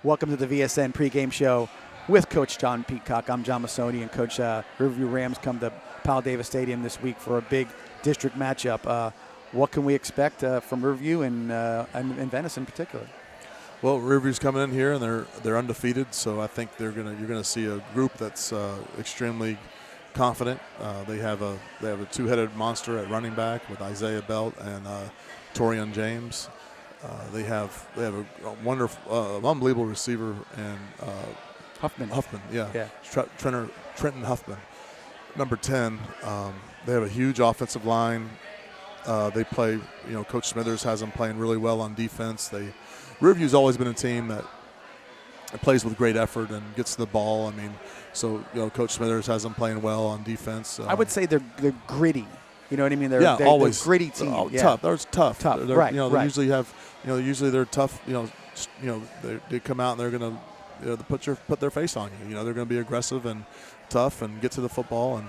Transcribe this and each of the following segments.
Welcome to the VSN pregame show with Coach John Peacock. I'm John Massoni, and Coach Riverview Rams come to Powell Davis Stadium this week for a big district matchup. What can we expect from Riverview and Venice in particular? Well, Riverview's coming in here and they're undefeated, so I think you're gonna see a group that's extremely confident. They have a two-headed monster at running back with Isaiah Belt and Torian James. They have a wonderful, unbelievable receiver and Huffman, yeah. Trenton Huffman, number 10. They have a huge offensive line. They play, Coach Smithers has them playing really well on defense. Riverview's always been a team that plays with great effort and gets the ball. So Coach Smithers has them playing well on defense. I would say they're gritty. You know what I mean? They're always a gritty team. Tough. They're tough. They're, right. They usually have. Usually they're tough. They come out and they're going to put their face on you. They're going to be aggressive and tough and get to the football.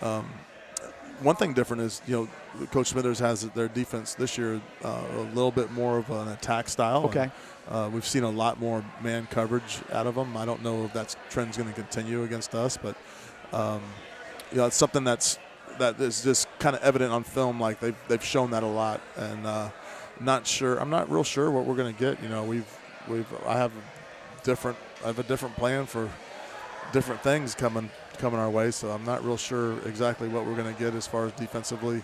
And one thing different is Coach Smithers has their defense this year a little bit more of an attack style. Okay. And, we've seen a lot more man coverage out of them. I don't know if that trend's going to continue against us, but it's something that is just kind of evident on film. Like they've shown that a lot, and I'm not real sure what we're going to get. I have a different plan for different things coming our way, so I'm not real sure exactly what we're going to get as far as defensively.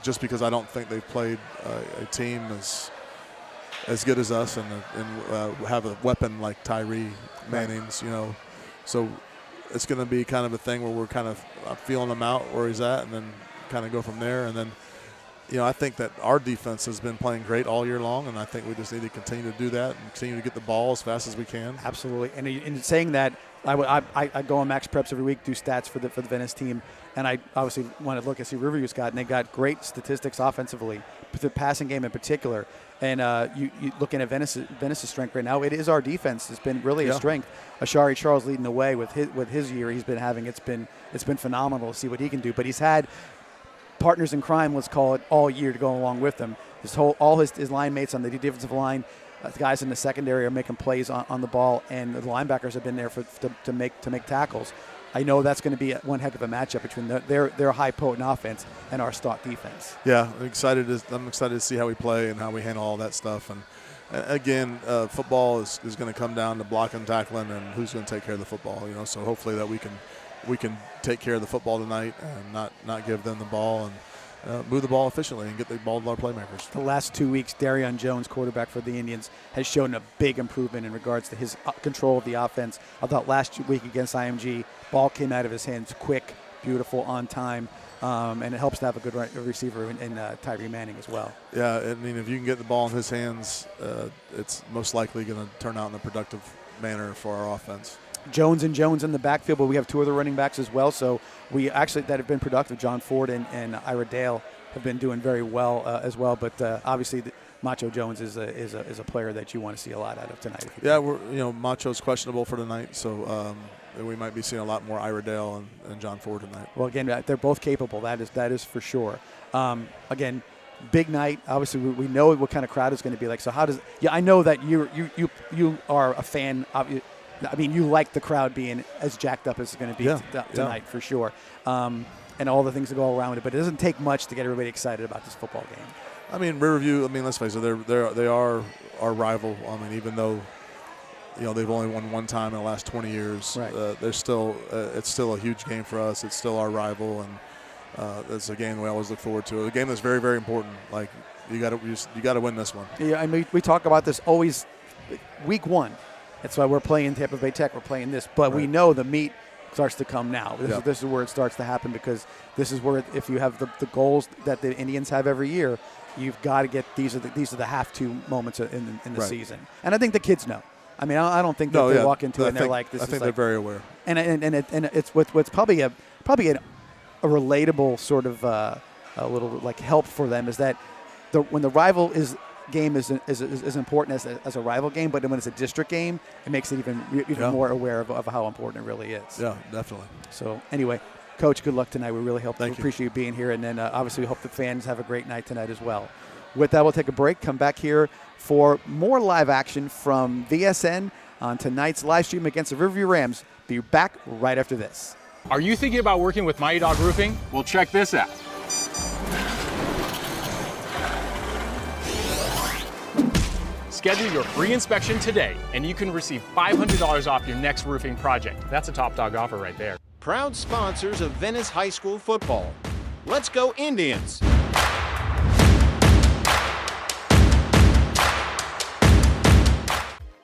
Just because I don't think they've played a team as good as us and have a weapon like Tyree Manning's. So it's going to be kind of a thing where we're kind of feeling him out where he's at, and then kind of go from there. And then, I think that our defense has been playing great all year long, and I think we just need to continue to do that and continue to get the ball as fast as we can. Absolutely. And in saying that, I go on Max Preps every week, do stats for the Venice team, and I obviously want to look and see Riverview's got, and they got great statistics offensively, the passing game in particular. And you looking at Venice's strength right now, it is our defense. It's been really a strength. Ashari Charles leading the way with his year he's been having. It's been phenomenal to see what he can do. But he's had partners in crime, let's call it, all year to go along with him. All his line mates on the defensive line, the guys in the secondary are making plays on the ball, and the linebackers have been there to make tackles. I know that's going to be one heck of a matchup between their high potent offense and our stout defense. Yeah, I'm excited to see how we play and how we handle all that stuff. And again, football is going to come down to blocking, tackling, and who's going to take care of the football. So hopefully that we can take care of the football tonight and not give them the ball and move the ball efficiently and get the ball to our playmakers. The last 2 weeks, Darion Jones, quarterback for the Indians, has shown a big improvement in regards to his control of the offense. I thought last week against IMG, ball came out of his hands quick, beautiful, on time, and it helps to have a good receiver in Tyree Manning as well. Yeah, if you can get the ball in his hands, it's most likely going to turn out in a productive manner for our offense. Jones in the backfield, but we have two other running backs as well. So we actually that have been productive. John Ford and Ira Dale have been doing very well as well. But obviously, Macho Jones is a player that you want to see a lot out of tonight. Yeah, Macho's questionable for tonight, so we might be seeing a lot more Ira Dale and John Ford tonight. Well, again, they're both capable. That is for sure. Again, big night. Obviously, we know what kind of crowd it's going to be like. So how does? Yeah, I know that you are a fan of. You like the crowd being as jacked up as it's going to be tonight for sure, and all the things that go around it. But it doesn't take much to get everybody excited about this football game. Riverview. Let's face it, they are our rival. Even though they've only won one time in the last 20 years, right. It's still a huge game for us. It's still our rival, and it's a game we always look forward to. A game that's very, very important. Like you got to win this one. Yeah, we talk about this always. Week one. That's why we're playing Tampa Bay Tech. We're playing this. But we know the meat starts to come now. This is where it starts to happen, because this is where, if you have the goals that the Indians have every year, you've got to get these are the have-to moments in the season. And I think the kids know. I don't think that they walk into it and they're like, this is like. I think they're very aware. And it's what's probably a relatable sort of a little like help for them is that when the rival game is important as a rival game, but when it's a district game, it makes it even more aware of how important it really is. Yeah, definitely. So anyway, Coach, good luck tonight. We really appreciate you being here, and then obviously we hope the fans have a great night tonight as well. With that, we'll take a break, come back here for more live action from VSN on tonight's live stream against the Riverview Rams. Be back right after this. Are you thinking about working with Mighty Dog Roofing? Well, check this out. Schedule your free inspection today, and you can receive $500 off your next roofing project. That's a top dog offer right there. Proud sponsors of Venice High School football. Let's go Indians!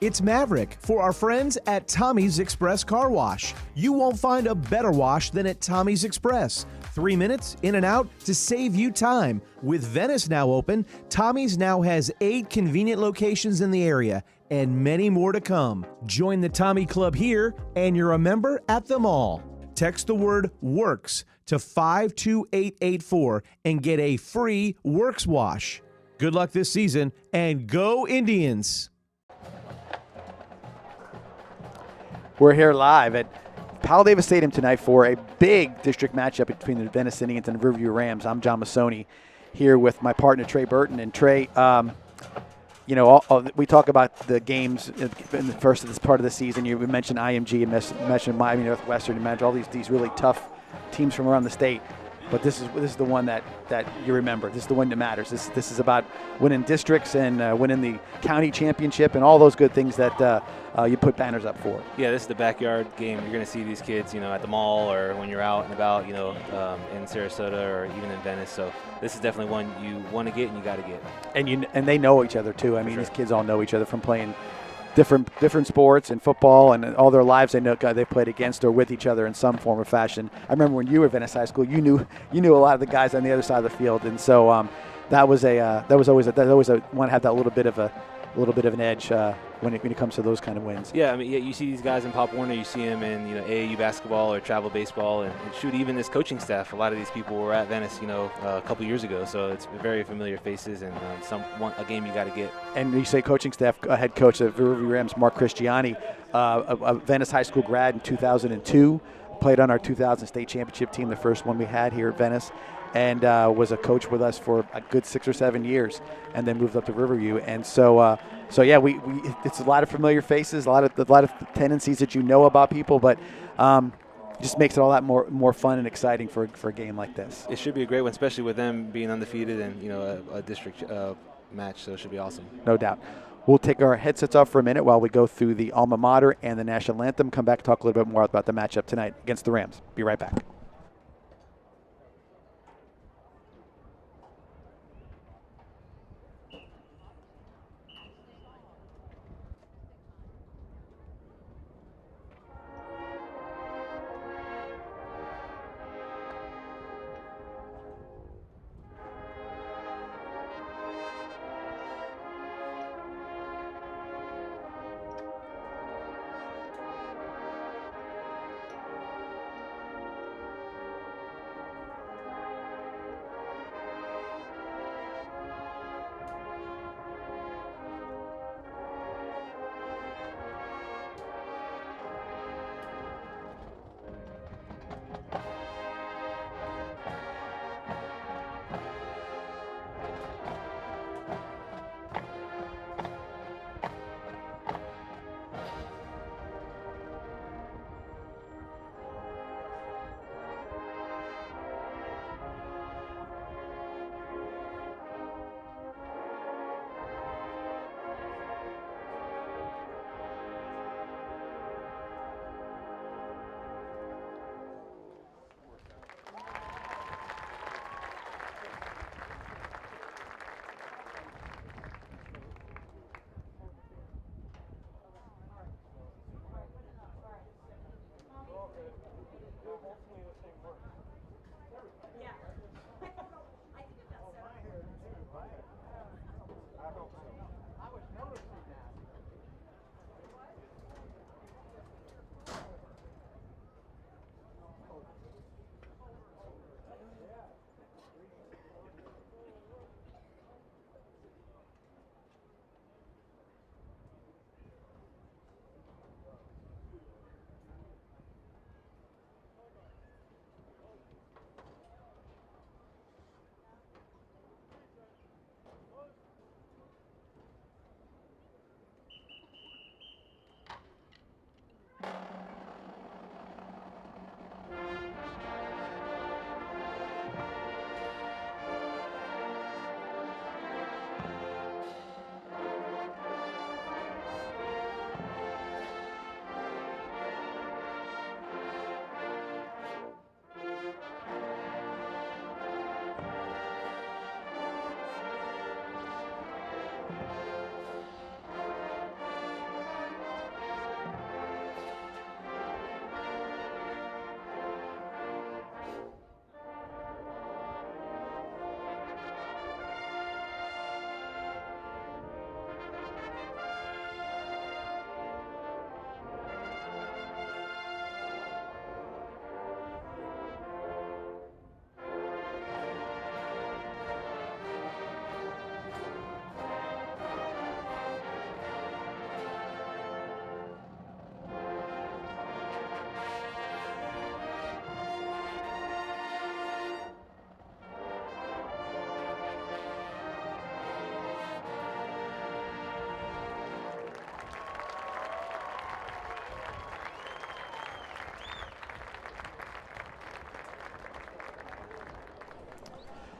It's Maverick for our friends at Tommy's Express Car Wash. You won't find a better wash than at Tommy's Express. 3 minutes in and out to save you time. With Venice now open, Tommy's now has 8 convenient locations in the area and many more to come. Join the Tommy Club here and you're a member at them all. Text the word WORKS to 52884 and get a free Works wash. Good luck this season and go Indians! We're here live at Powell Davis Stadium tonight for a big district matchup between the Venice Indians and the Riverview Rams. I'm John Massoni here with my partner Trey Burton. And Trey, we talk about the games in the first of this part of the season. You mentioned IMG and mentioned Miami Northwestern. You mentioned all these really tough teams from around the state. But this is the one that you remember. This is the one that matters. This is about winning districts and winning the county championship and all those good things that you put banners up for. Yeah, this is the backyard game. You're going to see these kids, at the mall or when you're out and about, in Sarasota or even in Venice. So this is definitely one you want to get and you got to get. And they know each other too. I mean, These kids all know each other from playing different sports and football, and all their lives they played against or with each other in some form or fashion. I remember when you were at Venice High School, you knew a lot of the guys on the other side of the field, and so that was always one have that little bit of an edge when it comes to those kind of wins. Yeah, you see these guys in Pop Warner, you see them in AAU basketball or travel baseball, and shoot, even this coaching staff. A lot of these people were at Venice, a couple years ago, so it's very familiar faces and a game you got to get. And you say coaching staff, head coach of Riverview Rams, Mark Christiani, a Venice High School grad in 2002, played on our 2000 state championship team, the first one we had here at Venice, and was a coach with us for a good 6 or 7 years, and then moved up to Riverview. And so it's a lot of familiar faces, a lot of tendencies that you know about people, but just makes it all that more fun and exciting for a game like this. It should be a great one, especially with them being undefeated and a district match. So it should be awesome. No doubt. We'll take our headsets off for a minute while we go through the alma mater and the national anthem. Come back and talk a little bit more about the matchup tonight against the Rams. Be right back.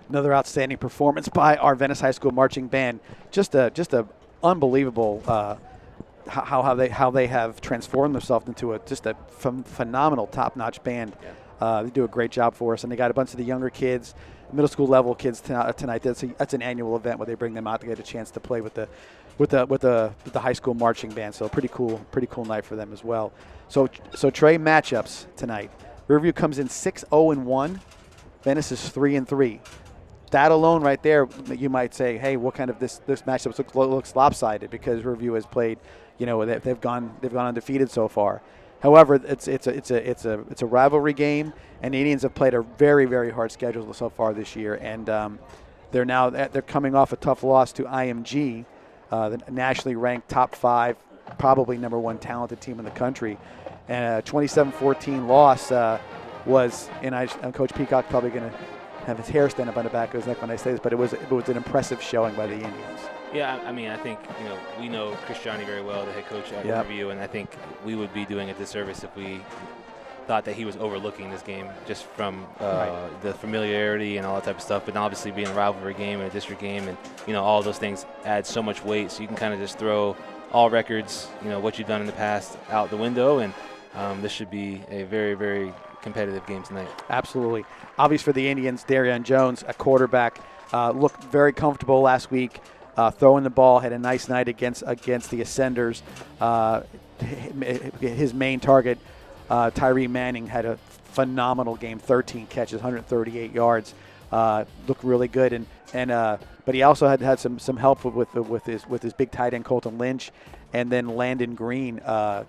Another outstanding performance by our Venice High School marching band. Just a unbelievable how they have transformed themselves into a phenomenal top-notch band. Yeah. They do a great job for us, and they got a bunch of the younger kids, middle school level kids tonight. That's an annual event where they bring them out to get a chance to play with the high school marching band. So pretty cool night for them as well. So Trey, matchups tonight. Riverview comes in 6-0-1. Venice is 3-3. That alone right there, you might say, hey, what kind of this matchup looks lopsided, because Riverview has played, they've gone undefeated so far. However, it's a rivalry game, and the Indians have played a very, very hard schedule so far this year, and they're coming off a tough loss to IMG, the nationally ranked top 5, probably number 1 talented team in the country, and a 27-14 loss was, and Coach Peacock probably going to have his hair stand up on the back of his neck when I say this, but it was an impressive showing by the Indians. Yeah, I mean, I think, we know Cristiani very well, the head coach at Riverview, and I think we would be doing a disservice if we thought that he was overlooking this game just from the familiarity and all that type of stuff. But obviously being a rivalry game and a district game and, all those things add so much weight. So you can kind of just throw all records, what you've done in the past out the window. And this should be a very, very competitive game tonight. Absolutely. Obvious for the Indians, Darian Jones, a quarterback, looked very comfortable last week. Throwing the ball, had a nice night against the Ascenders. His main target, Tyree Manning, had a phenomenal game, 13 catches, 138 yards. Looked really good, but he also had some help with his big tight end Colton Lynch, and then Landon Green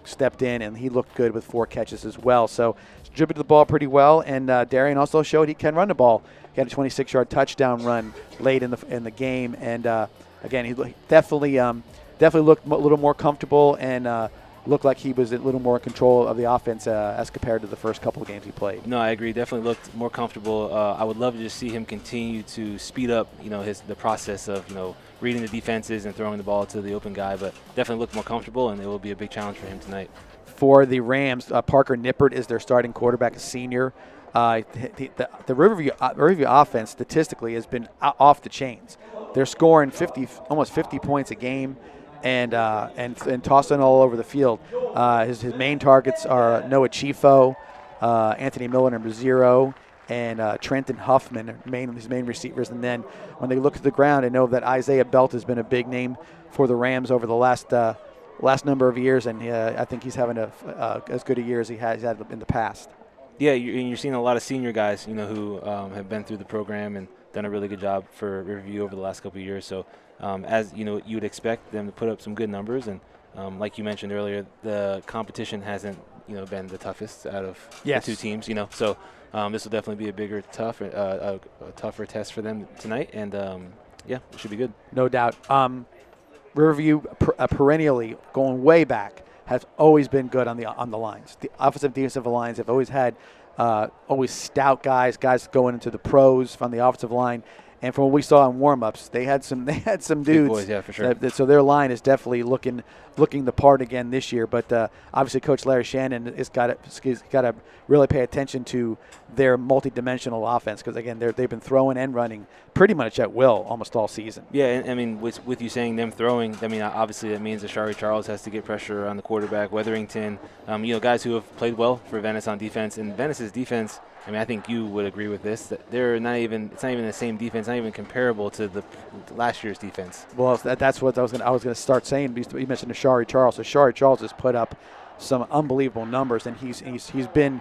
stepped in, and he looked good with 4 catches as well. So distributed the ball pretty well, and Darian also showed he can run the ball. He had a 26-yard touchdown run late in the game, and again, he definitely looked a little more comfortable and looked like he was a little more in control of the offense as compared to the first couple of games he played. No, I agree. Definitely looked more comfortable. I would love to just see him continue to speed up, the process of, reading the defenses and throwing the ball to the open guy, but definitely looked more comfortable, and it will be a big challenge for him tonight. For the Rams, Parker Nippert is their starting quarterback, a senior. The Riverview offense statistically has been off the chains. They're scoring almost 50 points a game, and tossing all over the field. His main targets are Noah Chifo, Anthony Miller, number 0, and Trenton Huffman, his main receivers. And then when they look at the ground, I know that Isaiah Belt has been a big name for the Rams over the last number of years, and I think he's having as good a year as he has had in the past. Yeah, you're seeing a lot of senior guys, who have been through the program and done a really good job for Riverview over the last couple of years. So, as you would expect them to put up some good numbers, and like you mentioned earlier, the competition hasn't been the toughest out of the 2 teams. So this will definitely be a bigger, tougher test for them tonight, and it should be good. No doubt. Riverview perennially going way back has always been good on the lines. The offensive defensive lines have always had always stout guys going into the pros from the offensive line. And from what we saw in warm-ups, they had some dudes. Big boys, yeah, for sure. So their line is definitely looking the part again this year. But obviously, Coach Larry Shannon has got to really pay attention to their multi-dimensional offense, because again, they've been throwing and running pretty much at will almost all season. Yeah, and I mean, with you saying them throwing, I mean, obviously that means Ashari Charles has to get pressure on the quarterback. Weatherington, guys who have played well for Venice on defense, and Venice's defense. I mean, I think you would agree with this, that it's not even the same defense, not even comparable to the last year's defense. Well, that's what I was going to start saying. You mentioned Ashari Charles. Ashari Charles has put up some unbelievable numbers, and he's been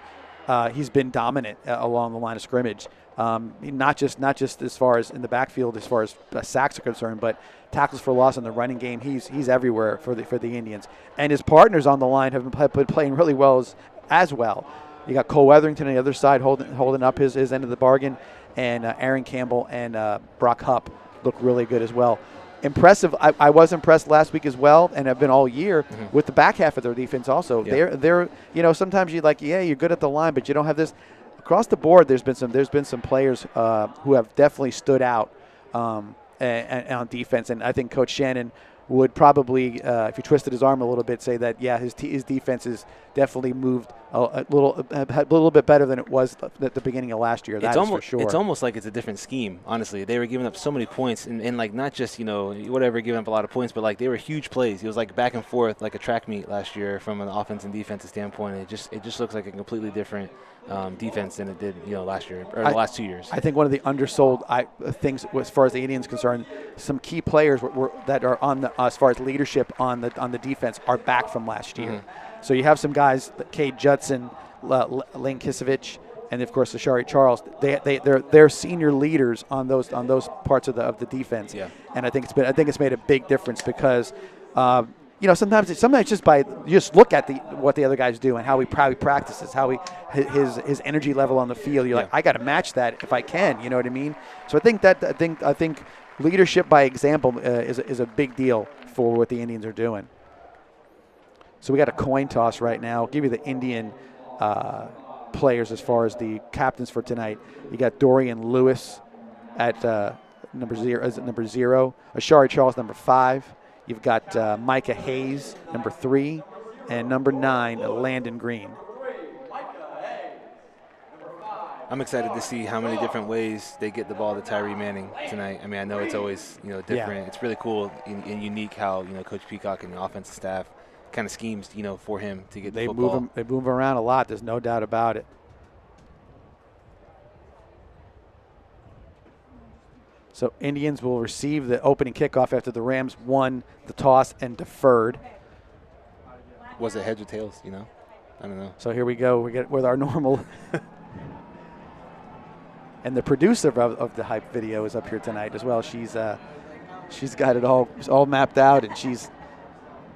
dominant along the line of scrimmage. Not just as far as in the backfield, as far as sacks are concerned, but tackles for loss in the running game. He's everywhere for the Indians, and his partners on the line have been playing really well as well. You got Cole Weatherington on the other side holding up his end of the bargain, and Aaron Campbell and Brock Hupp look really good as well. Impressive. I was impressed last week as well, and have been all year with the back half of their defense also. Yeah. They're sometimes you're good at the line, but you don't have this. Across the board, there's been some players who have definitely stood out and on defense, and I think Coach Shannon would probably, if you twisted his arm a little bit, say that, yeah, his defense has definitely moved a little bit better than it was at the beginning of last year. That's for sure. It's almost like it's a different scheme, honestly. They were giving up so many points, and like not just, whatever, giving up a lot of points, but like they were huge plays. It was like back and forth like a track meet last year from an offense and defensive standpoint. It just looks like a completely different defense than it did, last year or the last 2 years. I think one of the undersold things as far as the Indians concerned, some key players that are on the as far as leadership on the defense are back from last year. Mm-hmm. So you have some guys, Cade Judson, Lane Kisevich, and of course Ashari Charles. They're senior leaders on those parts of the defense. Yeah. And I think it's made a big difference because. Sometimes just just look at what the other guys do and how he practices, his energy level on the field. You're like, I got to match that if I can. You know what I mean? So I think leadership by example is a big deal for what the Indians are doing. So we got a coin toss right now. I'll give you the Indian players as far as the captains for tonight. You got Dorian Lewis at number 0. Ashari Charles, number 5. You've got Micah Hayes, number 3, and number 9, Landon Green. I'm excited to see how many different ways they get the ball to Tyree Manning tonight. I mean, I know it's always different. Yeah. It's really cool and unique how Coach Peacock and the offensive staff kind of schemes for him to get the football. They move around a lot. There's no doubt about it. So Indians will receive the opening kickoff after the Rams won the toss and deferred. Was it heads or tails, I don't know. So here we go. We get with our normal. And the producer of the hype video is up here tonight as well. She's got it all mapped out, and she's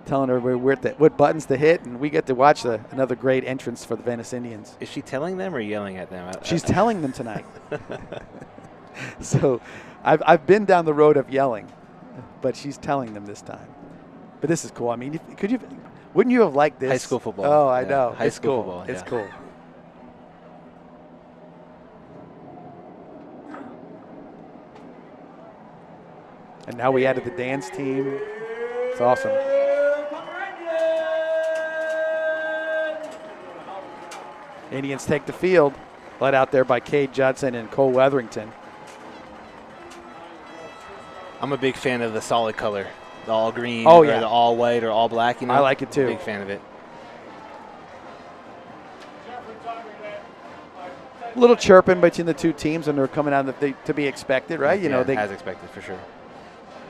telling everybody what buttons to hit, and we get to watch another great entrance for the Venice Indians. Is she telling them or yelling at them? She's telling them tonight. So I've been down the road of yelling, but she's telling them this time. But this is cool. I mean, wouldn't you have liked this? High school football. Oh, I know. High school football. It's cool. And now we added the dance team. It's awesome. Indians take the field, led out there by Cade Judson and Cole Wetherington. I'm a big fan of the solid color, the all green, or the all white, or all black. I like it too. Big fan of it. A little chirping between the two teams, and they're coming out to be expected, right? As expected for sure.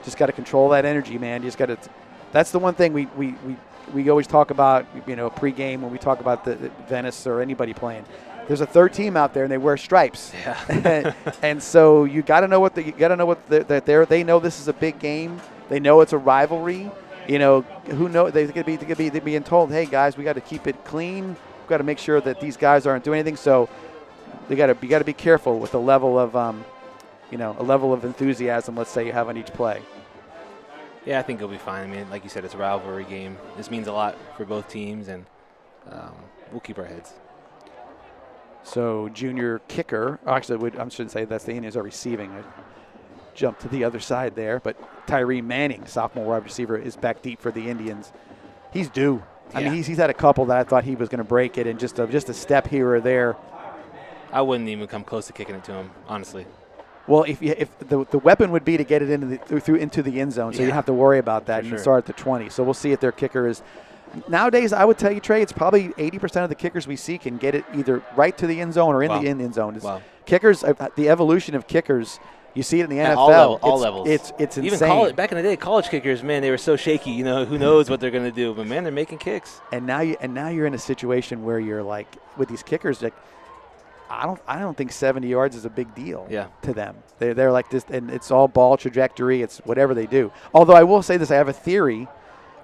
Just got to control that energy, man. You just got to. That's the one thing we always talk about, pregame when we talk about the Venice or anybody playing. There's a third team out there, and they wear stripes. Yeah. And so you got to know they know this is a big game. They know it's a rivalry. Who knows? They could be being told, hey guys, we got to keep it clean. We got to make sure that these guys aren't doing anything. So you got to be careful with the level of a level of enthusiasm. Let's say you have on each play. Yeah, I think it'll be fine. I mean, like you said, it's a rivalry game. This means a lot for both teams, and we'll keep our heads. So junior kicker, I shouldn't say that's the Indians are receiving. I jumped to the other side there, but Tyree Manning, sophomore wide receiver, is back deep for the Indians. He's due. I mean, he's had a couple that I thought he was going to break it, and just a step here or there. I wouldn't even come close to kicking it to him, honestly. Well, if the weapon would be to get it into the end zone, so you have to worry about that and start at the 20. So we'll see if their kicker is. Nowadays, I would tell you, Trey, it's probably 80% of the kickers we see can get it either right to the end zone or in the end zone. Wow. Kickers, the evolution of kickers, you see it in the NFL. All levels. It's insane. Even back in the day, college kickers, man, they were so shaky. Who knows what they're going to do? But man, they're making kicks. And now you're in a situation where you're like with these kickers, like I don't think 70 yards is a big deal to them. They're like this, and it's all ball trajectory. It's whatever they do. Although I will say this, I have a theory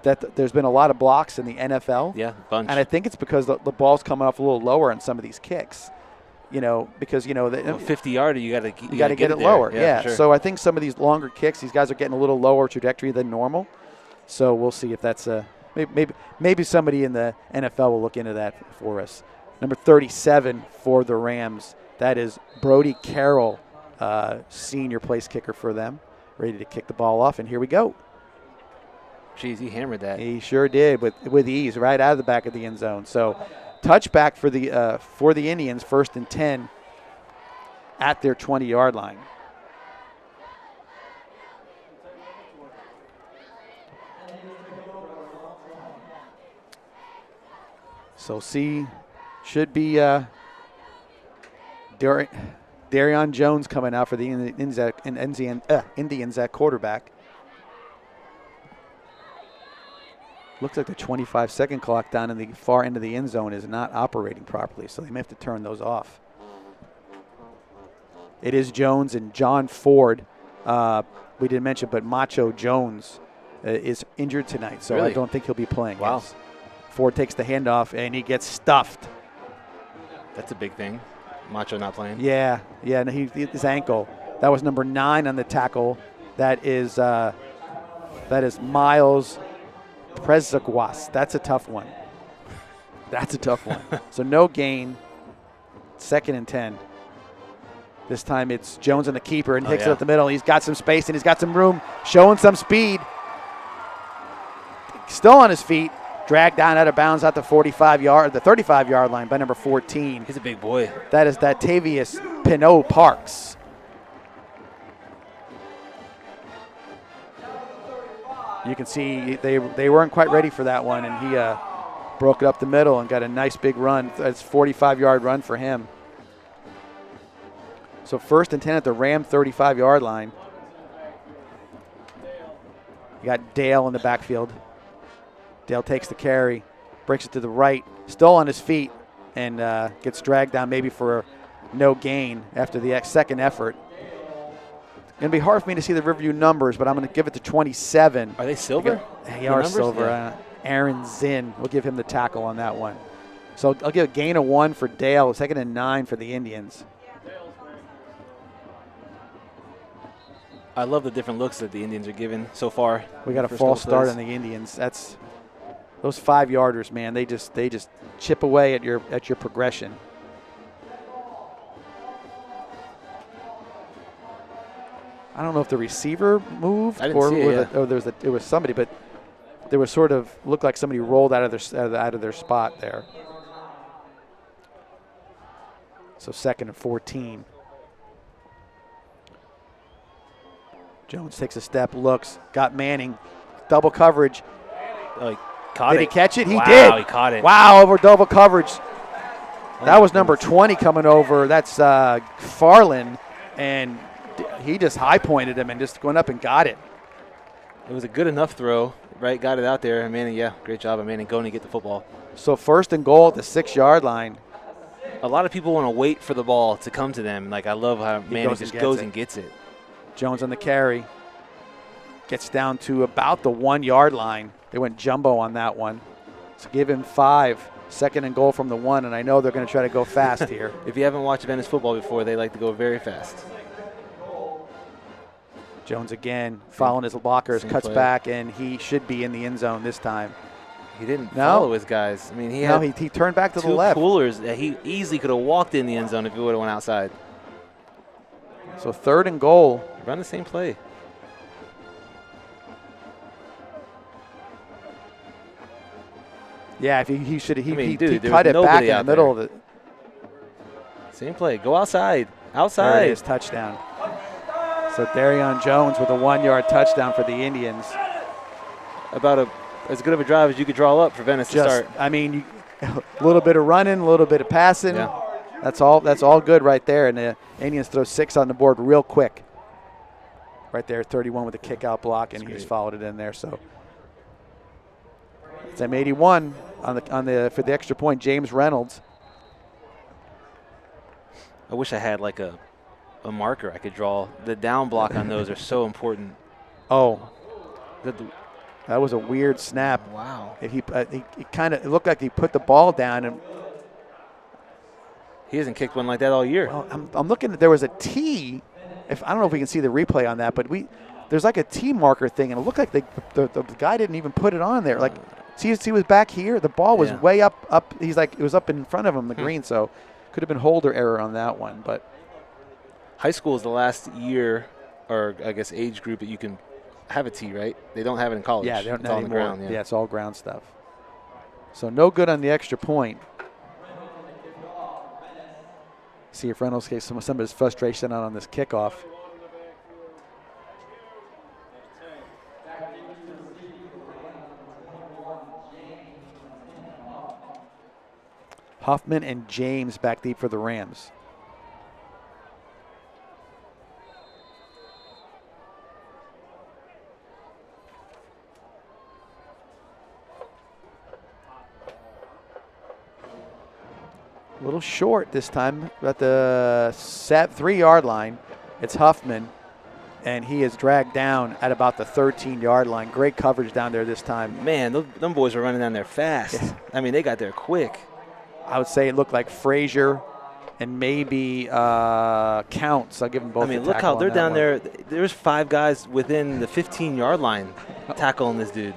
that there's been a lot of blocks in the NFL. Yeah, bunch. And I think it's because the ball's coming off a little lower on some of these kicks. Because 50-yarder, you got to get it there. lower. Yeah. Sure. So I think some of these longer kicks, these guys are getting a little lower trajectory than normal. So we'll see if that's maybe somebody in the NFL will look into that for us. Number 37 for the Rams, that is Brody Carroll, senior place kicker for them, ready to kick the ball off. And here we go. Jeez, he hammered that. He sure did with ease, right out of the back of the end zone. So, touchback for the Indians, 1st and 10 at their 20-yard line. So, should be Darion Jones coming out for the Indians at quarterback. Looks like the 25-second clock down in the far end of the end zone is not operating properly, so they may have to turn those off. It is Jones and John Ford. We didn't mention, but Macho Jones is injured tonight, so Really? I don't think he'll be playing. Wow. Yes. Ford takes the handoff, and he gets stuffed. That's a big thing. Macho not playing. Yeah, and his ankle. That was number 9 on the tackle. That is Miles Prezakwas. That's a tough one. So no gain. 2nd and 10. This time it's Jones and the keeper, and takes it up the middle. He's got some space and he's got some room, showing some speed. Still on his feet. Dragged down out of bounds at the 35-yard line by number 14. He's a big boy. That is Tavius Pinot Parks. You can see they weren't quite ready for that one, and he broke it up the middle and got a nice big run. That's a 45-yard run for him. So 1st and 10 at the Ram 35-yard line. You got Dale in the backfield. Dale takes the carry, breaks it to the right, still on his feet, and gets dragged down maybe for no gain after the second effort. It's going to be hard for me to see the Riverview numbers, but I'm going to give it to 27. Are they silver? They are silver. Yeah. Aaron Zinn, we'll give him the tackle on that one. So I'll give a gain of 1 for Dale, 2nd and 9 for the Indians. I love the different looks that the Indians are given so far. We got a false start on the Indians. That's those 5-yarders, man. They just chip away at your progression. I don't know if the receiver moved or it was somebody, but there was sort of looked like somebody rolled out of their spot there. So 2nd and 14. Jones takes a step, looks, got Manning, double coverage. Oh, he caught Did he catch it? He wow, did. He caught it. Wow, over double coverage. That was number 20 coming over. That's Farland, and he just high-pointed him and just went up and got it. It was a good enough throw, right? Got it out there. And Manning, great job of Manning going to get the football. So 1st and goal at the 6-yard line. A lot of people want to wait for the ball to come to them. Like, I love how Manning just goes and gets it. Jones on the carry. Gets down to about the 1-yard line. They went jumbo on that one. So give him 5. 2nd and goal from the 1, and I know they're going to try to go fast here. If you haven't watched Venice football before, they like to go very fast. Jones again, following his blockers, cuts back, and he should be in the end zone this time. He didn't follow his guys. I mean, he turned back to the left. 2 coolers that he easily could have walked in the end zone if he would have went outside. So 3rd and goal. Run the same play. Yeah, if he should have. He there cut was it back in nobody the middle of it. Same play. Go outside. There Outside. it is, touchdown. So Darion Jones with a 1-yard touchdown for the Indians. About as good of a drive as you could draw up for Venice to start. I mean, a little bit of running, a little bit of passing. Yeah. That's all good right there. And the Indians throw 6 on the board real quick. Right there, 31 with a kick-out block, and he just followed it in there. So it's M81 for the extra point. James Reynolds. I wish I had like a marker I could draw. The down block on those are so important. Oh, that was a weird snap. Wow. He it looked like he put the ball down, and he hasn't kicked one like that all year. Well, I'm looking at, there was a T. I don't know if we can see the replay on that, but there's like a T marker thing, and it looked like the guy didn't even put it on there. Like, see, he was back here. The ball was way up. He's like, it was up in front of him, the green. So could have been holder error on that one. But high school is the last year, or I guess age group that you can have a tee, right? They don't have it in college. Yeah, they don't it's all on the anymore. ground. Yeah, it's all ground stuff. So no good on the extra point. See if Reynolds gets some of his frustration out on this kickoff. Huffman and James back deep for the Rams. A little short this time at the 3-yard line. It's Huffman, and he is dragged down at about the 13-yard line. Great coverage down there this time. Man, them boys were running down there fast. Yeah. I mean, they got there quick. I would say it looked like Frazier and maybe Counts. I'll give them both. I mean, look how they're down there. There's 5 guys within the 15-yard line tackling this dude.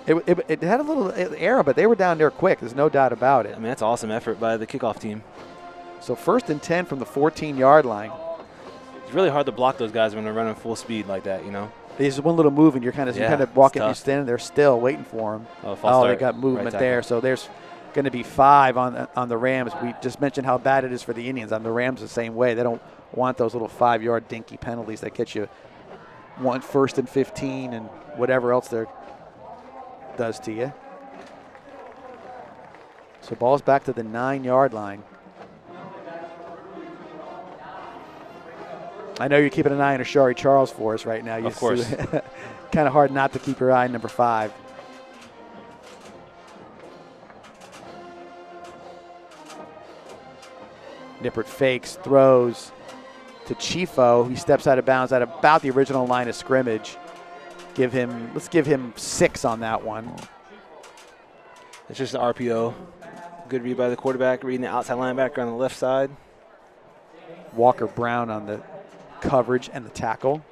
It had a little error, but they were down there quick. There's no doubt about it. I mean, that's awesome effort by the kickoff team. So 1st and 10 from the 14-yard line. It's really hard to block those guys when they're running full speed like that, you know. There's one little move, and you're kind of walking, you're standing there still waiting for them. Oh, they got movement there. So there's going to be 5 on the Rams. We just mentioned how bad it is for the Indians. On the Rams, the same way. They don't want those little 5-yard dinky penalties that get you 1st and 15 and whatever else they're does to you. So ball's back to the 9-yard line. I know you're keeping an eye on Ashari Charles for us right now. Of course. Kind of hard not to keep your eye on number 5. Nippert fakes, throws to Chifo. He steps out of bounds at about the original line of scrimmage. Let's give him 6 on that one. It's just an RPO. Good read by the quarterback, reading the outside linebacker on the left side. Walker Brown on the coverage and the tackle.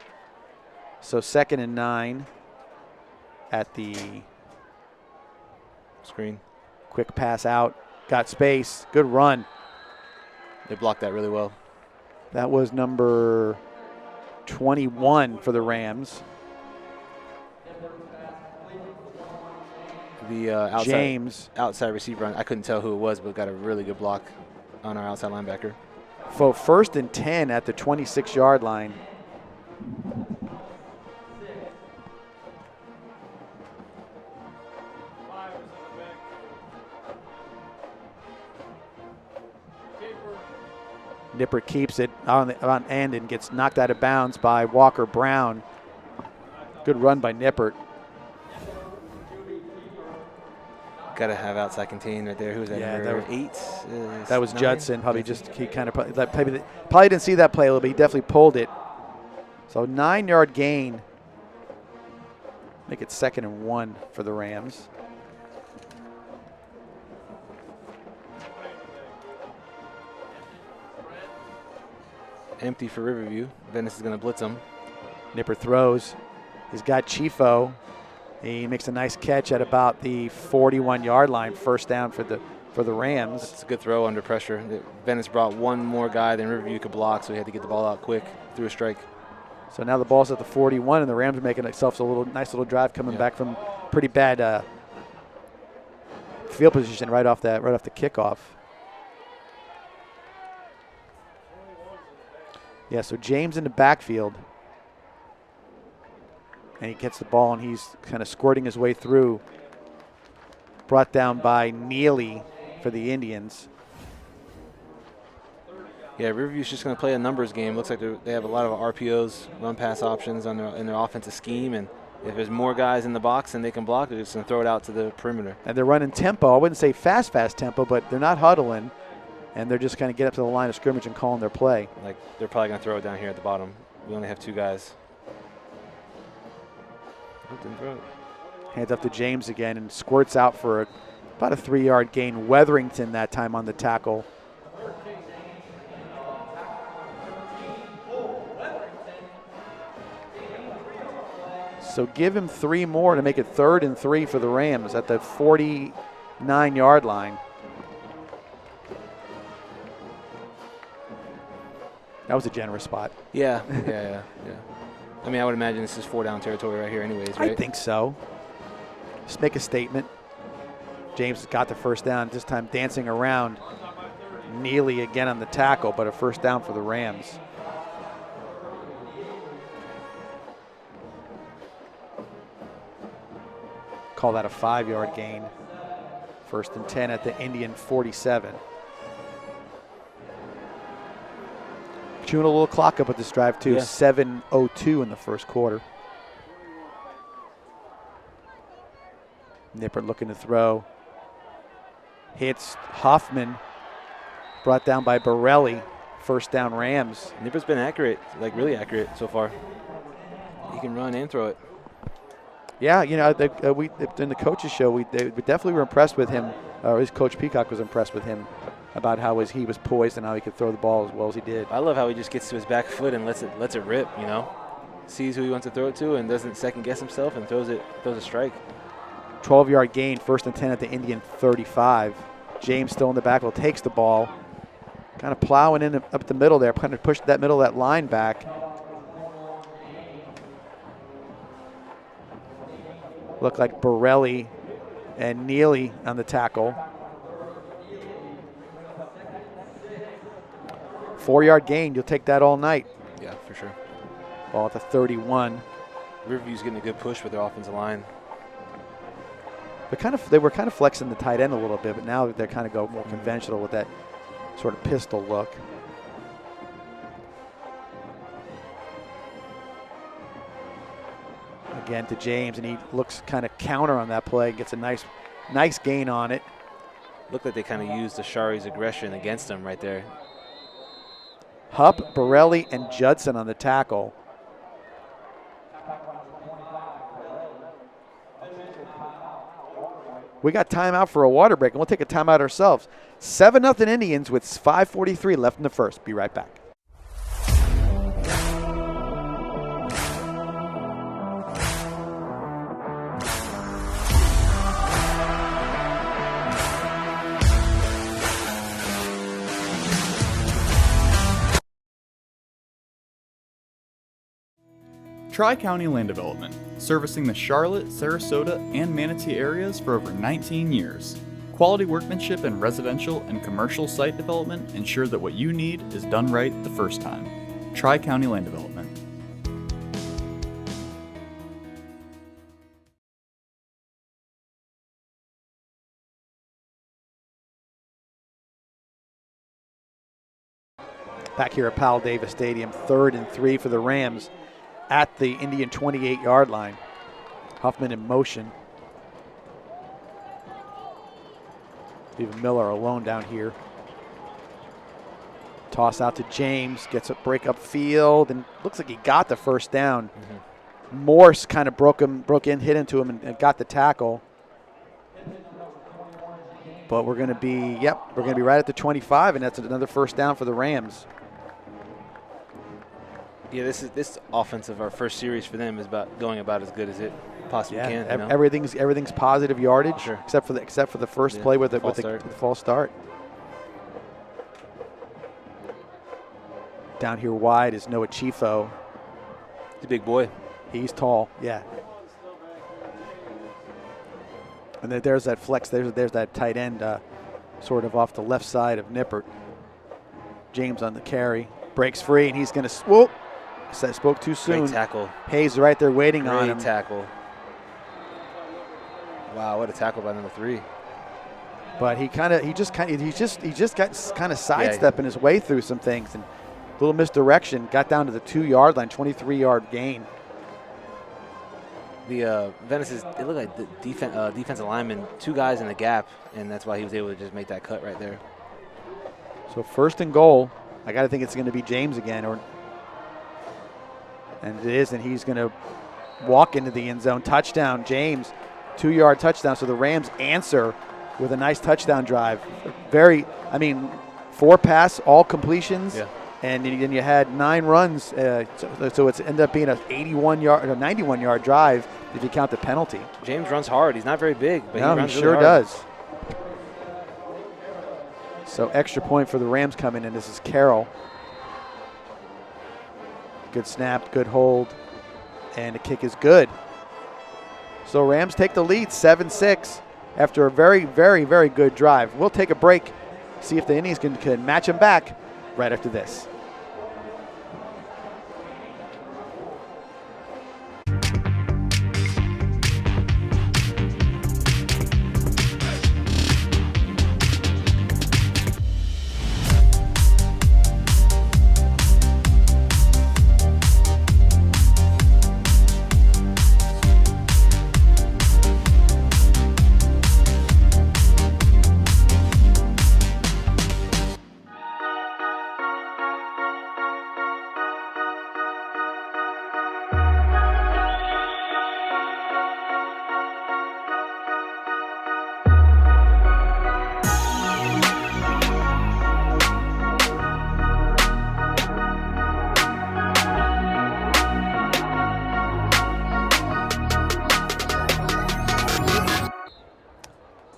So 2nd and 9 at the screen. Quick pass out. Got space. Good run. They blocked that really well. That was number 21 for the Rams. The outside receiver, I couldn't tell who it was, but got a really good block on our outside linebacker. For 1st and 10 at the 26-yard line. Nippert keeps it on end and gets knocked out of bounds by Walker Brown. Good run by Nippert. Got to have outside contain right there. Who was that? Number 8? That was 9? Judson. Probably probably didn't see that play a little bit. He definitely pulled it. So 9-yard gain. Make it 2nd and 1 for the Rams. Empty for Riverview. Venice is going to blitz him. Nippert throws. He's got Chifo. He makes a nice catch at about the 41-yard line, 1st down for the Rams. That's a good throw under pressure. Venice brought one more guy than Riverview could block, so he had to get the ball out quick through a strike. So now the ball's at the 41, and the Rams are making themselves a nice little drive coming back from pretty bad field position right off the kickoff. Yeah, so James in the backfield. And he gets the ball, and he's kind of squirting his way through. Brought down by Neely for the Indians. Yeah, Riverview's just going to play a numbers game. Looks like they have a lot of RPOs, run-pass options in their offensive scheme. And if there's more guys in the box and they can block, they're just going to throw it out to the perimeter. And they're running tempo. I wouldn't say fast tempo, but they're not huddling. And they're just kind of get up to the line of scrimmage and calling their play. Like, they're probably going to throw it down here at the bottom. We only have 2 guys. Hands up to James again and squirts out for about a 3-yard gain. Weatherington that time on the tackle. So give him 3 more to make it 3rd and 3 for the Rams at the 49-yard line. That was a generous spot. Yeah. I mean, I would imagine this is 4-down territory right here anyways, right? I think so. Just make a statement. James has got the first down, this time dancing around. Neely again on the tackle, but a first down for the Rams. Call that a 5-yard gain. 1st and 10 at the Indian 47. Chewing a little clock up at this drive too. 7:02 in the first quarter. Nippert looking to throw. Hits Hoffman. Brought down by Borelli. First down Rams. Nippert's been accurate, like really accurate so far. He can run and throw it. Yeah, you know, we in the coaches show, we definitely were impressed with him. Or his coach Peacock was impressed with him about how he was poised and how he could throw the ball as well as he did. I love how he just gets to his back foot and lets it rip. You know, sees who he wants to throw it to and doesn't second guess himself and throws a strike. 12-yard gain, 1st and 10 at the Indian 35. James still in the backfield, takes the ball, kind of plowing in up the middle there, kind of pushed that middle of that line back. Looked like Borelli and Neely on the tackle. 4-yard gain, you'll take that all night. Yeah, for sure. Ball at the 31. Riverview's getting a good push with their offensive line. They were kind of flexing the tight end a little bit, but now they're kind of go more conventional with that sort of pistol look. Again to James, and he looks kind of counter on that play, gets a nice gain on it. Looked like they kind of used Ashari's aggression against him right there. Hupp, Borelli, and Judson on the tackle. We got timeout for a water break, and we'll take a timeout ourselves. 7-0 Indians with 5:43 left in the first. Be right back. Tri-County Land Development, servicing the Charlotte, Sarasota, and Manatee areas for over 19 years. Quality workmanship in residential and commercial site development ensure that what you need is done right the first time. Tri-County Land Development. Back here at Powell Davis Stadium, 3rd and 3 for the Rams at the Indian 28-yard line. Huffman in motion. Leaving Miller alone down here. Toss out to James, gets a break up field, and looks like he got the first down. Morse kind of broke in, hit into him, and got the tackle. But we're going to be right at the 25, and that's another first down for the Rams. Yeah, this offensive, our first series for them is going about as good as it possibly can. You know? Everything's positive yardage, sure. except for the first play with the false start. Down here wide is Noah Chifo. He's a big boy. He's tall, yeah. And then there's that flex. There's that tight end, sort of off the left side of Nippert. James on the carry, breaks free, and he's going to swoop. I spoke too soon. Great tackle. Hayes right there waiting on him. Great tackle. Wow, what a tackle by number 3. But he just got kind of sidestepping his way through some things, and a little misdirection. Got down to the 2-yard line, 23-yard gain. The Venice's, it looked like the defensive lineman, 2 guys in the gap, and that's why he was able to just make that cut right there. So 1st and goal. I got to think it's going to be James again, and it is, and he's going to walk into the end zone. Touchdown, James, 2-yard touchdown. So the Rams answer with a nice touchdown drive. 4 pass, all completions. Yeah. And then you had 9 runs, so it's ended up being an 91-yard drive if you count the penalty. James runs hard. He's not very big, but he runs he sure really hard. does. So extra point for the Rams coming in. This is Carroll. Good snap, good hold, and the kick is good. So Rams take the lead 7-6 after a very, very, very good drive. We'll take a break, see if the Indians can match them back right after this.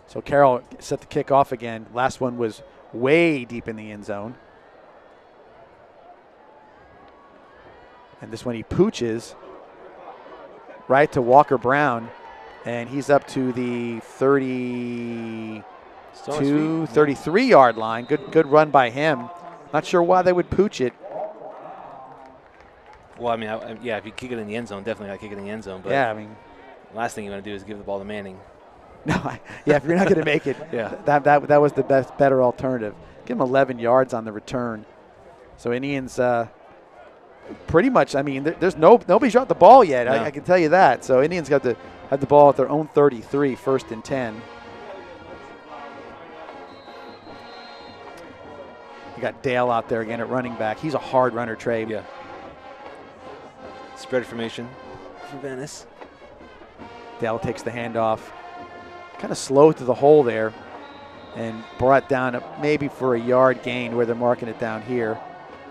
So Carroll set the kick off again. Last one was way deep in the end zone. And this one he pooches right to Walker Brown. And he's up to the 32, 33-yard line. Good run by him. Not sure why they would pooch it. Well, I mean, yeah, if you kick it in the end zone, definitely got to kick it in the end zone. But yeah, I mean, last thing you want to do is give the ball to Manning. No, yeah, if you're not going to make it, yeah, that was the better alternative. Give him 11 yards on the return. So Indians, pretty much. I mean, there's nobody's dropped the ball yet. No. I can tell you that. So Indians have the ball at their own 33, 1st and 10. You got Dale out there again at running back. He's a hard runner, Trey. Yeah. Spread formation for Venice. Dale takes the handoff. Kind of slow to the hole there and brought down maybe for a yard gain where they're marking it down here.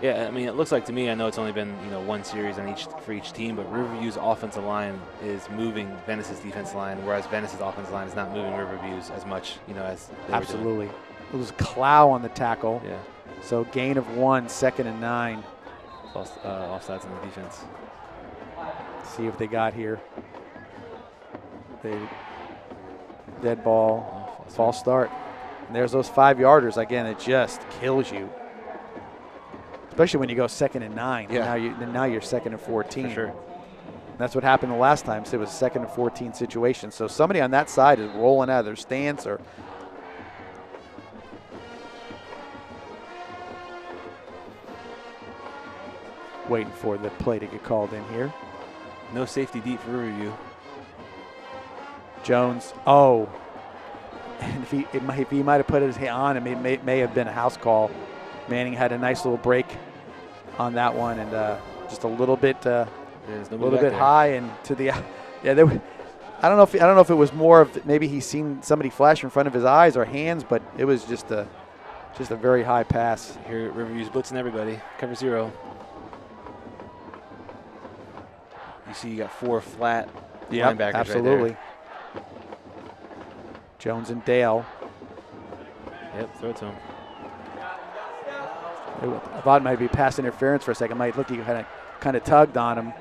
Yeah, I mean, it looks like to me, I know it's only been one series for each team, but Riverview's offensive line is moving Venice's defensive line, whereas Venice's offensive line is not moving Riverview's as much, as they absolutely. It was Clow on the tackle. Yeah. So gain of 1, 2nd and 9. Offsides on the defense. See what they got here. Dead ball, false start. And there's those 5-yarders. Again, it just kills you. Especially when you go 2nd and 9. Yeah. Now you're 2nd and 14. For sure. And that's what happened the last time. So it was 2nd and 14 situation. So somebody on that side is rolling out of their stance or waiting for the play to get called in here. No safety deep for Riverview. Jones, and if he might have put his hand on, it may have been a house call. Manning had a nice little break on that one, and just a little bit, high and to the, yeah. I don't know if it was more of maybe he's seen somebody flash in front of his eyes or hands, but it was just a very high pass. Here, Riverview's blitzing everybody. Cover 0. You see, you got 4 flat linebackers absolutely. Right there. Jones and Dale. Yep, throw it to him. I thought it might be pass interference for a second. Might look, you kind of tugged on him,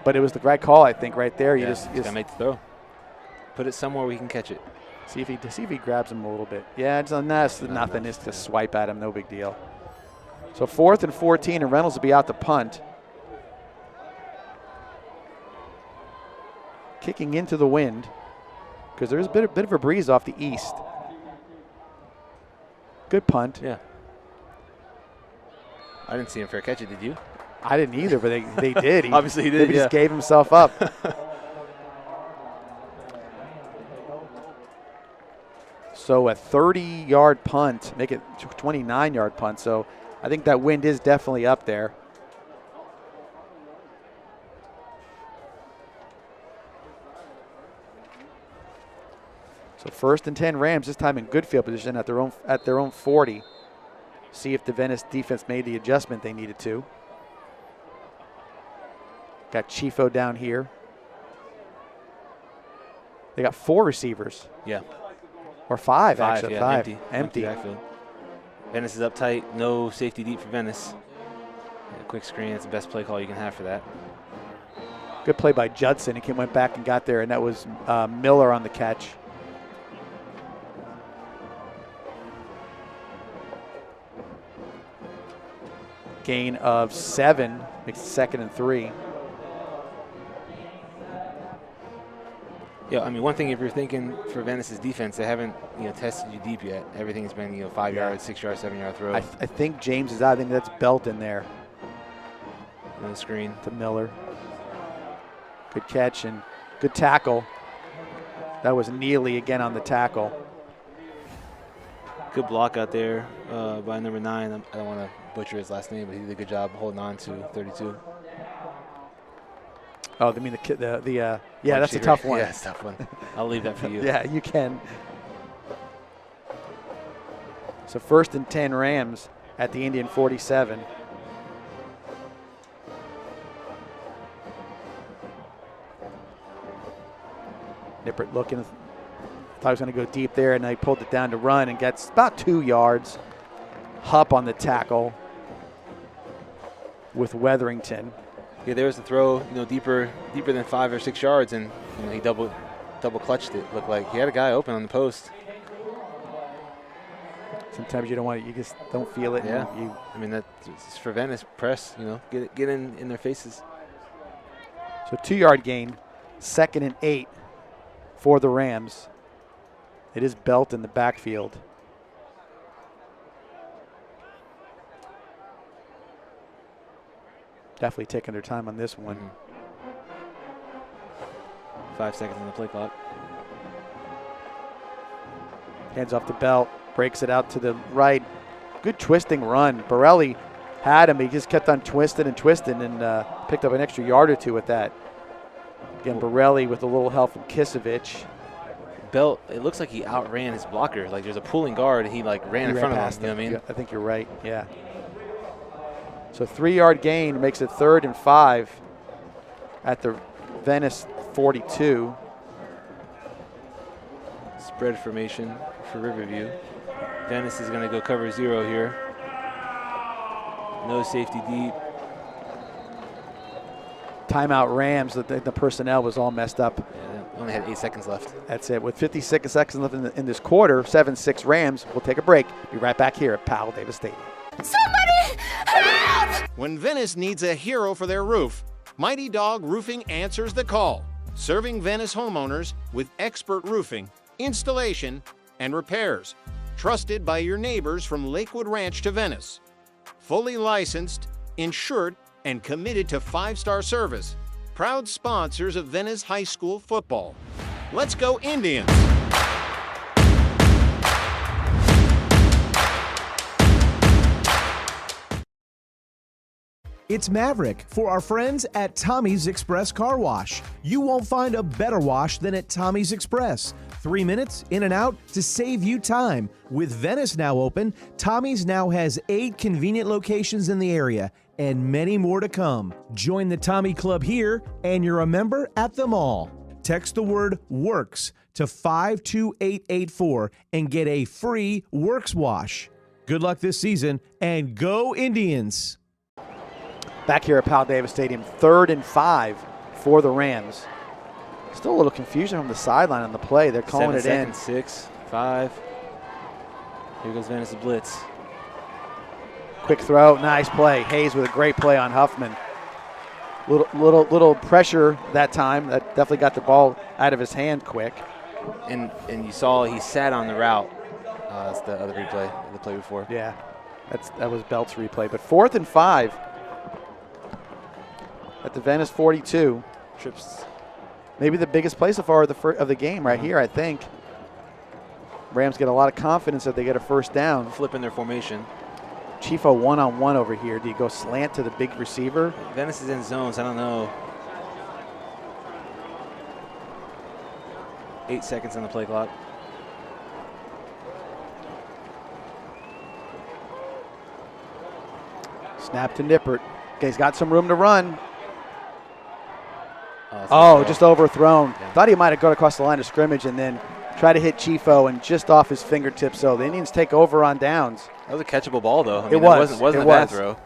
but it was the right call, I think, right there. You just gotta make the throw. Put it somewhere we can catch it. See if he grabs him a little bit. Yeah, it's nothing. It's just swipe at him, no big deal. So 4th and 14, and Reynolds will be out to punt. Kicking into the wind because there's a bit of a breeze off the east. Good punt. Yeah. I didn't see him fair catch it, did you? I didn't either, but they did. Obviously he did, He just gave himself up. So a 30-yard punt, make it 29-yard punt. So I think that wind is definitely up there. So 1st and 10 Rams, this time in good field position at their own 40. See if the Venice defense made the adjustment they needed to. Got Chifo down here. They got 4 receivers. Yeah. Or 5 actually. Yeah, 5. Empty. Venice is up tight. No safety deep for Venice. quick screen. It's the best play call you can have for that. Good play by Judson. He went back and got there, and that was Miller on the catch. Gain of 7, makes it 2nd and 3. Yeah, I mean, one thing, if you're thinking for Venice's defense, they haven't tested you deep yet. Everything's been 5 yards, 6 yards, 7 yard throw. I think James is out. I think that's Belt in there. On the screen to Miller. Good catch and good tackle. That was Neely again on the tackle. Good block out there by number 9. I don't want to butcher his last name, but he did a good job holding on to 32. Oh, I mean yeah, that's a tough one. Yeah, it's a tough one. I'll leave that for you. Yeah, you can. So 1st and 10 Rams at the Indian 47. Nippert looking, thought he was going to go deep there, and they pulled it down to run and gets about 2 yards. Hupp on the tackle with Weatherington. Yeah, there was the throw, deeper than 5 or 6 yards, and he double clutched it. Looked like he had a guy open on the post. Sometimes you don't want it, you just don't feel it. Yeah, I mean that's for Venice press. Get in their faces. So 2-yard gain, 2nd and 8 for the Rams. It is Belt in the backfield. Definitely taking their time on this one. 5 seconds on the play clock. Hands off the Belt, breaks it out to the right. Good twisting run. Borelli had him. He just kept on twisting and picked up an extra yard or 2 with that. Again, Borelli with a little help from Kisevich. Belt, it looks like he outran his blocker. Like there's a pulling guard, and he ran in front of him. You know what I mean? I think you're right. Yeah. So 3-yard gain makes it 3rd and 5 at the Venice 42. Spread formation for Riverview. Venice is going to go cover 0 here. No safety deep. Timeout Rams. The personnel was all messed up. Yeah, only had 8 seconds left. That's it. With 56 seconds left in this quarter, 7-6 Rams. We'll take a break. Be right back here at Powell Davis Stadium. Somebody help! When Venice needs a hero for their roof, Mighty Dog Roofing answers the call, serving Venice homeowners with expert roofing, installation, and repairs. Trusted by your neighbors from Lakewood Ranch to Venice. Fully licensed, insured, and committed to 5-star service. Proud sponsors of Venice High School football. Let's go Indians! It's Maverick for our friends at Tommy's Express Car Wash. You won't find a better wash than at Tommy's Express. 3 minutes in and out to save you time. With Venice now open, Tommy's now has 8 convenient locations in the area and many more to come. Join the Tommy Club here and you're a member at them all. Text the word WORKS to 52884 and get a free Works wash. Good luck this season and go Indians! Back here at Powell Davis Stadium, 3rd and 5 for the Rams. Still a little confusion from the sideline on the play. They're calling 7 it seconds, in. 6, 5. Here goes Venice blitz. Quick throw, nice play. Hayes with a great play on Huffman. Little pressure that time. That definitely got the ball out of his hand quick. And you saw he sat on the route. That's the other replay, the play before. Yeah, that was Belt's replay. But 4th and 5 at the Venice 42. Trips. Maybe the biggest play so far of the game right here, I think. Rams get a lot of confidence that they get a first down. Flipping their formation. Chifo one-on-one over here. Do you go slant to the big receiver? Venice is in zones. I don't know. 8 seconds on the play clock. Snap to Nippert. Okay, he's got some room to run. Just overthrown. Yeah. Thought he might have gone across the line of scrimmage and then try to hit Chifo and just off his fingertips. So the Indians take over on downs. That was a catchable ball, though. I mean, it wasn't a bad throw.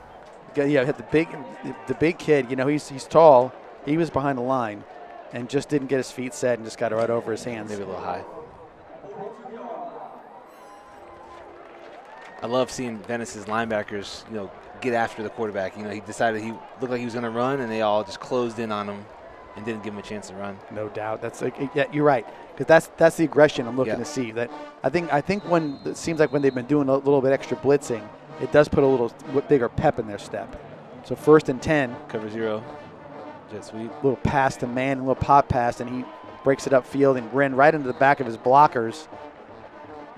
hit the big kid. You know, he's tall. He was behind the line, and just didn't get his feet set and just got it right over his hands. Maybe a little high. I love seeing Venice's linebackers, get after the quarterback. He decided he looked like he was going to run, and they all just closed in on him and didn't give him a chance to run. No doubt. Yeah, you're right, because that's the aggression I'm looking to see. That I think when it seems like when they've been doing a little bit extra blitzing, it does put a little bigger pep in their step. So 1st and 10. Cover 0. Jet sweep. Little pass to man, a little pop pass, and he breaks it upfield and ran right into the back of his blockers.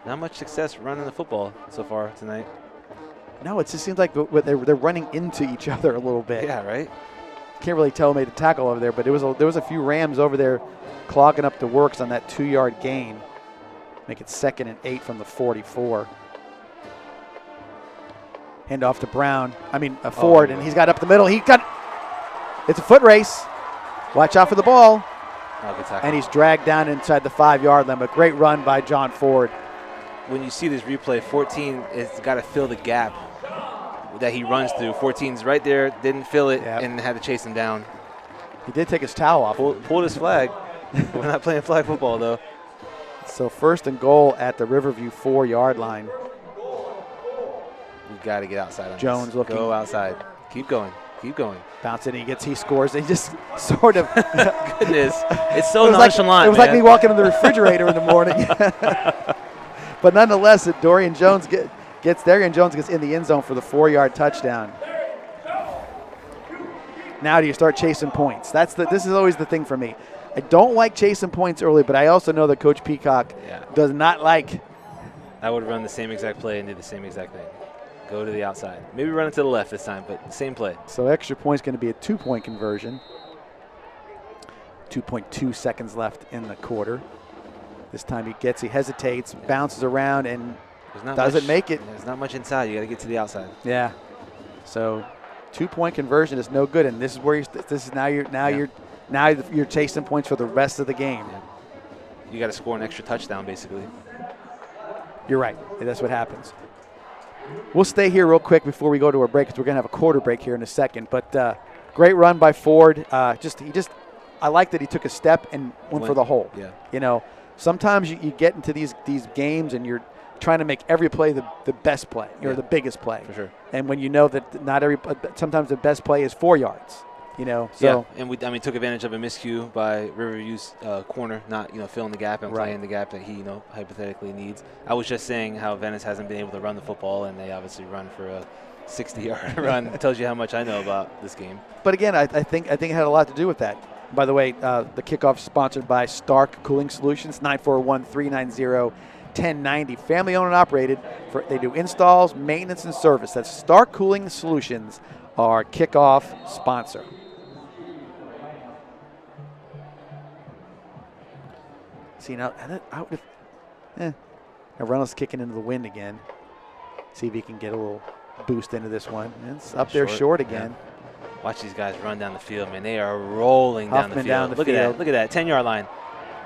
Not much success running the football so far tonight. No, it just seems like they're running into each other a little bit. Yeah, right. Can't really tell who made the tackle over there, but there was a few Rams over there clogging up the works on that 2-yard gain. Make it 2nd and 8 from the 44. Hand off to Ford, and he's got up the middle. It's a foot race. Watch out for the ball. And he's dragged down inside the 5-yard line, but great run by John Ford. When you see this replay, 14 has got to fill the gap that he runs through. 14's right there, didn't fill it, and had to chase him down. He did take his towel off. Pulled his flag. We're not playing flag football, though. So 1st and goal at the Riverview 4-yard line. We got to get outside on Jones this. looking. Go outside. Keep going. Keep going. Bounce it, he scores. He just sort of. Goodness. It's so nonchalant. It was like me walking in the refrigerator in the morning. But nonetheless, Dorian Jones gets there, and Jones gets in the end zone for the 4-yard touchdown. Now do you start chasing points? This is always the thing for me. I don't like chasing points early, but I also know that Coach Peacock does not like. I would run the same exact play and do the same exact thing. Go to the outside. Maybe run it to the left this time, but same play. So extra point's going to be a 2-point conversion. 2.2 seconds left in the quarter. This time he hesitates, bounces around, and doesn't make it. There's not much inside. You got to get to the outside. Yeah. So 2-point conversion is no good, and this is where you're chasing points for the rest of the game. Yeah. You got to score an extra touchdown, basically. You're right. That's what happens. We'll stay here real quick before we go to a break, because we're going to have a quarter break here in a second. But great run by Ford. I like that he took a step and went for the hole. Yeah. Sometimes you get into these games and you're trying to make every play the best play or the biggest play. For sure. And when you know that sometimes the best play is 4 yards. So and we took advantage of a miscue by Riverview's corner, not filling the gap and playing the gap that he hypothetically needs. I was just saying how Venice hasn't been able to run the football, and they obviously run for a 60-yard run. It tells you how much I know about this game. But again, I think it had a lot to do with that. By the way, the kickoff is sponsored by Stark Cooling Solutions, 941-390-1090. Family owned and operated. They do installs, maintenance, and service. That's Stark Cooling Solutions, our kickoff sponsor. See, now Reynolds kicking into the wind again. See if he can get a little boost into this one. It's up there short again. Yeah. Watch these guys run down the field, man. They are rolling down the field. Look at that. Look at that. 10-yard line.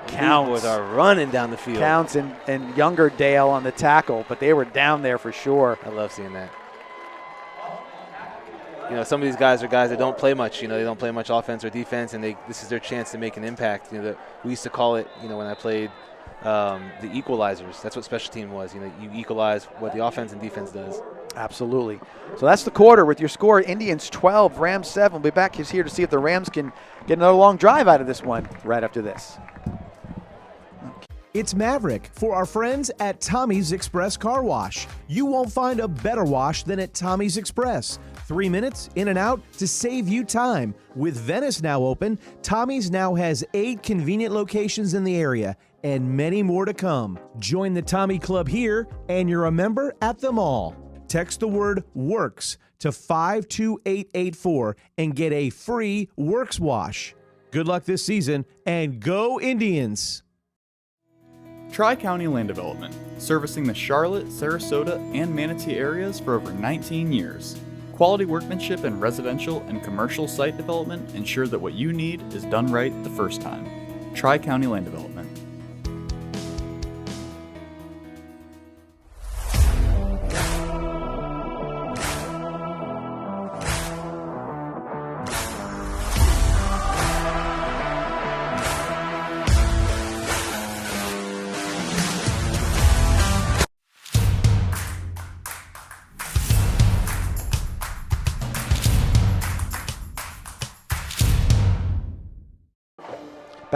Counts. These boys are running down the field. Counts and Younger Dale on the tackle, but they were down there for sure. I love seeing that. Some of these guys are guys that don't play much. They don't play much offense or defense, and this is their chance to make an impact. We used to call it, when I played, the equalizers. That's what special team was. You equalize what the offense and defense does. Absolutely. So that's the quarter with your score. Indians 12, Rams 7. We'll be back here to see if the Rams can get another long drive out of this one right after this. It's Maverick for our friends at Tommy's Express Car Wash. You won't find a better wash than at Tommy's Express. 3 minutes in and out to save you time. With Venice now open, Tommy's now has 8 convenient locations in the area and many more to come. Join the Tommy Club here and you're a member at them all. Text the word WORKS to 52884 and get a free Works wash. Good luck this season and go Indians! Tri-County Land Development, servicing the Charlotte, Sarasota, and Manatee areas for over 19 years. Quality workmanship in residential and commercial site development ensure that what you need is done right the first time. Tri-County Land Development.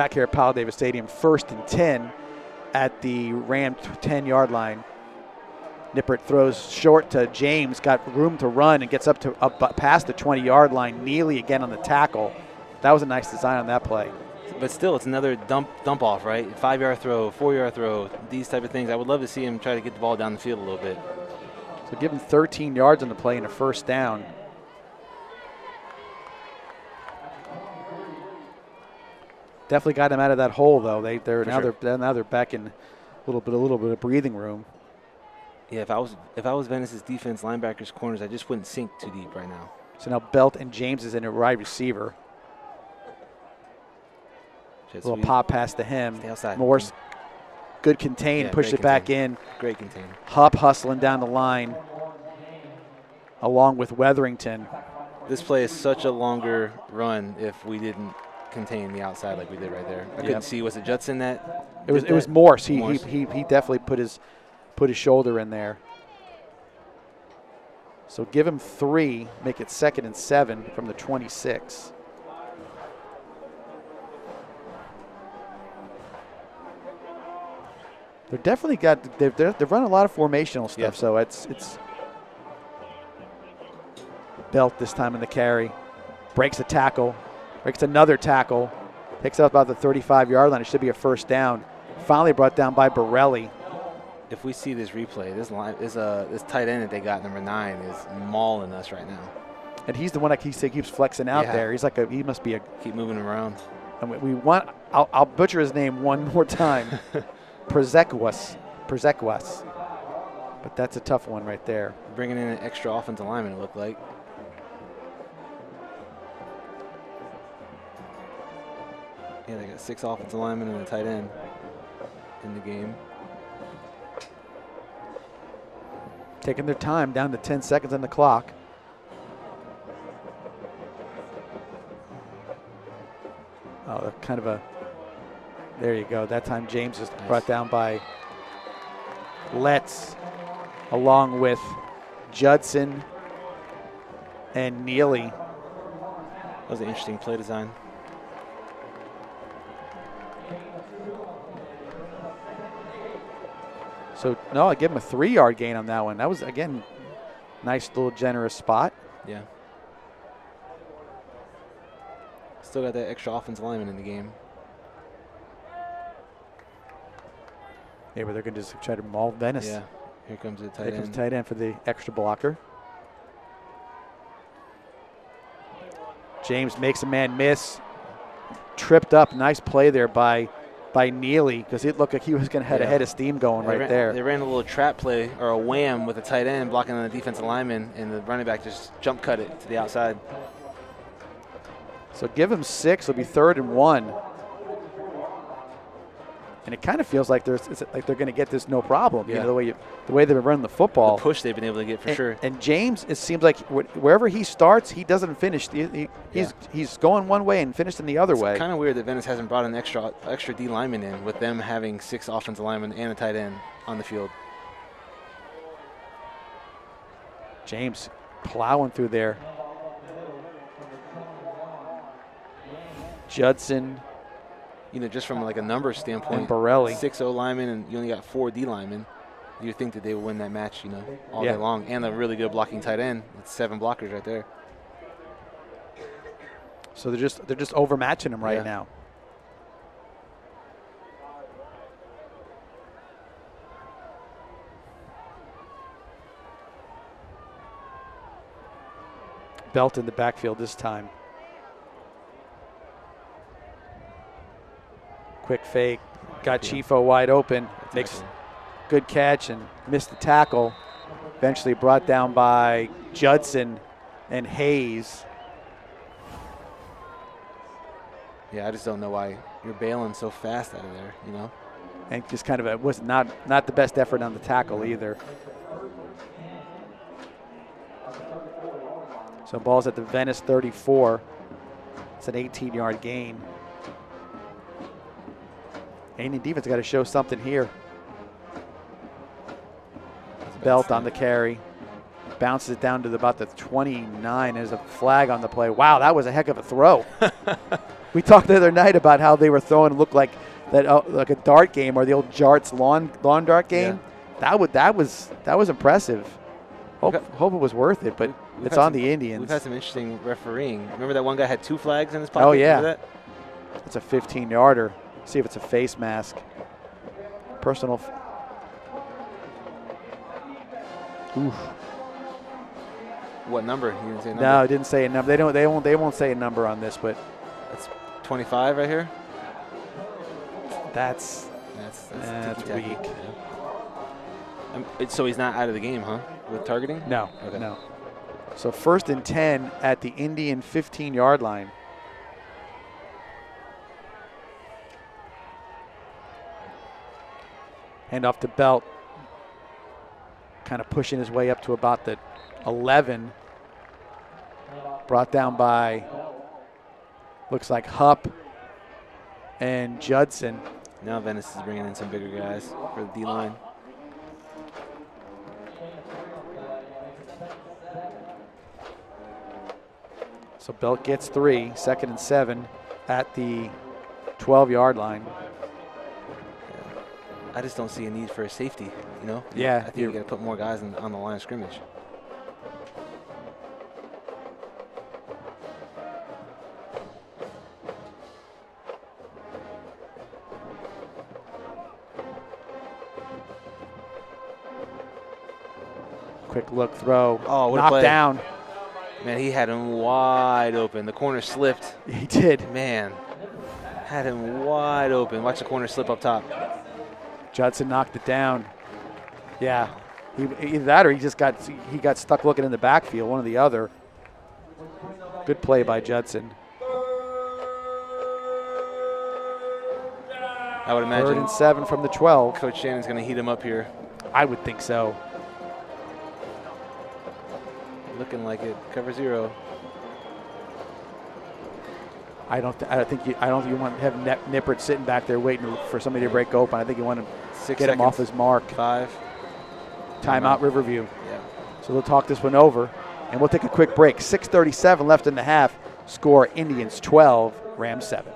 back here at Powell Davis Stadium, 1st and 10 at the Ram 10-yard line. Nippert throws short to James, got room to run, and gets up past the 20-yard line. Neely again on the tackle. That was a nice design on that play. But still, it's another dump off, right? 5-yard throw, 4-yard throw, these type of things. I would love to see him try to get the ball down the field a little bit. So give him 13 yards on the play and a first down. Definitely got him out of that hole, though. They're back in a little bit of breathing room. Yeah, if I was Venice's defense, linebackers, corners, I just wouldn't sink too deep right now. So now Belt and James is in a wide receiver. A little pop pass to him. Stay outside. Morse, good contain, pushed it back in. Great contain. Hupp hustling down the line along with Weatherington. This play is such a longer run if we didn't contain the outside like we did right there. I couldn't see. Was it Judson that? It was Morse. He definitely put his shoulder in there. So give him 3, make it 2nd and 7 from the 26. They're definitely they've run a lot of formational stuff. Yeah. So it's Belt this time in the carry, breaks a tackle, breaks another tackle, picks up about the 35-yard line. It should be a first down. Finally brought down by Borelli. If we see this replay, this tight end that they got, number 9, is mauling us right now. And he's the one that keeps flexing out there. He's he must be keep moving around. And I'll butcher his name one more time. Przekwas. But that's a tough one right there. Bringing in an extra offensive lineman, it looked like. Yeah, they got 6 offensive linemen and a tight end in the game. Taking their time, down to 10 seconds on the clock. Oh, kind of there you go. That time James is brought down by Letts along with Judson and Neely. That was an interesting play design. So, no, I give him a 3-yard gain on that one. That was, again, nice little generous spot. Yeah. Still got that extra offensive lineman in the game. Yeah, but they're going to just try to maul Venice. Yeah. Here comes the tight end. Here comes the tight end for the extra blocker. James makes a man miss. Tripped up. Nice play there by Neely, because it looked like he was going to have a head of steam going there. They ran a little trap play or a wham with a tight end blocking on the defensive lineman, and the running back just jump cut it to the outside. So give him 6. It'll be 3rd and 1. And it kind of feels like they're going to get this no problem. Yeah. You know, the way they've been running the football. The push they've been able to get for sure. And James, it seems like wherever he starts, he doesn't finish. He's going one way and finishing the other way. It's kind of weird that Venice hasn't brought an extra D lineman in, with them having 6 offensive linemen and a tight end on the field. James plowing through there. Judson. You know, just from like a numbers standpoint, and Borelli. 6 O linemen, and you only got 4 D linemen. You think that they would win that match, you know, all day long. And a really good blocking tight end. It's 7 blockers right there. So they're just overmatching him right now. Belt in the backfield this time. Quick fake, got Chifo wide open, makes good catch and missed the tackle. Eventually brought down by Judson and Hayes. Yeah, I just don't know why you're bailing so fast out of there, you know. And just kind of was not the best effort on the tackle either. So ball's at the Venice 34. It's an 18-yard gain. Indian defense got to show something here. Belt on the carry. Bounces it down to about the 29. There's a flag on the play. Wow, that was a heck of a throw. We talked the other night about how they were throwing, looked like that, like a dart game or the old Jarts lawn dart game. Yeah. That was impressive. Hope it was worth it, but it's on the Indians. We've had some interesting refereeing. Remember that one guy had 2 flags in his pocket? Oh yeah, remember that? It's a 15-yarder. See if it's a face mask. Personal. Oof. What number? He didn't say a number. No, it didn't say a number. They won't say a number on this, but that's 25 right here. That's weak. Yeah. So he's not out of the game, huh? With targeting? No. Okay. No. So 1st and 10 at the Indian 15-yard line. Hand off to Belt. Kind of pushing his way up to about the 11. Brought down by, looks like Hupp and Judson. Now Venice is bringing in some bigger guys for the D-line. So Belt gets 3, 2nd and 7 at the 12-yard line. I just don't see a need for a safety, you know? Yeah. I think you got to put more guys on the line of scrimmage. Quick look throw. Oh, what a knocked play. Down. Man, he had him wide open. The corner slipped. He did. Man, had him wide open. Watch the corner slip up top. Judson knocked it down. Yeah, either that or he got stuck looking in the backfield, one or the other. Good play by Judson. I would imagine 3rd and 7 from the 12. Coach Shannon's going to heat him up here. I would think so. Looking like it. Cover 0. I don't think you want to have Nippert sitting back there waiting for somebody to break open. I think you want to get him off his mark. 5. Timeout Riverview. Yeah. So they'll talk this one over, and we'll take a quick break. 6:37 left in the half. Score Indians 12, Rams 7.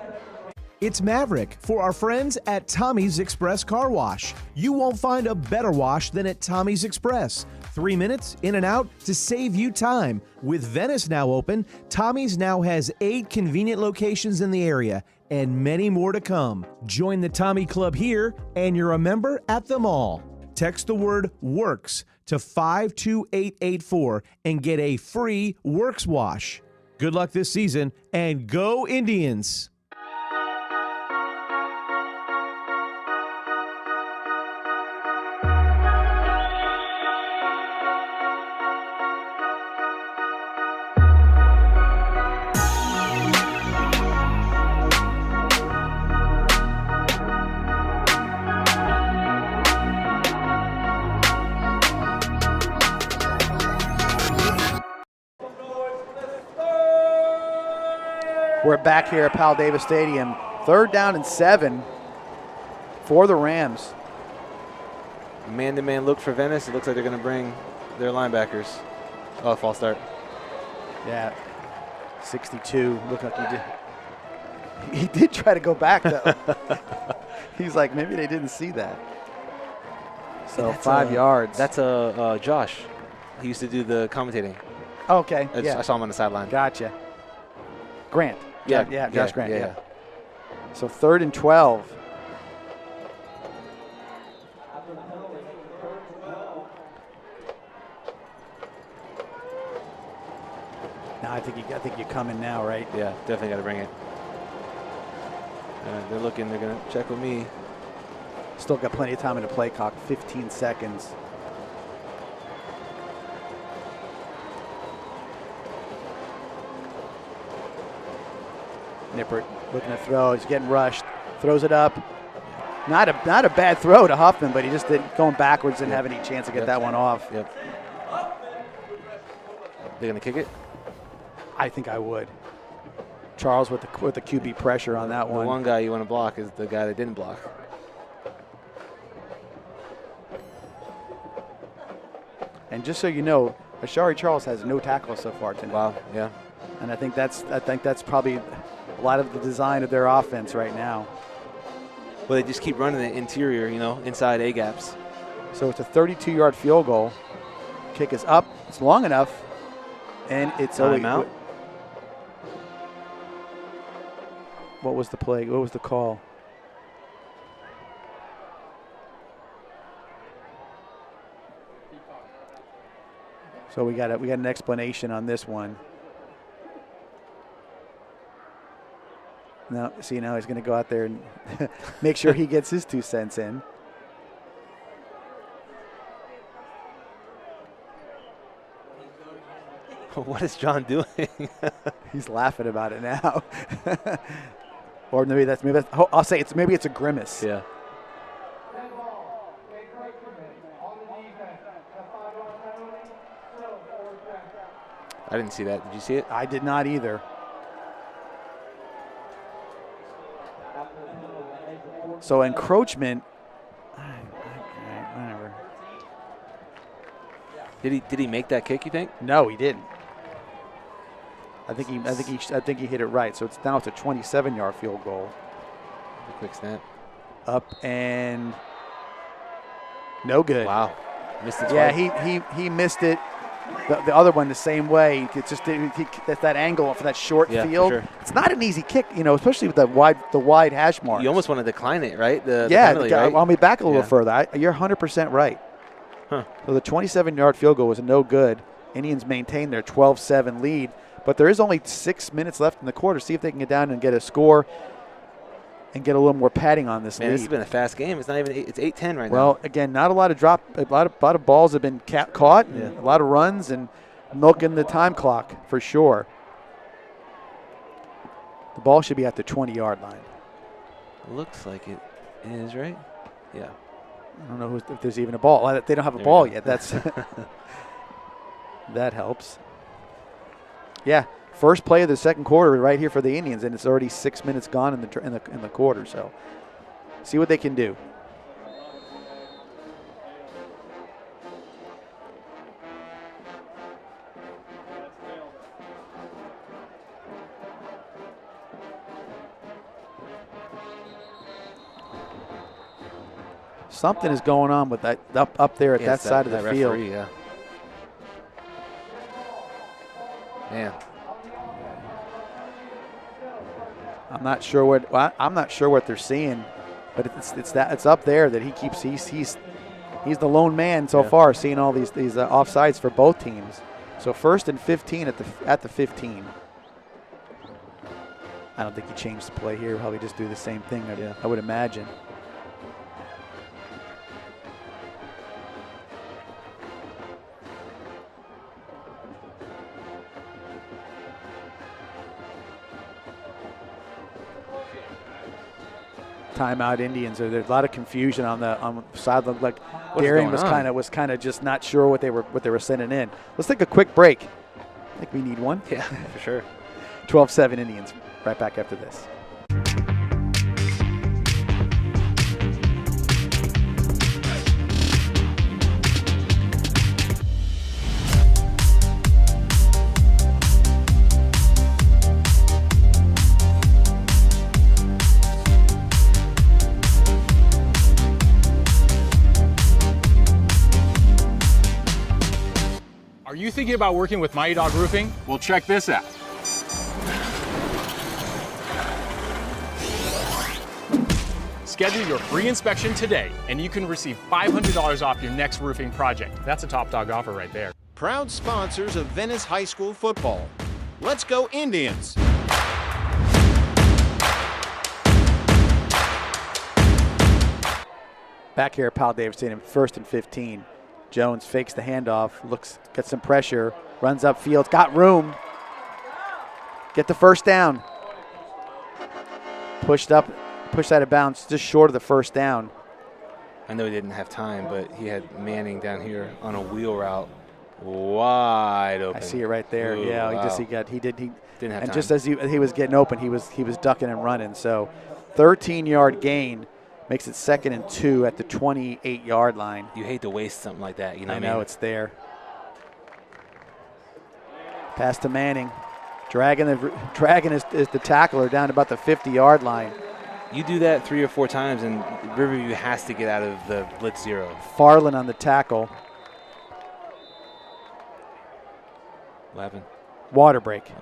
It's Maverick for our friends at Tommy's Express Car Wash. You won't find a better wash than at Tommy's Express. 3 minutes in and out to save you time. With Venice now open, Tommy's now has 8 convenient locations in the area and many more to come. Join the Tommy Club here and you're a member at them all. Text the word WORKS to 52884 and get a free Works wash. Good luck this season and go Indians! We're back here at Powell Davis Stadium. 3rd down and 7 for the Rams. Man-to-man look for Venice. It looks like they're going to bring their linebackers. Oh, false start. Yeah, 62. Look like he did. He did try to go back, though. He's like, maybe they didn't see that. So 5 yards. That's Josh. He used to do the commentating. Okay, I saw him on the sideline. Gotcha. Grant. Yeah, Josh Grant. Yeah. So 3rd and 12. Now I think you come in now, right? Yeah, definitely got to bring it. They're looking. They're going to check with me. Still got plenty of time in the play clock. 15 seconds. Nippert looking to throw. He's getting rushed. Throws it up. Not a bad throw to Huffman, but he just going backwards, didn't have any chance to get that one off. Yep. They're going to kick it? I think I would. Charles with the QB pressure on that one. The one guy you want to block is the guy that didn't block. And just so you know, Ashari Charles has no tackles so far tonight. Wow, yeah. And I think that's probably a lot of the design of their offense right now. Well, they just keep running the interior, inside A-gaps. So it's a 32-yard field goal. Kick is up. It's long enough. And it's Timeout. What was the play? What was the call? So we got an explanation on this one. Now he's going to go out there and make sure he gets his 2 cents in. What is John doing? He's laughing about it now. Or maybe that's I'll say maybe it's a grimace. Yeah. I didn't see that. Did you see it? I did not either. So encroachment. Whatever. Did he make that kick, you think? No, he didn't. I think he hit it right. So it's a 27-yard field goal. A quick snap. Up and no good. Wow. Missed it Yeah, twice. he missed it. The other one the same way. It's just that angle for that short field. For sure. It's not an easy kick, especially with the wide hash mark. You almost want to decline it, right? The penalty, right? I'll be back a little further. You're 100% right. Huh. So the 27-yard field goal was no good. Indians maintain their 12-7 lead, but there is only 6 minutes left in the quarter. See if they can get down and get a score and get a little more padding on this lead. This has been a fast game. It's not even. It's 8-10 right now. Well, again, not a lot of a lot of balls have been caught, and a lot of runs, and milking the time clock for sure. The ball should be at the 20-yard line. Looks like it is, right? Yeah. I don't know if there's even a ball. They don't have a ball yet. That's that helps. Yeah, first play of the second quarter right here for the Indians, and it's already 6 minutes gone in the quarter. So, see what they can do. Something is going on with that up there at that side of the field. Referee, yeah. Man. I'm not sure what they're seeing, but it's up there that he keeps. He's the lone man so far, seeing all these offsides for both teams. So 1st and 15 at the 15. I don't think he changed the play here. Probably just do the same thing. I would imagine. Timeout Indians. There's a lot of confusion on the side. Looked like Darian was kind of just not sure what they were sending in. Let's take a quick break. I think we need one. Yeah, for sure. 12-7 Indians. Right back after this. Are you thinking about working with Mighty Dog Roofing? Well, check this out. Schedule your free inspection today, and you can receive $500 off your next roofing project. That's a top dog offer right there. Proud sponsors of Venice High School football. Let's go Indians! Back here at Powell Davis Stadium, 1st and 15. Jones fakes the handoff, gets some pressure, runs upfield, got room. Get the first down. Pushed out of bounds, just short of the first down. I know he didn't have time, but he had Manning down here on a wheel route, wide open. I see it right there. Ooh, yeah, wow. he didn't have time. And just as he was getting open, he was ducking and running. So, 13-yard gain. Makes it 2nd and 2 at the 28-yard line. You hate to waste something like that, you know. I know it's there. Pass to Manning. Dragging is the tackler down to about the 50-yard line. You do that 3 or 4 times, and Riverview has to get out of the blitz 0. Farland on the tackle. What happened? Water break. Okay.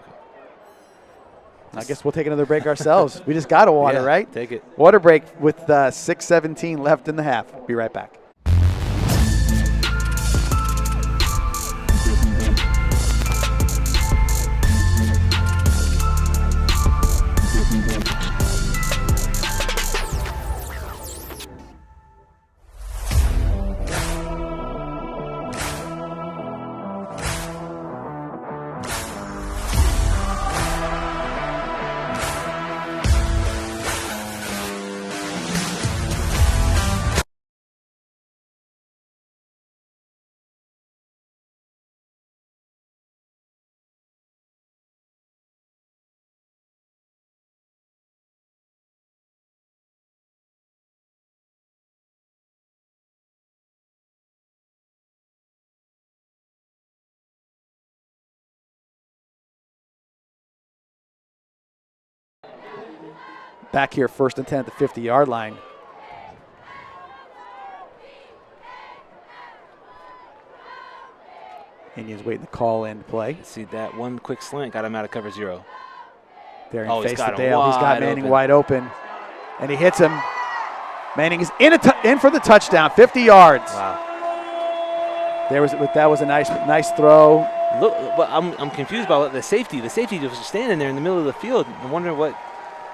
I guess we'll take another break ourselves. We just got a water, yeah, right? Take it. Water break with 6:17 left in the half. Be right back. Back here, 1st and 10 at the 50-yard line. Indians waiting to call in play. See that one quick slant got him out of cover 0. There Oh, in he's face got to him Dale. He's got wide Manning open. wide open, and he hits him. Manning is in for the touchdown, 50 yards. Wow. That was a nice throw. Look, but I'm confused by the safety. The safety was just standing there in the middle of the field. I'm wondering what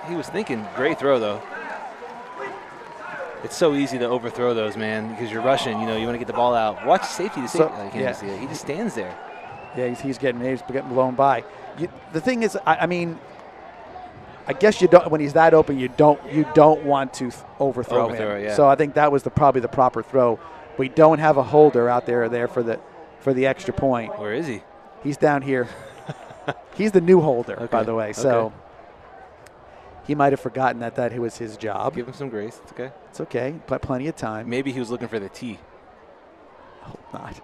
he was thinking. Great throw, though. It's so easy to overthrow those, man, because you're rushing. You want to get the ball out. Watch safety. You can't even see it. He just stands there. Yeah, he's getting blown by. The thing is, I mean, I guess you don't. When he's that open, you don't want to overthrow him. Yeah. So I think that was probably the proper throw. We don't have a holder out there for the extra point. Where is he? He's down here. He's the new holder, by the way. So he might have forgotten that it was his job. Give him some grace. It's okay. It's okay. Plenty of time. Maybe he was looking for the T. Hope not.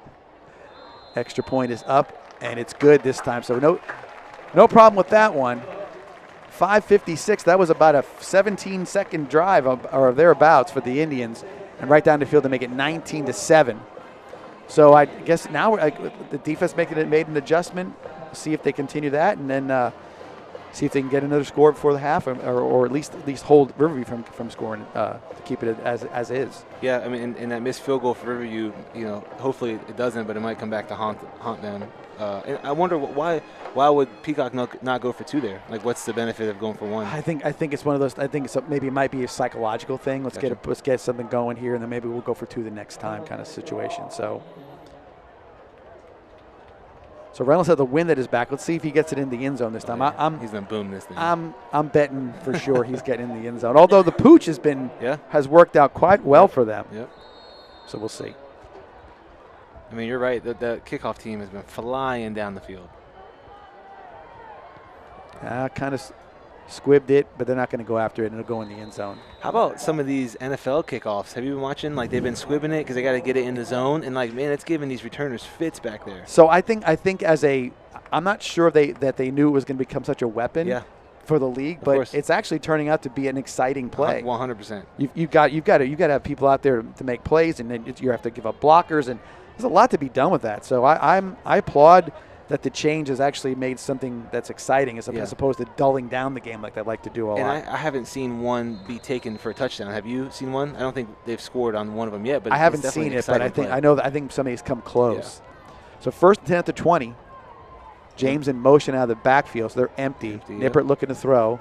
Extra point is up, and it's good this time. So no problem with that one. 5:56. That was about a 17-second drive or thereabouts for the Indians, and right down the field to make it 19-7. So I guess now the defense made an adjustment. See if they continue that, and then see if they can get another score before the half, or at least hold Riverview from scoring to keep it as is. Yeah, I mean, and that missed field goal for Riverview, hopefully it doesn't, but it might come back to haunt them. And I wonder why would Peacock not go for 2 there? Like, what's the benefit of going for 1? I think it's one of those. I think maybe it might be a psychological thing. Let's get something going here, and then maybe we'll go for 2 the next time, kind of situation. So Reynolds had the wind at his back. Let's see if he gets it in the end zone this time. He's gonna boom this thing. I'm betting for sure he's getting in the end zone. Although the pooch has worked out quite well for them. Yep. So we'll see. I mean, you're right. The kickoff team has been flying down the field. Kind of squibbed it, but they're not going to go after it, and it'll go in the end zone. How about some of these NFL kickoffs? Have you been watching? Like, they've been squibbing it because they got to get it in the zone, and man, it's giving these returners fits back there. So I think I'm not sure that they knew it was going to become such a weapon for the league, but it's actually turning out to be an exciting play. 100%. You've got to have people out there to make plays, and then you have to give up blockers, and there's a lot to be done with that. So I applaud that the change has actually made something that's exciting as opposed to dulling down the game like they like to do a lot. And I haven't seen one be taken for a touchdown. Have you seen one? I don't think they've scored on one of them yet. But I haven't seen it, but I think somebody's come close. Yeah. So 1st and 10 at the 20. James in motion out of the backfield, so they're empty. Nippert looking to throw.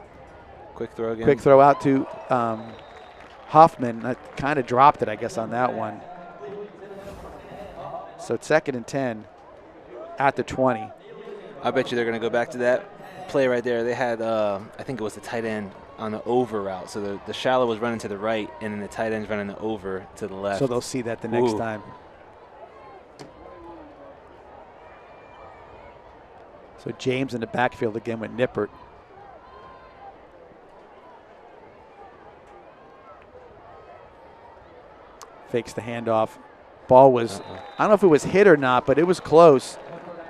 Quick throw again. Quick throw out to Huffman. I kind of dropped it, I guess, on that one. So it's 2nd and 10 at the 20. I bet you they're going to go back to that play right there. They had, I think it was the tight end on the over route. So the shallow was running to the right, and then the tight end's running the over to the left. So they'll see that the next time. So James in the backfield again with Nippert. Fakes the handoff. Ball was, I don't know if it was hit or not, but it was close.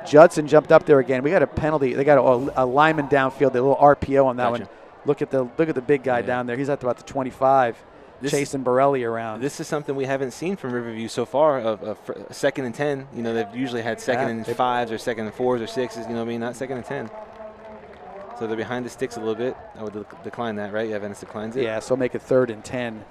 Judson jumped up there again. We got a penalty. They got a lineman downfield, a little RPO on that one. Look at the big guy down there. He's at about the 25, chasing Borelli around. This is something we haven't seen from Riverview so far of 2nd and 10. You know, they've usually had 2nd and 5s or 2nd and 4s or 6s. You know what I mean? Not 2nd and 10. So they're behind the sticks a little bit. I would decline that, right? Yeah, Venice declines it. Yeah, so make it 3rd and 10.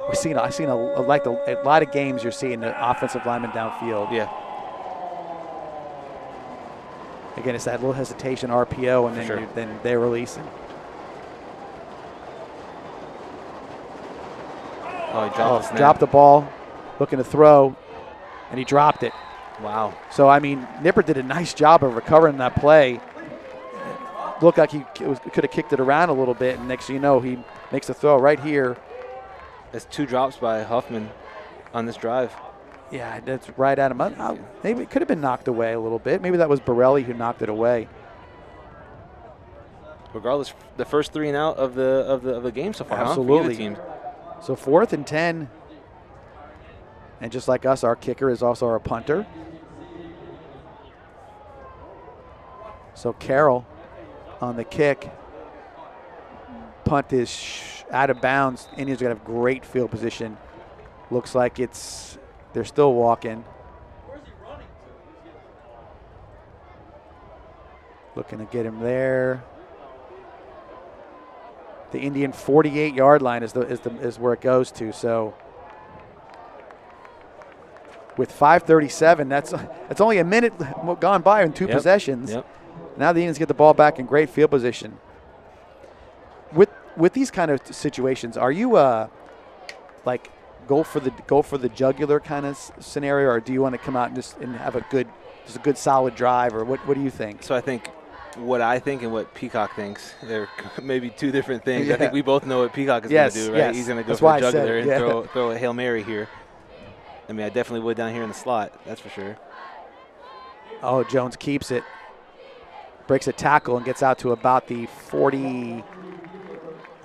I've seen a lot of games you're seeing the offensive lineman downfield. Yeah. Again, it's that little hesitation RPO, and then they release him. Oh, he dropped the ball, looking to throw, and he dropped it. Wow. So, I mean, Nipper did a nice job of recovering that play. Looked like he could have kicked it around a little bit, and next thing you know, he makes the throw right here. That's 2 drops by Huffman on this drive. Yeah, that's right at him. Maybe it could have been knocked away a little bit. Maybe that was Borelli who knocked it away. Regardless, the first 3 and out of the game so far. Absolutely. Team. So 4th and 10. And just like us, our kicker is also our punter. So Carroll on the kick. Punt is out of bounds. Indians are going to have great field position. Looks like they're still walking. Looking to get him there. The Indian 48-yard line is where it goes to. So with 5:37, that's only a minute gone by in 2 possessions. Yep. Now the Indians get the ball back in great field position. With these kind of situations, are you like go for the jugular kind of scenario, or do you want to come out and have a good solid drive, or what do you think? So I think what I think and what Peacock thinks, they're maybe 2 different things. Yeah. I think we both know what Peacock is going to do, right? Yes. He's going to go That's for why the I said jugular it, and throw a Hail Mary here. I mean, I definitely would down here in the slot, that's for sure. Oh, Jones keeps it. Breaks a tackle and gets out to about the 40.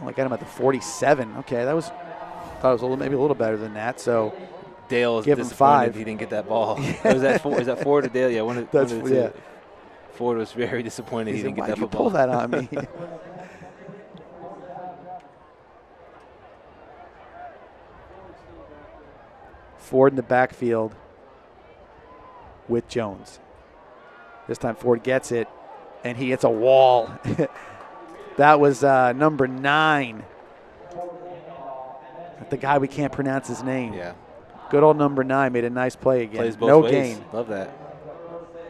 Oh, I got him at the 47. Okay, that was maybe a little better than that. So Dale is give him disappointed 5. he didn't get that ball. Was that Ford or Dale? Yeah, Ford was very disappointed he didn't get that football. Why'd you pull that on me? Ford in the backfield with Jones. This time Ford gets it, and he hits a wall. That was number 9. The guy we can't pronounce his name. Yeah. Good old number 9 made a nice play again. Plays both no ways. gain. Love that.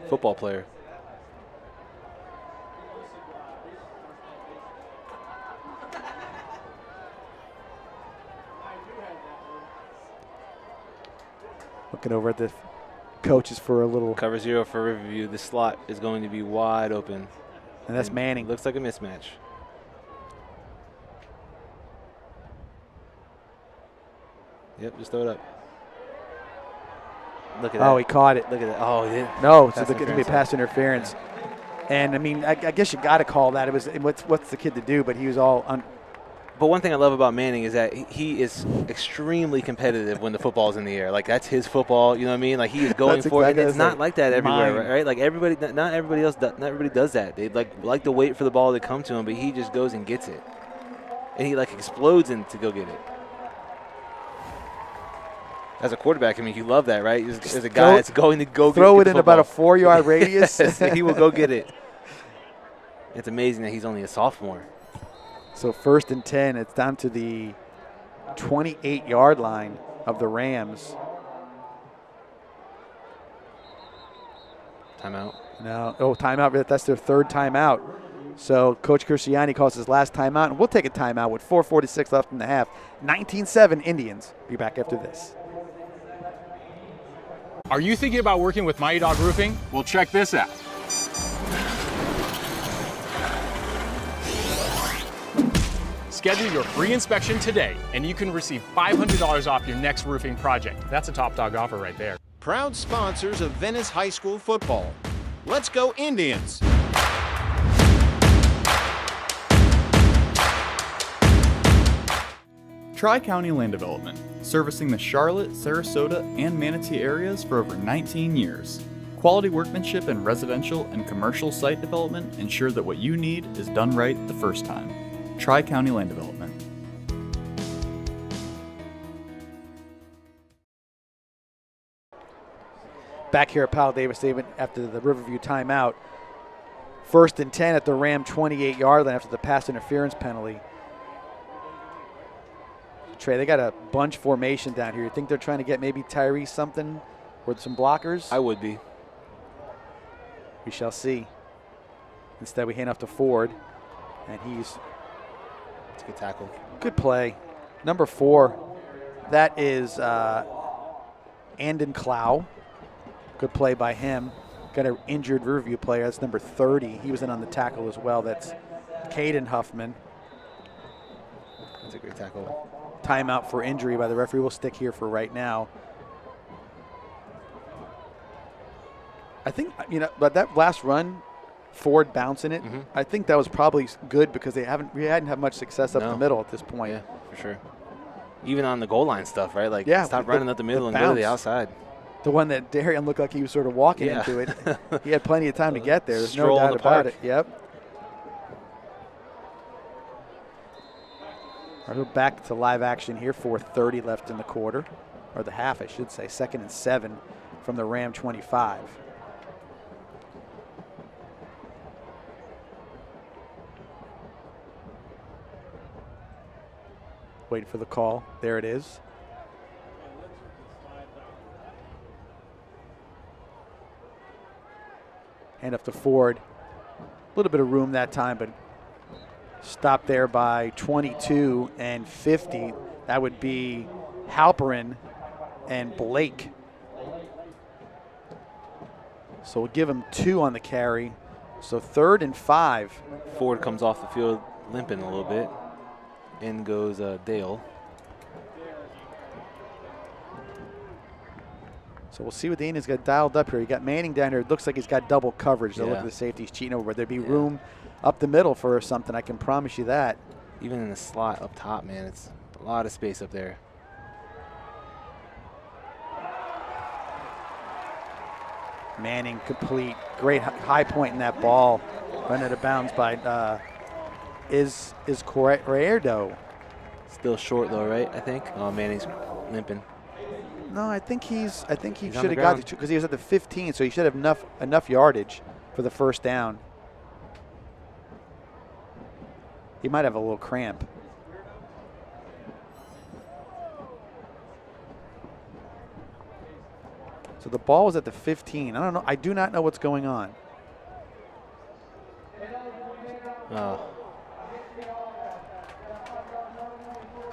Football player. Looking over at the coaches for a little. Cover 0 for Riverview. The slot is going to be wide open. And that's Manning. Looks like a mismatch. Yep, just throw it up. Look at that. Oh, he caught it. Look at that. Oh, he didn't. No, so it's going to be pass interference. And, I mean, I guess you got to call that. It was what's the kid to do, but he was all But one thing I love about Manning is that he is extremely competitive when the football's in the air. Like, that's his football, you know what I mean? Like, he is going for it. It's not like that everywhere, right? Like, not everybody does that. They like to wait for the ball to come to him, but he just goes and gets it. And he, explodes in to go get it. As a quarterback, I mean, you love that, right? As a guy that's going to go throw get it in about a 4-yard radius. Yes, he will go get it. It's amazing that he's only a sophomore. So 1st and 10, it's down to the 28-yard line of the Rams. Timeout. No, timeout. That's their 3rd timeout. So Coach Cruciani calls his last timeout, and we'll take a timeout with 4:46 left in the half. 19-7 Indians. Be back after this. Are you thinking about working with Mighty Dog Roofing? Well, check this out. Schedule your free inspection today, and you can receive $500 off your next roofing project. That's a top dog offer right there. Proud sponsors of Venice High School football. Let's go Indians! Tri-County Land Development, servicing the Charlotte, Sarasota, and Manatee areas for over 19 years. Quality workmanship in residential and commercial site development ensure that what you need is done right the first time. Tri-County Land Development. Back here at Powell Davis Stadium after the Riverview timeout. 1st and 10 at the Ram 28-yard line after the pass interference penalty. Trey, they got a bunch formation down here. You think they're trying to get maybe Tyree something with some blockers? I would be. We shall see. Instead, we hand off to Ford, and it's a good tackle. Good play. Number 4, that is Andon Clow. Good play by him. Got an injured Riverview player. That's number 30. He was in on the tackle as well. That's Caden Huffman. That's a great tackle. Timeout for injury by the referee. We'll stick here for right now. I think, but that last run, Ford bouncing it, I think that was probably good because we hadn't had much success up the middle at this point. Yeah, for sure. Even on the goal line stuff, right? Like, stop running up the middle and bounce. go to the outside. The one that Darian looked like he was sort of walking into it. He had plenty of time to get there. There's no Stroll in doubt the about park. it. Yep. All right, we're back to live action here. 4:30 left in the quarter, or the half, I should say. 2nd and 7 from the Ram 25. Waiting for the call. There it is. Hand up to Ford. A little bit of room that time, but stopped there by 22 and 50. That would be Halperin and Blake. So we'll give him 2 on the carry. So 3rd and 5. Ford comes off the field limping a little bit. In goes Dale. So we'll see what the Indians got dialed up here. You got Manning down here. It looks like he's got double coverage. So look at the safeties cheating over. There'd be room up the middle for something. I can promise you that. Even in the slot up top, man, it's a lot of space up there. Manning complete. Great high point in that ball. Run out of bounds by is Corredo. Still short though, right? I think. Oh, Manning's limping. No, I think he He's should on the have got ground. because he was at the 15, so he should have enough yardage for the first down. He might have a little cramp. So the ball was at the 15. I don't know. I do not know what's going on. Oh.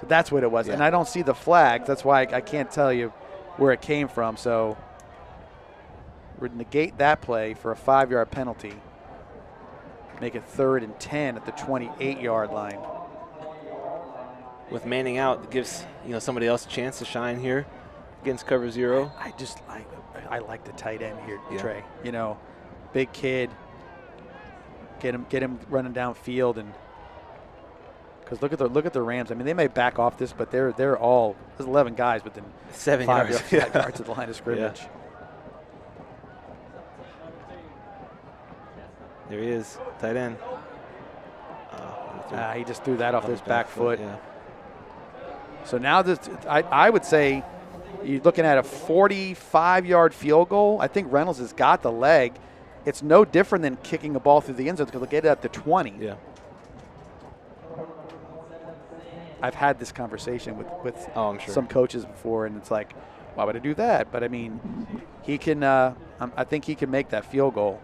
So that's what it was. And I don't see the flag. That's why I can't tell you where it came from. So we'll negate that play for a 5-yard penalty. Make it 3rd and 10 at the 28-yard line. With Manning out, it gives somebody else a chance to shine here against cover 0. I like the tight end here, Trey. Big kid. Get him running downfield, and because look at the Rams. I mean, they may back off this, but they're all there's 11 guys within 7 5 yards. yards of the line of scrimmage. There he is, tight end. He just threw that off his back foot. Yeah. So now I would say you're looking at a 45-yard field goal. I think Reynolds has got the leg. It's no different than kicking a ball through the end zone because they'll get it at the 20. Yeah. I've had this conversation with I'm sure. some coaches before, and it's like, why would I do that? But I mean, he can. I think he can make that field goal.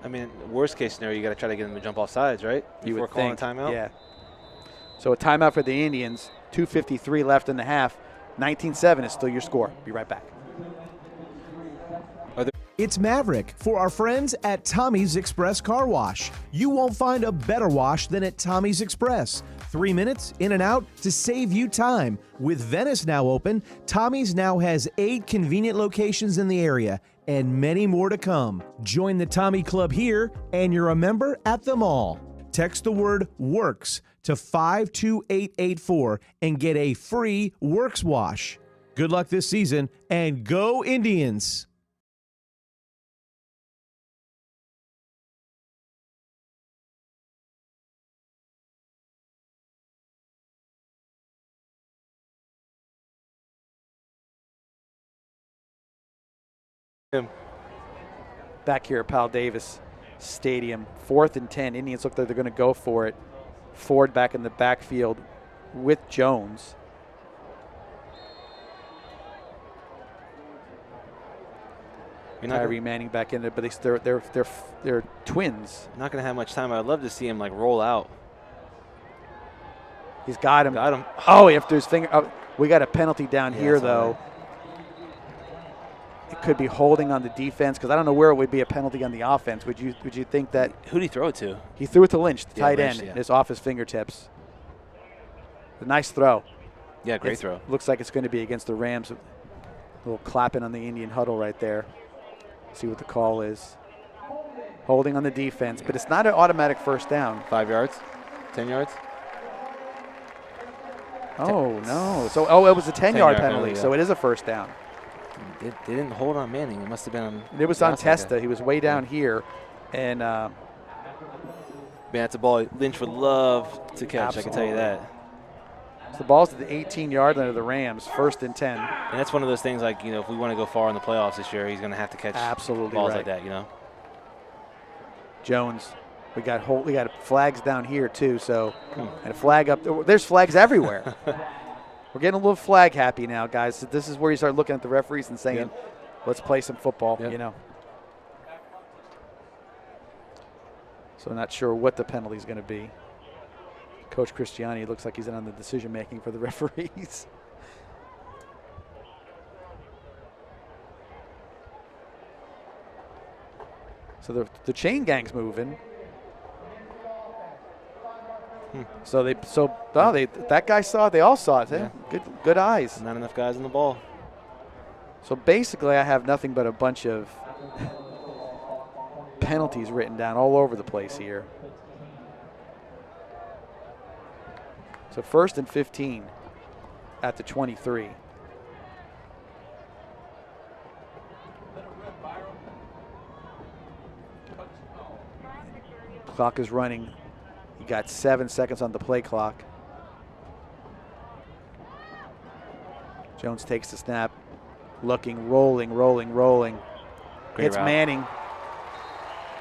I mean, worst case scenario, you got to try to get him to jump off sides, right? Before calling a timeout. Yeah. So a timeout for the Indians. 2:53 left in the half. 19-7 is still your score. Be right back. It's Maverick for our friends at Tommy's Express Car Wash. You won't find a better wash than at Tommy's Express. 3 minutes in and out to save you time. With Venice now open, Tommy's now has 8 convenient locations in the area and many more to come. Join the Tommy Club here and you're a member at them all. Text the word WORKS to 52884 and get a free Works Wash. Good luck this season, and go Indians! Back here at Powell Davis Stadium, 4th and 10. Indians look like they're going to go for it. Ford back in the backfield with Jones. Tyree Manning back in it, but they're twins. Not going to have much time. I'd love to see him like roll out. He's got him. Got him. Oh, after his finger. Oh, we got a penalty down here, though. Right. It could be holding on the defense because I don't know where it would be a penalty on the offense. Would you think that? Who did he throw it to? He threw it to Lynch, the tight Lynch, end. yeah. It's off his fingertips. A nice throw. Yeah, great throw. Looks like it's going to be against the Rams. A little clapping on the Indian huddle right there. See what the call is. Holding on the defense, but it's not an automatic first down. 5 yards? 10 yards? Oh, no. So, it was a 10-yard penalty, yeah. so it is a first down. They didn't hold on Manning. It must have been on. It was on Testa. He was way down here. And man, that's a ball Lynch would love to catch, absolutely. I can tell you that. So the ball's at the 18-yard line of the Rams, 1st and 10. And that's one of those things like, if we want to go far in the playoffs this year, he's going to have to catch balls like that, Jones. We got flags down here too, so and a flag up there. There's flags everywhere. We're getting a little flag happy now, guys. So this is where you start looking at the referees and saying, let's play some football, So not sure what the penalty is going to be. Coach Cristiani looks like he's in on the decision making for the referees. So the chain gang's moving. That guy saw it. They all saw it. Yeah. Good eyes. Not enough guys on the ball. So basically, I have nothing but a bunch of penalties written down all over the place here. So 1st and 15 at the 23. Clock is running. You got 7 seconds on the play clock. Jones takes the snap. Looking, rolling. Great Hits route. Manning.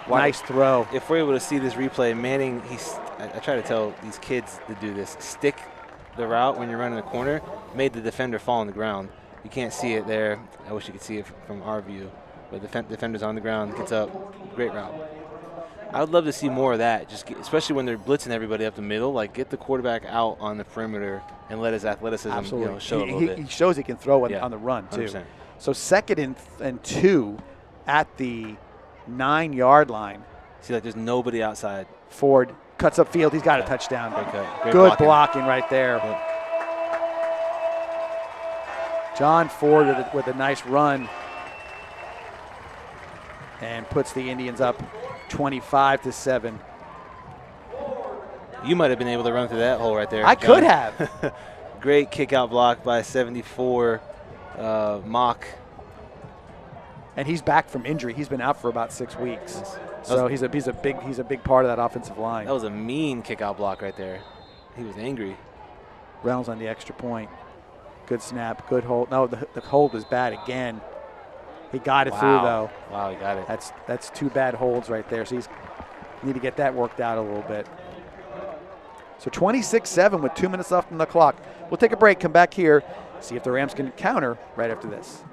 Nice throw. If we're able to see this replay, Manning, I try to tell these kids to do this. Stick the route when you're running the corner, made the defender fall on the ground. You can't see it there. I wish you could see it from our view. But the defender's on the ground, gets up. Great route. I would love to see more of that, especially when they're blitzing everybody up the middle. Like, get the quarterback out on the perimeter and let his athleticism show a little bit. He shows he can throw it on the run, too. 100%. So 2nd and 2 at the 9-yard line. See, like, there's nobody outside. Ford cuts up field. He's got a touchdown. Great Good blocking right there. Yep. John Ford with a nice run and puts the Indians up 25-7. You might have been able to run through that hole right there. I John. could have. Great kick out block by 74 Mock. And he's back from injury. He's been out for about 6 weeks. Nice. So he's a big part of that offensive line. That was a mean kick out block right there. He was angry. Reynolds on the extra point. Good snap, good hold. No, the hold was bad again. He got it through though. Wow, he got it. That's 2 bad holds right there. So need to get that worked out a little bit. So 26-7 with 2 minutes left on the clock. We'll take a break, come back here, see if the Rams can counter right after this.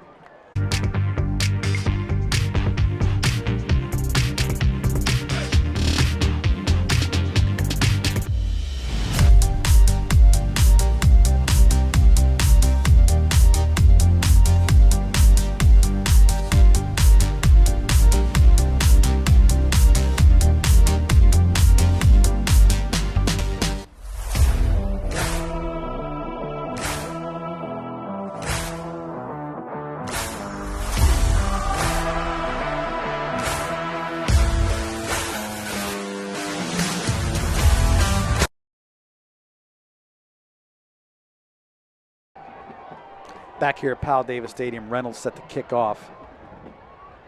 Back here at Powell Davis Stadium, Reynolds set to kick off.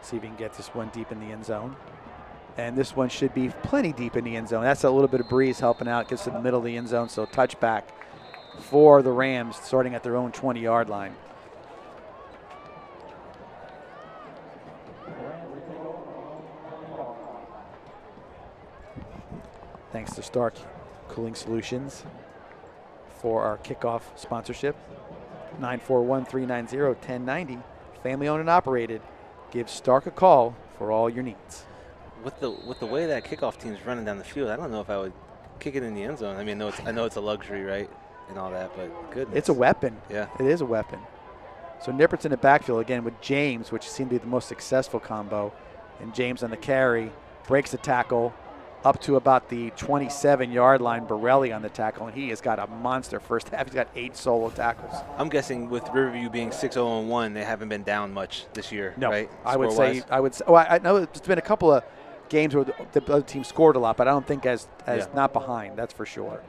See if he can get this one deep in the end zone. And this one should be plenty deep in the end zone. That's a little bit of breeze helping out, gets to the middle of the end zone, so touchback for the Rams starting at their own 20-yard line. Thanks to Stark Cooling Solutions for our kickoff sponsorship. 941-390-1090. Family owned and operated. Give Stark a call for all your needs. With the way that kickoff team's running down the field, I don't know if I would kick it in the end zone. I mean, I know it's a luxury, right, and all that, but goodness. It's a weapon. Yeah. It is a weapon. So Nippert's in the backfield again with James, which seemed to be the most successful combo. And James on the carry, breaks the tackle up to about the 27-yard line. Borelli on the tackle, and he has got a monster first half. He's got 8 solo tackles. I'm guessing with Riverview being 6-0-1, they haven't been down much this year, no, right? I would say. Well, I know it's been a couple of games where the other team scored a lot, but I don't think as not behind. That's for sure.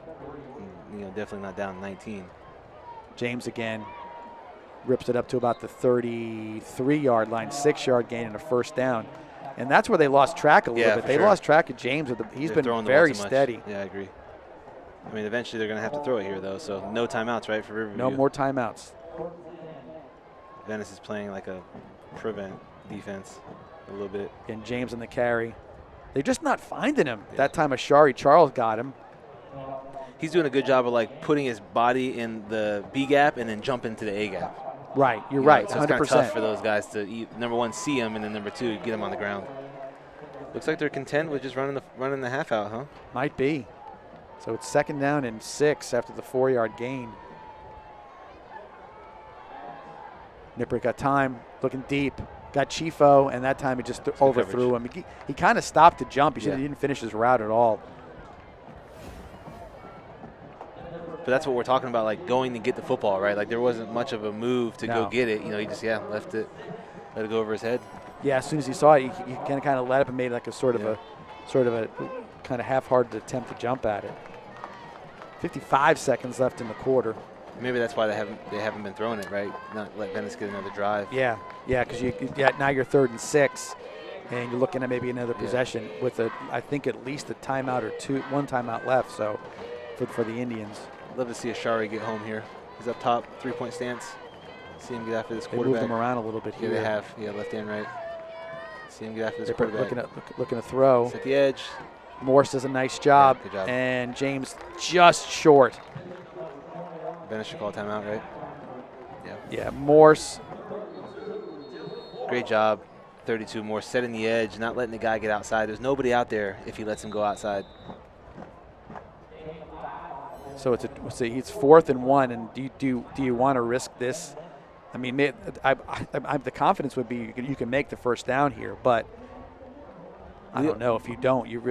Definitely not down 19. James again rips it up to about the 33-yard line, 6-yard gain and a first down. And that's where they lost track a little bit. They lost track of James. He's been very steady. Yeah, I agree. I mean, eventually they're going to have to throw it here, though. So no timeouts, right, for Riverview? No more timeouts. Venice is playing like a prevent defense a little bit. And James on the carry. They're just not finding him. Yeah. That time Ashari Charles got him. He's doing a good job of like putting his body in the B gap and then jumping to the A gap. Right, you're right, 100%. So it's kind of tough for those guys to, number one, see him, and then number two, get him on the ground. Looks like they're content with just running the half out, huh? Might be. So it's 2nd down and 6 after the 4-yard gain. Nipper got time, looking deep. Got Chifo, and that time he just overthrew him. He kind of stopped to jump. He didn't finish his route at all. But that's what we're talking about, like going to get the football, right? Like there wasn't much of a move to go get it. He just let it go over his head. Yeah, as soon as he saw it, he kind of let up and made like a sort of a kind of half-hearted attempt to jump at it. 55 seconds left in the quarter. Maybe that's why they haven't been throwing it, right? Not let Venice get another drive. Yeah, because now you're 3rd and 6, and you're looking at maybe another possession with I think at least a timeout or one timeout left. So for the Indians. Love to see Ashari get home here. He's up top, 3-point stance. See him get after this quarterback. They moved him around a little bit here. Yeah, they have. Yeah, left and right. See him get after this quarterback. Looking to throw. He's at the edge. Morse does a nice job. Yeah, good job. And James just short. Venice should call timeout, right? Yeah, Morse. Great job. 32 Morse setting the edge, not letting the guy get outside. There's nobody out there if he lets him go outside. So it's 4th and 1, and do you want to risk this? I mean, the confidence would be you can make the first down here, but I don't know. If you don't, you're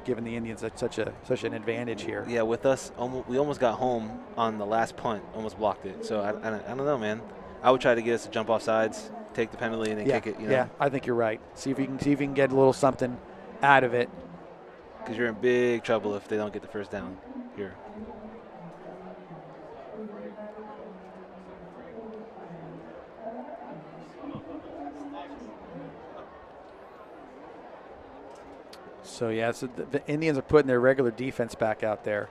giving the Indians such an advantage here. Yeah, with us, we almost got home on the last punt, almost blocked it. So I don't know, man. I would try to get us to jump off sides, take the penalty, and then kick it. Yeah, I think you're right. See if you can get a little something out of it. Because you're in big trouble if they don't get the first down here. So the Indians are putting their regular defense back out there.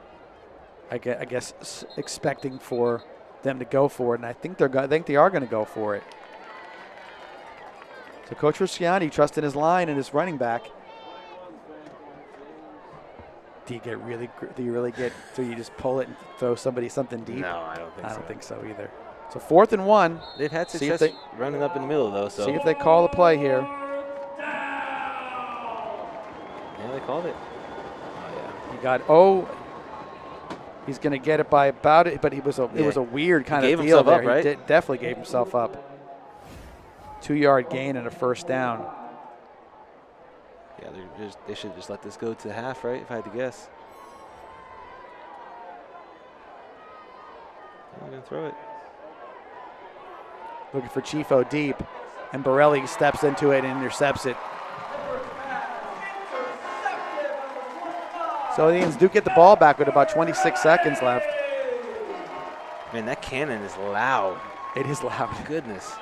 I guess expecting for them to go for it, and I think they are going to go for it. So Coach Rusciani trusting his line and his running back. Do you really get? So you just pull it and throw something deep? No, I don't think so. I don't think so either. So 4th and 1. They've had success running up in the middle though. So see if they call the play here. Yeah, they called it. He's going to get it by about it, but it was a weird kind of deal there. Right? He definitely gave himself up. 2-yard gain and a first down. Yeah, they should just let this go to the half, right? If I had to guess. I'm going to throw it. Looking for Chifo deep, and Borelli steps into it and intercepts it. So the Indians do get the ball back with about 26 seconds left. Man, that cannon is loud. It is loud. Goodness.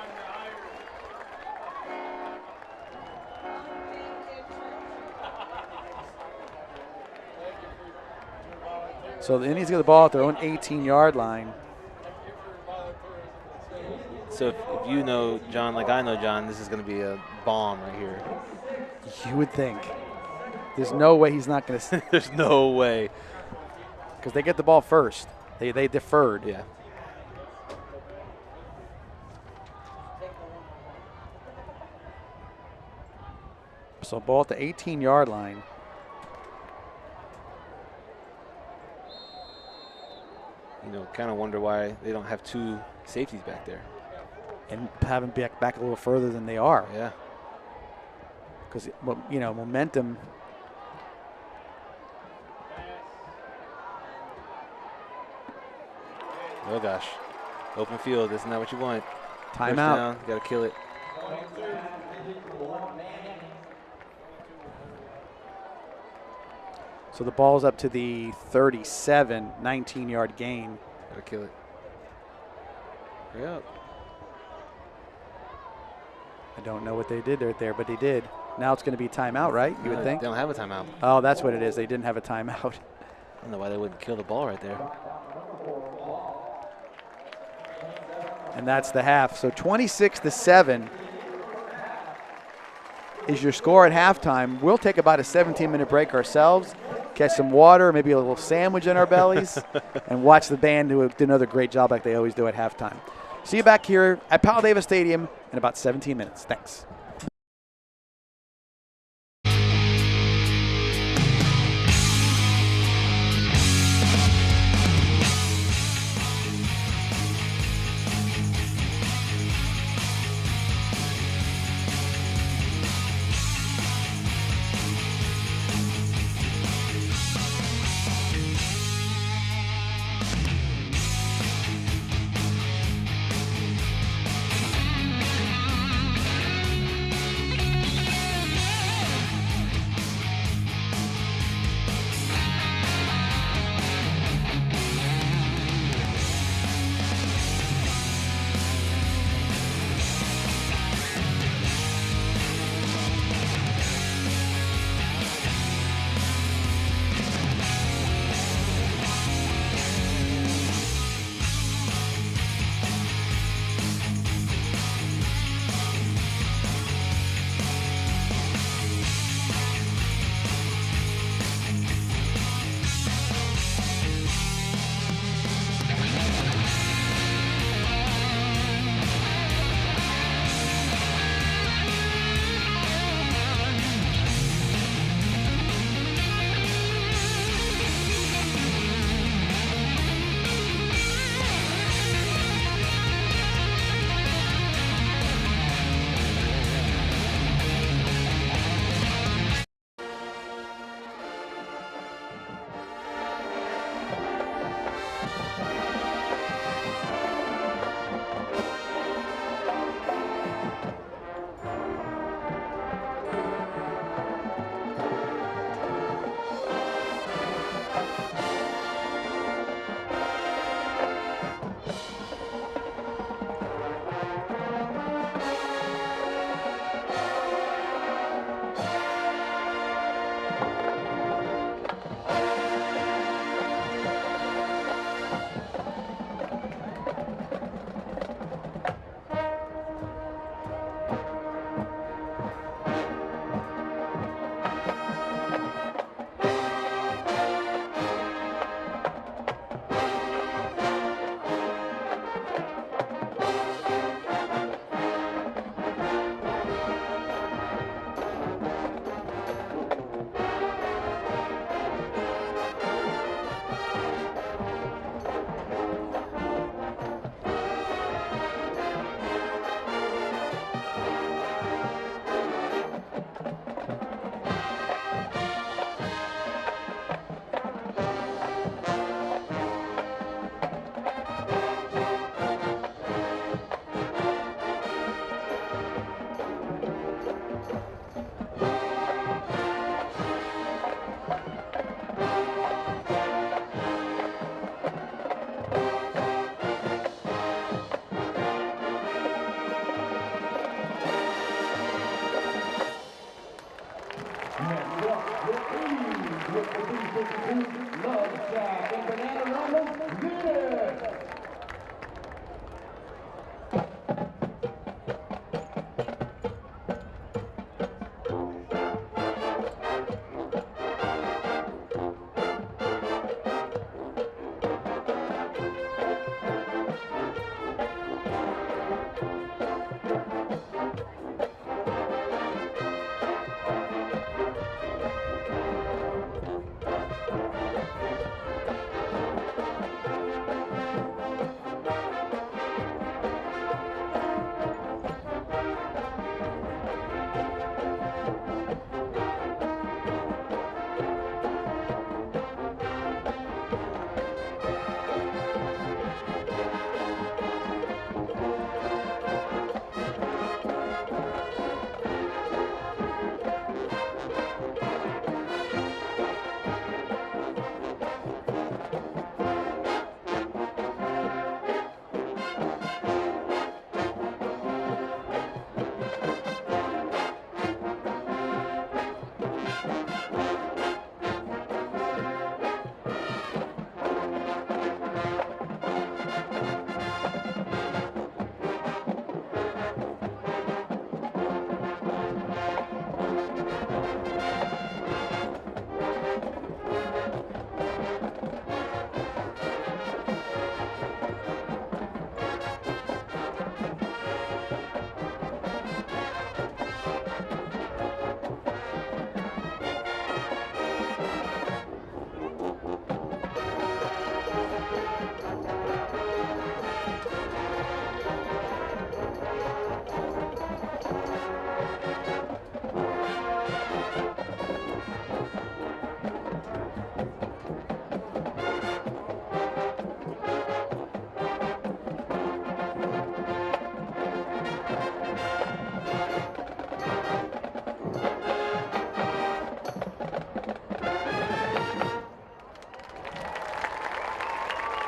So the Indians get the ball at their own 18-yard line. So if you know John, like I know John, this is going to be a bomb right here. You would think. There's no way he's not going to. There's no way. Because they get the ball first. They deferred. Yeah. So ball at the 18-yard line. You know, kind of wonder why they don't have two safeties back there. And have them back a little further than they are. Yeah. Because, you know, momentum. Oh, gosh. Open field. Isn't that what you want? Timeout. Got to kill it. So the ball's up to the 37, 19-yard gain. Got to kill it. Hurry up. I don't know what they did right there, but they did. Now it's going to be timeout, right? You would think? They don't have a timeout. Oh, that's what it is. They didn't have a timeout. I don't know why they wouldn't kill the ball right there. And that's the half. So 26-7 is your score at halftime. We'll take about a 17-minute break ourselves, catch some water, maybe a little sandwich in our bellies, and watch the band who did another great job like they always do at halftime. See you back here at Powell Davis Stadium in about 17 minutes. Thanks. Next up, the Indians with the B52 Love Shack and Banana Venice.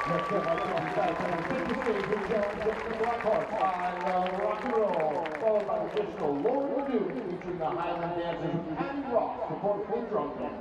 Next up, I Love Rock and Roll, followed by the traditional Lord Lagoon, featuring the Highland dancers Patty Ross before full drum band.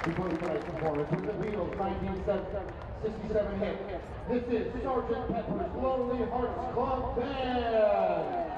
Before tonight's performance with the Beatles' 1967 hit, this is Sgt. Pepper's Lonely Hearts Club Band.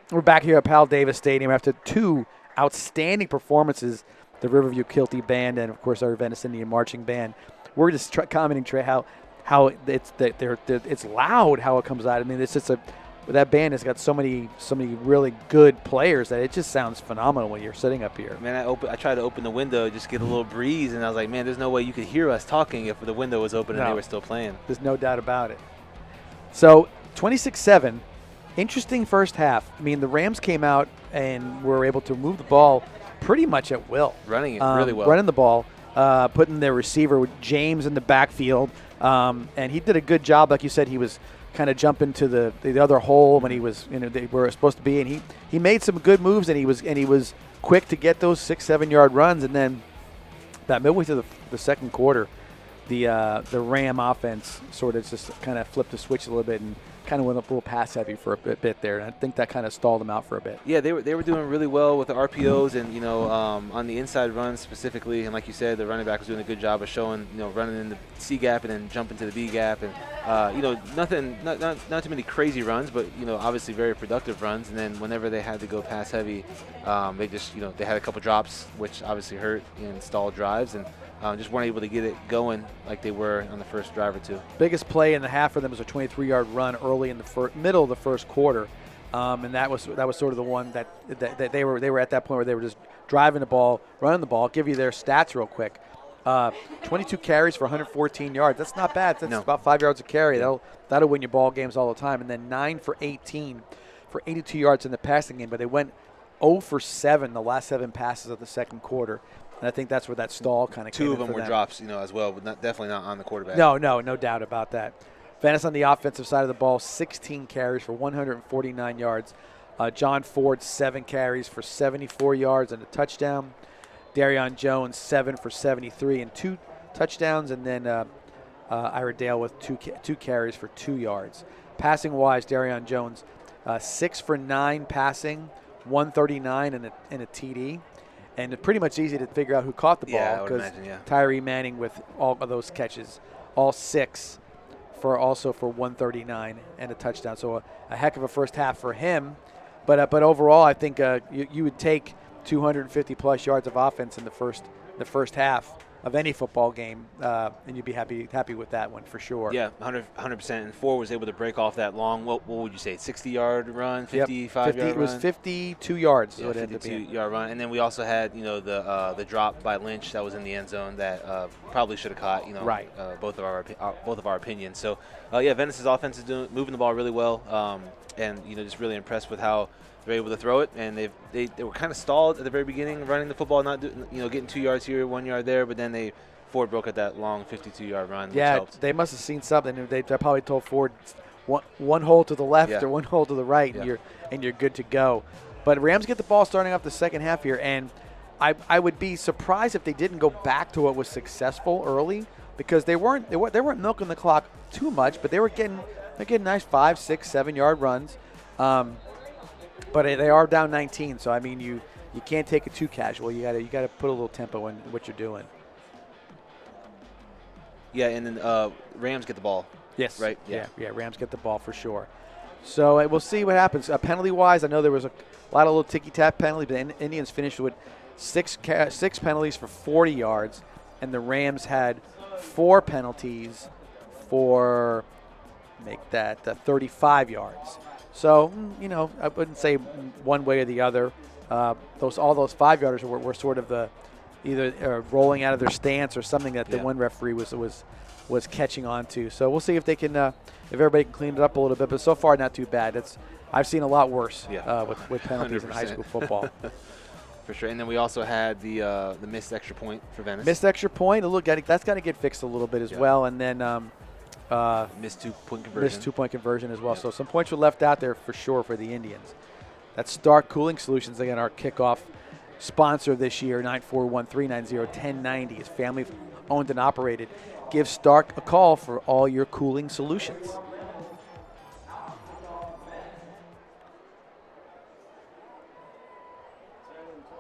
We're back here at Powell Davis Stadium after two outstanding performances, the Riverview Kilty Band and, of course, our Venice Indian Marching Band. We're just commenting, Trey, how it's loud how it comes out. I mean, it's just that band has got so many really good players that it just sounds phenomenal when you're sitting up here. Man, I tried to open the window, just get a little breeze, and I was like, man, there's no way you could hear us talking if the window was open and they were still playing. There's no doubt about it. So 26-7. Interesting first half. I mean, the Rams came out and were able to move the ball pretty much at will. Running it really well. Running the ball, putting their receiver with James in the backfield. And he did a good job. Like you said, he was kind of jumping to the other hole when he was, they were supposed to be. And he made some good moves, and he was quick to get those 6-7 yard runs. And then about midway through the second quarter, the Ram offense sort of just kind of flipped the switch a little bit and kind of went up a little pass heavy for a bit there, and I think that kind of stalled them out for a bit. Yeah, they were doing really well with the RPOs and on the inside runs specifically, and like you said, the running back was doing a good job of showing running in the C gap and then jumping to the B gap, and not too many crazy runs, but obviously very productive runs. And then whenever they had to go pass heavy, they just they had a couple drops, which obviously hurt and stalled drives, and just weren't able to get it going like they were on the first drive or two. Biggest play in the half for them was a 23-yard run early in the middle of the first quarter, and that was sort of the one that they were at that point where they were just driving the ball, running the ball. I'll give you their stats real quick. 22 carries for 114 yards. That's not bad. That's about 5 yards a carry. That'll win you ball games all the time. And then 9 for 18 for 82 yards in the passing game. But they went 0 for 7 the last 7 passes of the second quarter. And I think that's where that stall kind of came in. 2 of them were drops, as well, but definitely not on the quarterback. No doubt about that. Venice on the offensive side of the ball, 16 carries for 149 yards. John Ford, 7 carries for 74 yards and a touchdown. Darion Jones, 7 for 73 and 2 touchdowns. And then Ira Dale with 2 carries for 2 yards. Passing-wise, Darion Jones, 6 for 9 passing, 139 and a TD. And it's pretty much easy to figure out who caught the ball because Tyree Manning with all of those catches, all 6 for 139 and a touchdown. So a heck of a first half for him. But overall, I think you would take 250-plus yards of offense in the first half of any football game, and you'd be happy with that one for sure. Yeah, 100%. And Ford was able to break off that long, what would you say, 60-yard run, 55-yard run? It was 52 yards. Yeah, 52-yard run. And then we also had, the drop by Lynch that was in the end zone that probably should have caught, right. both of our opinions. So, Venice's offense is moving the ball really well, and just really impressed with how they're able to throw it, and they were kind of stalled at the very beginning, running the football, not getting 2 yards here, 1 yard there, but then Ford broke at that long 52-yard run. Yeah, which helped. They must have seen something. They probably told Ford one hole to the left or one hole to the right, and you're good to go. But Rams get the ball starting off the second half here, and I would be surprised if they didn't go back to what was successful early, because they weren't milking the clock too much, but they're getting nice 5, 6, 7 yard runs. But they are down 19, so I mean you can't take it too casual. You got to put a little tempo in what you're doing. Yeah, and then Rams get the ball. Yes. Right. Yeah. Rams get the ball for sure. So we'll see what happens. Penalty wise, I know there was a lot of little ticky tack penalties, but the Indians finished with six penalties for 40 yards, and the Rams had 4 penalties for 35 yards. So, I wouldn't say one way or the other. all those 5-yarders were sort of the either rolling out of their stance or something that the one referee was catching on to. So we'll see if they can, if everybody can clean it up a little bit. But so far, not too bad. I've seen a lot worse with penalties 100%. In high school football. For sure. And then we also had the missed extra point for Venice. Missed extra point. That's got to get fixed a little bit as well. And then missed 2-point conversion. Missed 2-point conversion as well. So some points were left out there for sure for the Indians. That's Stark Cooling Solutions, again, our kickoff sponsor this year, 941-390-1090. Is family owned and operated. Give Stark a call for all your cooling solutions.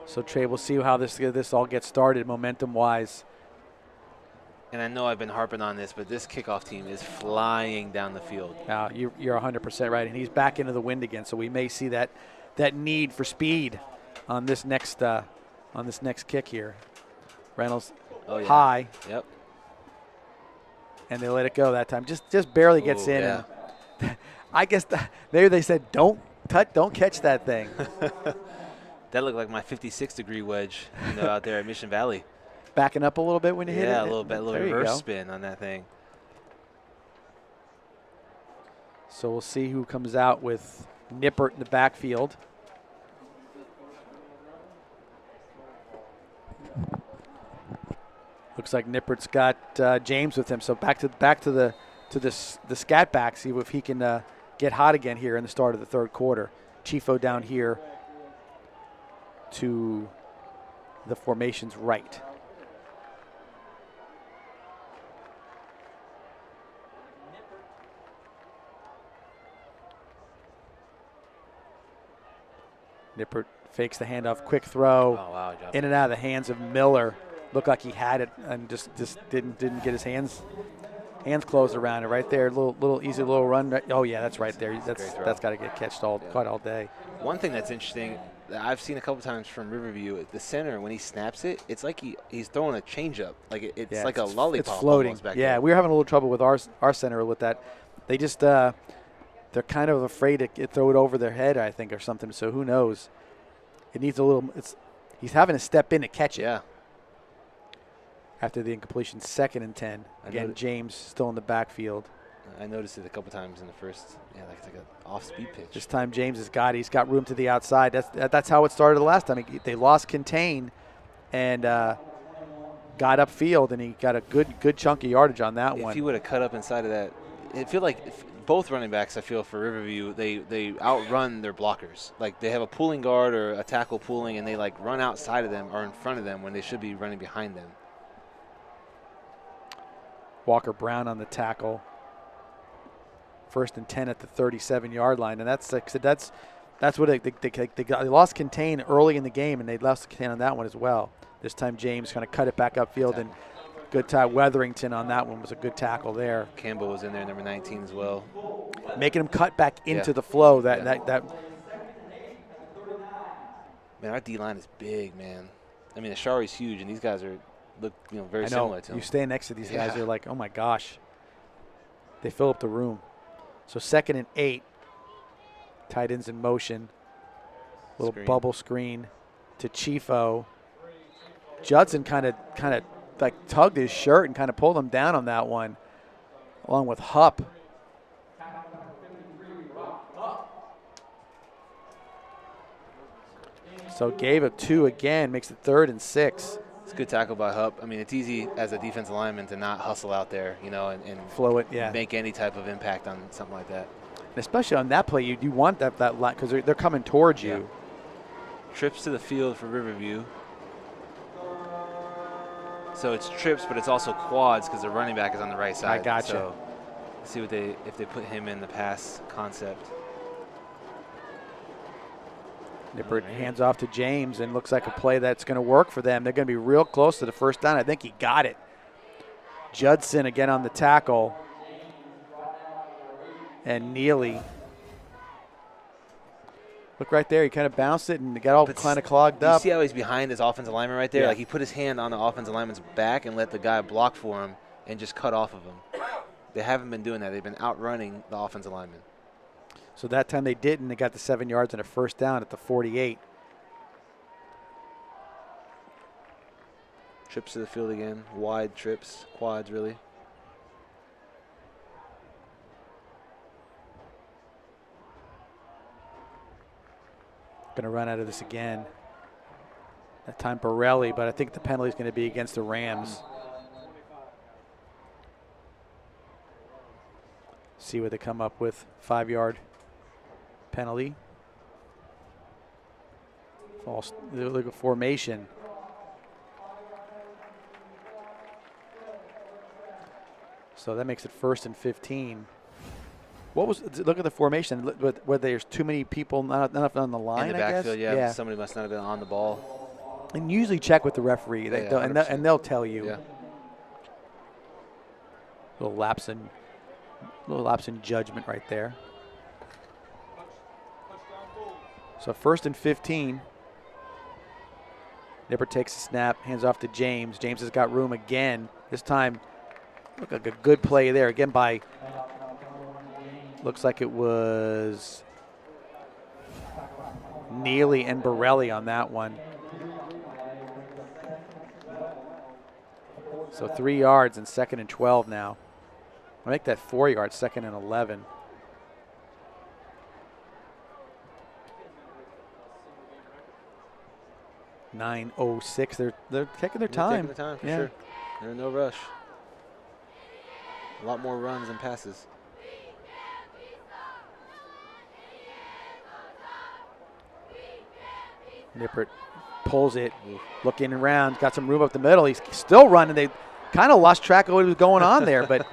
So, Trey, we'll see how this all gets started momentum-wise. And I know I've been harping on this, but this kickoff team is flying down the field. You're 100% right, and he's back into the wind again, so we may see that need for speed on this next kick here. Reynolds high. Yep. And they let it go that time. Just barely gets in. Yeah. And I guess maybe they said don't catch that thing. That looked like my 56-degree wedge, out there at Mission Valley. Backing up a little bit when you hit it? Yeah, a little bit, a little reverse spin on that thing. So we'll see who comes out with Nippert in the backfield. Looks like Nippert's got James with him. So back to the scat back. See if he can get hot again here in the start of the third quarter. Chifo down here to the formation's right. Nippert fakes the handoff, quick throw, in and out of the hands of Miller. Looked like he had it and just didn't get his hands closed around it right there. Little easy little run. Oh yeah, that's right there. That's got to get catched quite all day. One thing that's interesting that I've seen a couple times from Riverview, the center when he snaps it, it's like he's throwing a changeup. Like it's like a lollipop. It's floating. Back there. We were having a little trouble with our center with that. They just they're kind of afraid to throw it over their head, I think, or something. So who knows? It needs a little. He's having to step in to catch it. Yeah. After the incompletion, 2nd and 10. Again, James still in the backfield. I noticed it a couple times in the first. Yeah, like an off-speed pitch. This time James has got it. He's got room to the outside. That's how it started the last time. They lost contain and got upfield, and he got a good chunk of yardage on that one. If he would have cut up inside of that, it feel like both running backs, I feel, for Riverview, they outrun their blockers. Like they have a pulling guard or a tackle pulling, and they like run outside of them or in front of them when they should be running behind them. Walker Brown on the tackle. 1st and 10 at the 37-yard line, and that's what they lost contain early in the game, and they lost contain on that one as well. This time James kind of cut it back upfield, and good tie. Weatherington on that one was a good tackle there. Campbell was in there, number 19 as well, making him cut back into the flow. That man, our D line is big, man. I mean, Ashari's huge, and these guys look very similar to him. You stand next to these guys, you're like, oh my gosh, they fill up the room. So 2nd and 8. Tight ends in motion. Little bubble screen to Chifo. Judson kind of like tugged his shirt and kind of pulled him down on that one, along with Hupp. So gave it 2 again, makes it 3rd and 6. It's a good tackle by Hupp. I mean, it's easy as a defensive lineman to not hustle out there, and flow it, make any type of impact on something like that. And especially on that play, you want that line because they're coming towards you. Trips to the field for Riverview. So it's trips, but it's also quads because the running back is on the right side. I gotcha. So let's see if they put him in the pass concept. Nippert hands off to James, and looks like a play that's going to work for them. They're going to be real close to the first down. I think he got it. Judson again on the tackle. And Neely. Look right there. He kind of bounced it and got all kind of clogged up. You see how he's behind his offensive lineman right there? Yeah. Like he put his hand on the offensive lineman's back and let the guy block for him and just cut off of him. They haven't been doing that. They've been outrunning the offensive lineman. So that time they didn't. They got the 7 yards and a first down at the 48. trips to the field again, wide trips, quads really. Going to run out of this again. That time Borelli, but I think the penalty is going to be against the Rams. See what they come up with. 5-yard penalty. False. Look at formation. So that makes it 1st and 15. What was? Look at the formation. Where there's too many people, not enough on the line. In the backfield, yeah. Somebody must not have been on the ball. And usually check with the referee, and they'll tell you. Yeah. Little lapse in judgment right there. So 1st and 15. Nipper takes a snap, hands off to James. James has got room again. This time, look like a good play there again by. Looks like it was Neely and Borelli on that one. So 3 yards and 2nd and 12 now. I'll make that 4 yards, 2nd and 11. .906. They're taking their time. Taking their time for sure. They're in no rush. A lot more runs than passes. Nippert pulls it, looking around, got some room up the middle. He's still running. They kind of lost track of what was going on there, but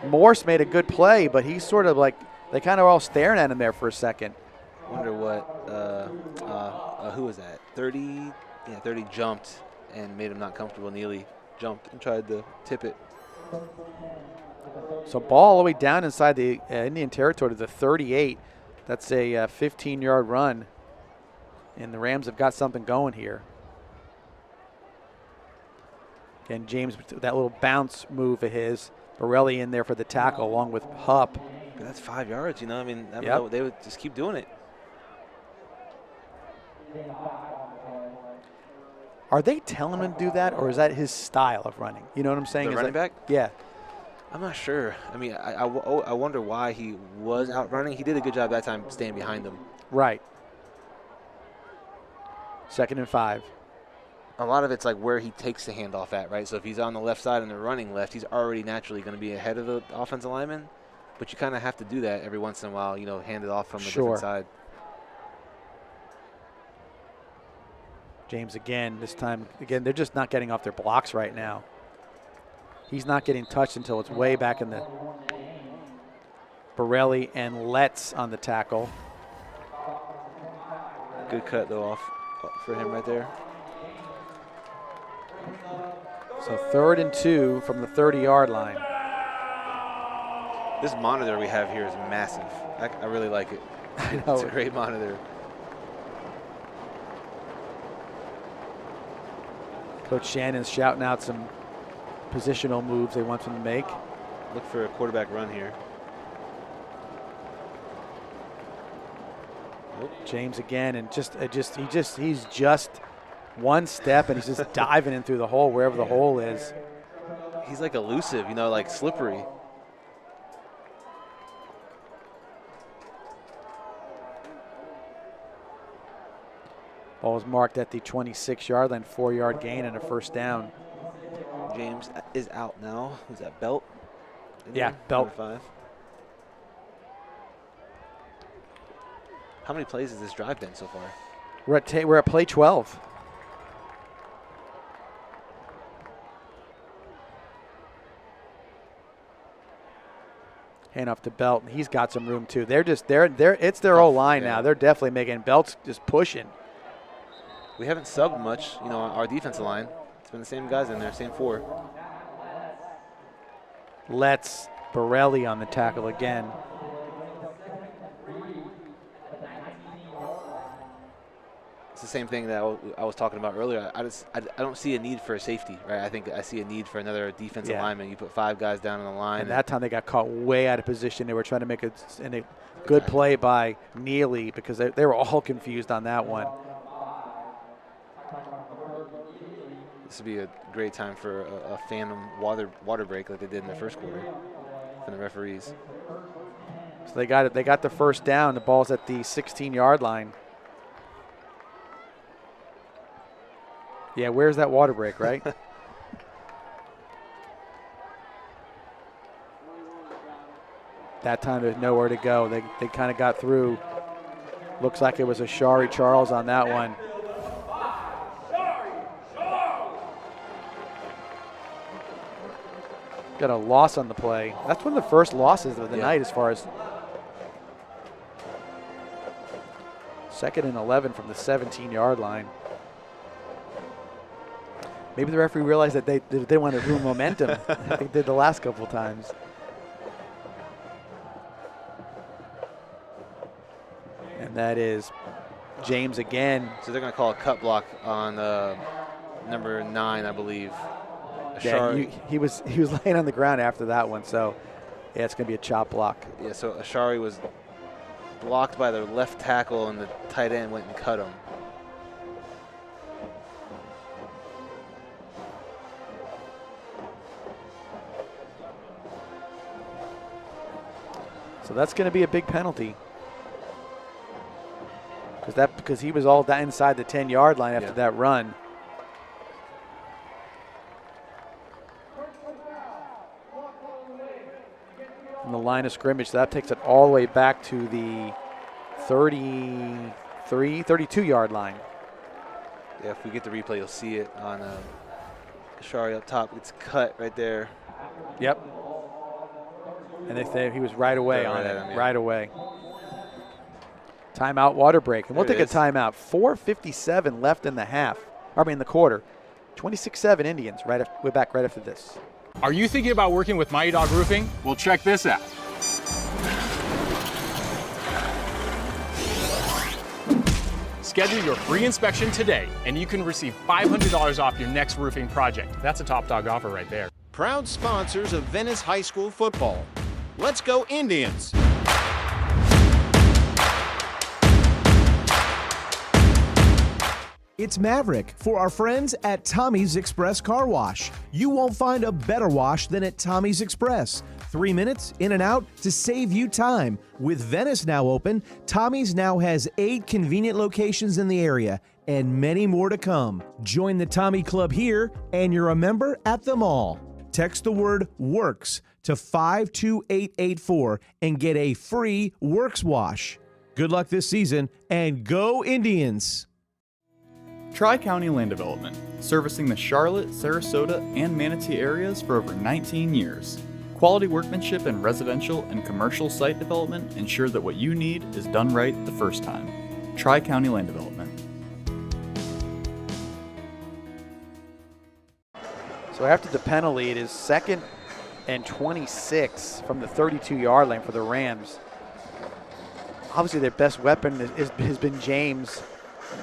Morse made a good play, but he's sort of like, they kind of were all staring at him there for a second. Wonder what, who was that? 30? Yeah, 30 jumped and made him not comfortable. Neely jumped and tried to tip it. So ball all the way down inside the Indian territory to the 38. That's a 15-yard run. And the Rams have got something going here. Again, James, that little bounce move of his. Borelli in there for the tackle along with Hupp. But that's 5 yards, you know. I mean, they would just keep doing it. Are they telling him to do that, or is that his style of running? You know what I'm saying? The running back? Yeah. I'm not sure. I mean, I wonder why he was out running. He did a good job that time staying behind them. Right. 2nd and 5. A lot of it's like where he takes the handoff at, right? So if he's on the left side and they're running left, he's already naturally going to be ahead of the offensive lineman. But you kind of have to do that every once in a while, you know, hand it off from a different side. James again, this time, they're just not getting off their blocks right now. He's not getting touched until it's way back in the Borelli and Letts on the tackle. Good cut, though, off for him right there. So 3rd and 2 from the 30-yard line. This monitor we have here is massive. I really like it. It's a great monitor. Coach Shannon's shouting out some positional moves they want them to make. Look for a quarterback run here. Nope. James again, and he's just one step, and he's just diving in through the hole wherever the hole is. He's like elusive, you know, like slippery. Ball was marked at the 26-yard line, 4-yard gain and a 1st down. James is out now. Who's that, Belt? Yeah, Belt. 5. How many plays has this drive been so far? We're at play 12. Hand off to Belt, and he's got some room too. It's their O-line now. They're definitely making. Belt's just pushing. We haven't subbed much, you know, our defensive line. It's been the same guys in there, same 4. Let's Borelli on the tackle again. It's the same thing that I was talking about earlier. I don't see a need for a safety, right? I think I see a need for another defensive lineman. You put 5 guys down on the line. And that time they got caught way out of position. They were trying to make a good play by Neely because they were all confused on that one. this would be a great time for a phantom water break like they did in the first quarter from the referees. So they got it. They got the first down. The ball's at the 16-yard line. Yeah, where's that water break, right? That time there's nowhere to go. They kind of got through. Looks like it was a Shari Charles on that one. Got a loss on the play. That's one of the first losses of the night as far as 2nd and 11 from the 17-yard line. Maybe the referee realized that they want to ruin momentum like they did the last couple times. And that is James again. So they're going to call a cut block on number 9, I believe. Yeah, he was laying on the ground after that one, so yeah, it's going to be a chop block. Yeah, so Ashari was blocked by the left tackle, and the tight end went and cut him. So that's going to be a big penalty. Because he was all down inside the 10-yard line after that run. From the line of scrimmage, so that takes it all the way back to the 32-yard line. Yeah, if we get the replay, you'll see it on Ashari up top. It's cut right there. Yep. And they say he was right away on it, right away. Timeout, water break. And we'll take a timeout. 4:57 left in the quarter. 26-7 Indians. We're back right after this. Are you thinking about working with Mighty Dog Roofing? Well, check this out. Schedule your free inspection today, and you can receive $500 off your next roofing project. That's a top dog offer right there. Proud sponsors of Venice High School football. Let's go Indians! It's Maverick for our friends at Tommy's Express Car Wash. You won't find a better wash than at Tommy's Express. 3 minutes in and out to save you time. With Venice now open, Tommy's now has 8 convenient locations in the area and many more to come. Join the Tommy Club here and you're a member at them all. Text the word WORKS to 52884 and get a free Works wash. Good luck this season and go Indians! Tri-County Land Development, servicing the Charlotte, Sarasota, and Manatee areas for over 19 years. Quality workmanship in residential and commercial site development ensure that what you need is done right the first time. Tri-County Land Development. So after the penalty, it is 2nd and 26 from the 32-yard line for the Rams. Obviously, their best weapon has been James,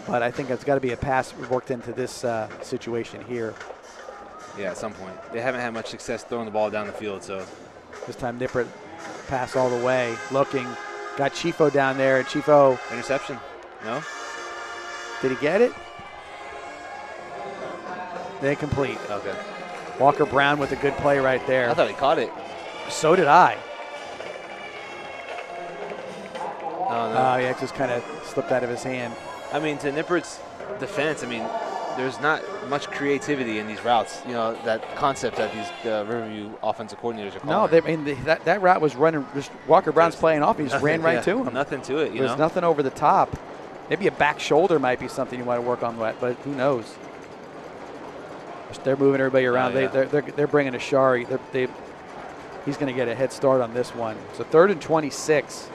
but I think it's got to be a pass worked into this situation here. Yeah, at some point. They haven't had much success throwing the ball down the field, so. This time Nippert pass all the way, looking. Got Chifo down there, and Chifo. Interception, no? Did he get it? They complete. Okay. Walker Brown with a good play right there. I thought he caught it. So did I. Oh, no. Yeah, it just kind of slipped out of his hand. I mean, to Nippert's defense, I mean, there's not much creativity in these routes. You know, that concept that these Riverview offensive coordinators are calling. No, that route was running. Just Walker Brown's playing off. He just ran right to him. Nothing to it, There's nothing over the top. Maybe a back shoulder might be something you want to work on, but who knows? They're moving everybody around. They're bringing Ashari. He's going to get a head start on this one. So 3rd and 26.